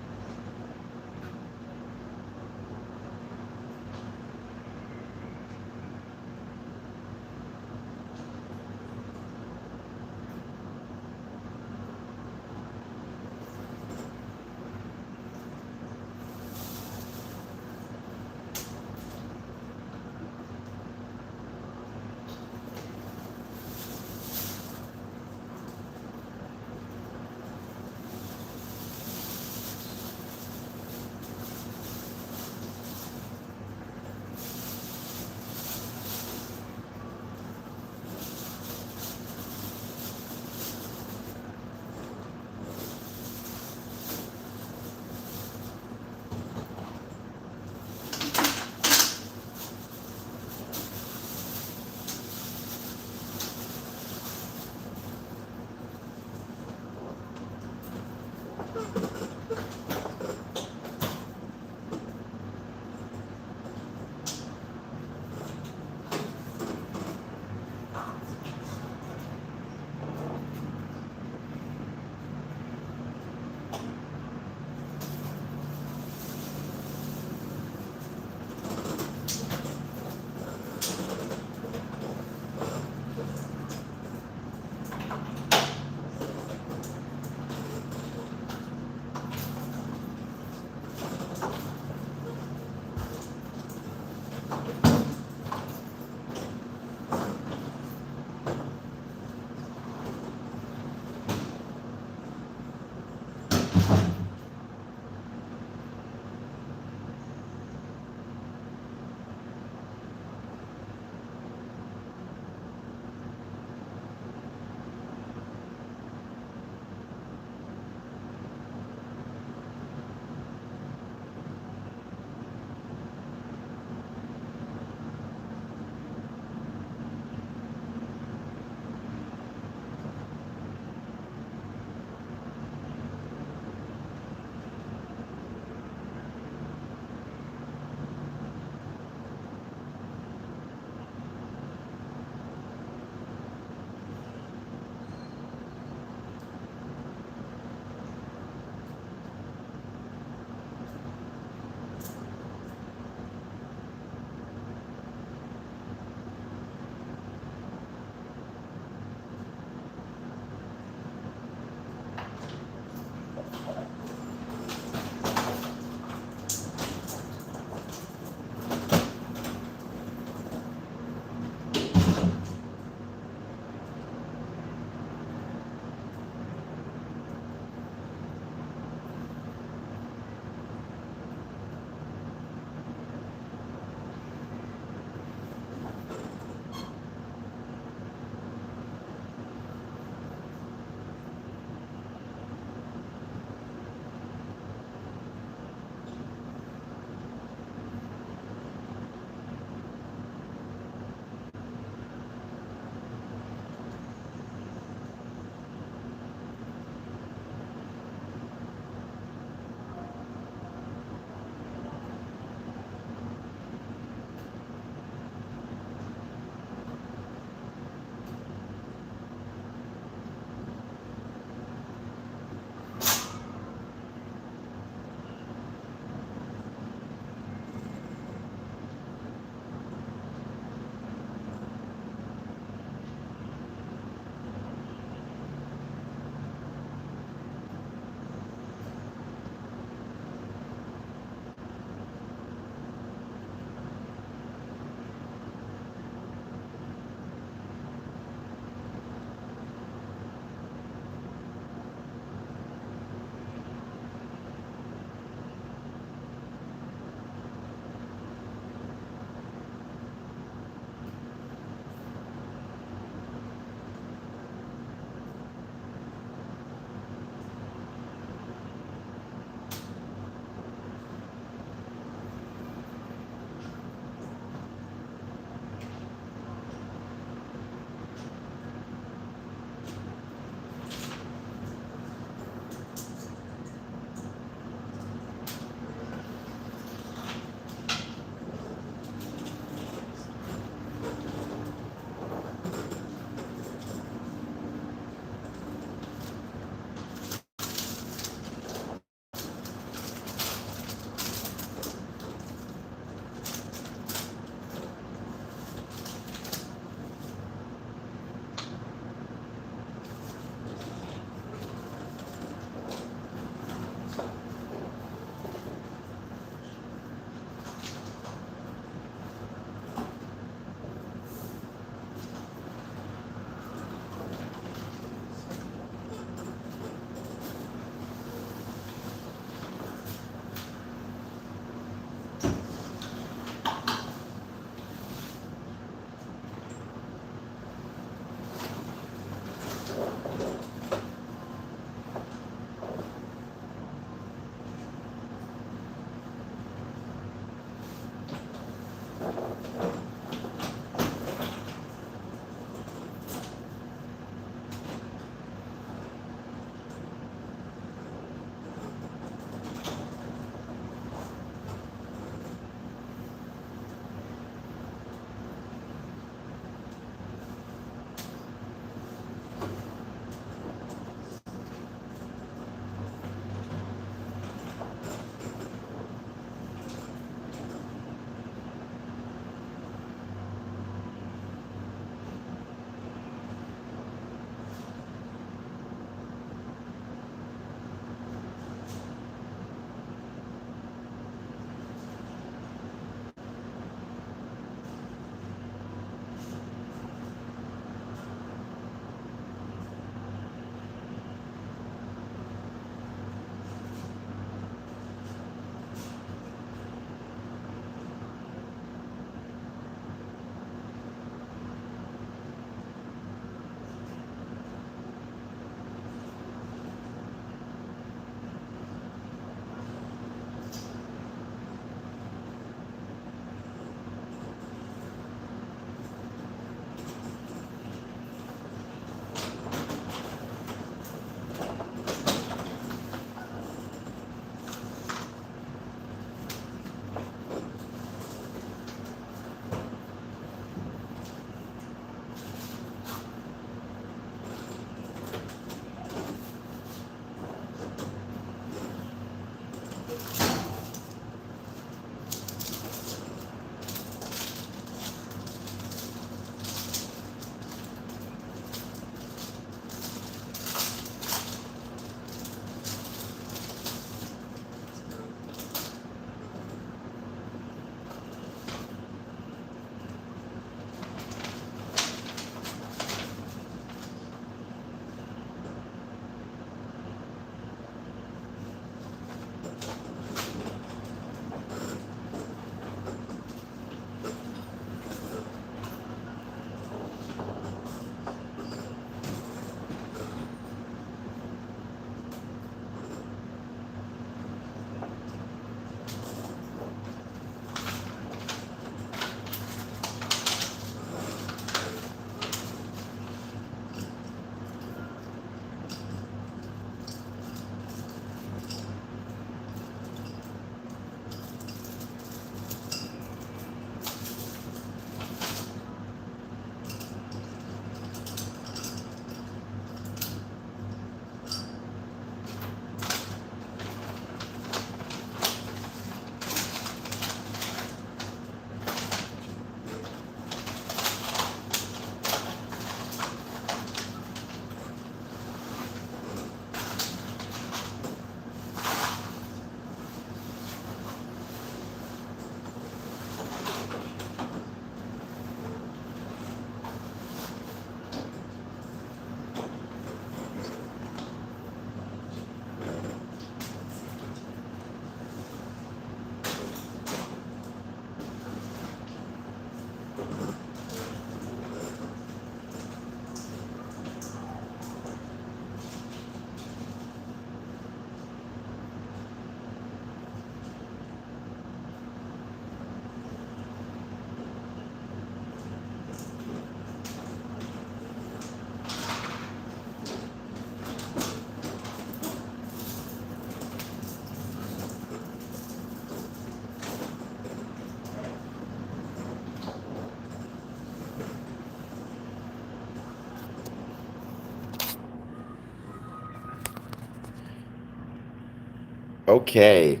Okay,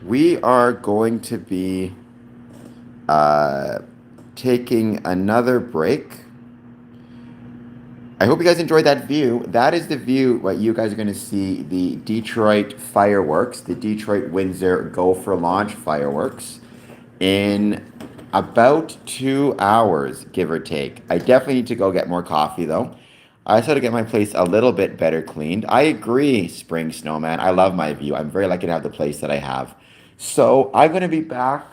we are going to be uh, taking another break. I hope you guys enjoyed that view. That is the view what you guys are going to see the Detroit fireworks, the Detroit Windsor Go for Launch fireworks in about 2 hours, give or take. I definitely need to go get more coffee though. I also had to get my place a little bit better cleaned. I agree, Spring Snowman. I love my view. I'm very lucky to have the place that I have. So I'm going to be back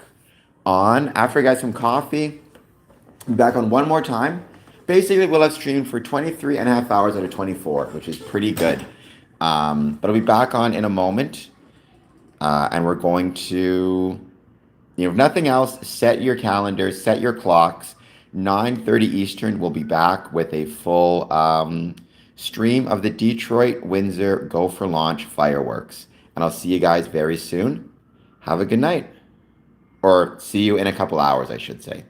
on, after I got some coffee, back on one more time. Basically, we'll have streamed for 23 and a half hours out of 24, which is pretty good. But I'll be back on in a moment. And we're going to, if nothing else, set your calendars, set your clocks. 9:30 Eastern, we'll be back with a full stream of the Detroit Windsor Go for Launch fireworks. And I'll see you guys very soon. Have a good night. Or see you in a couple hours, I should say.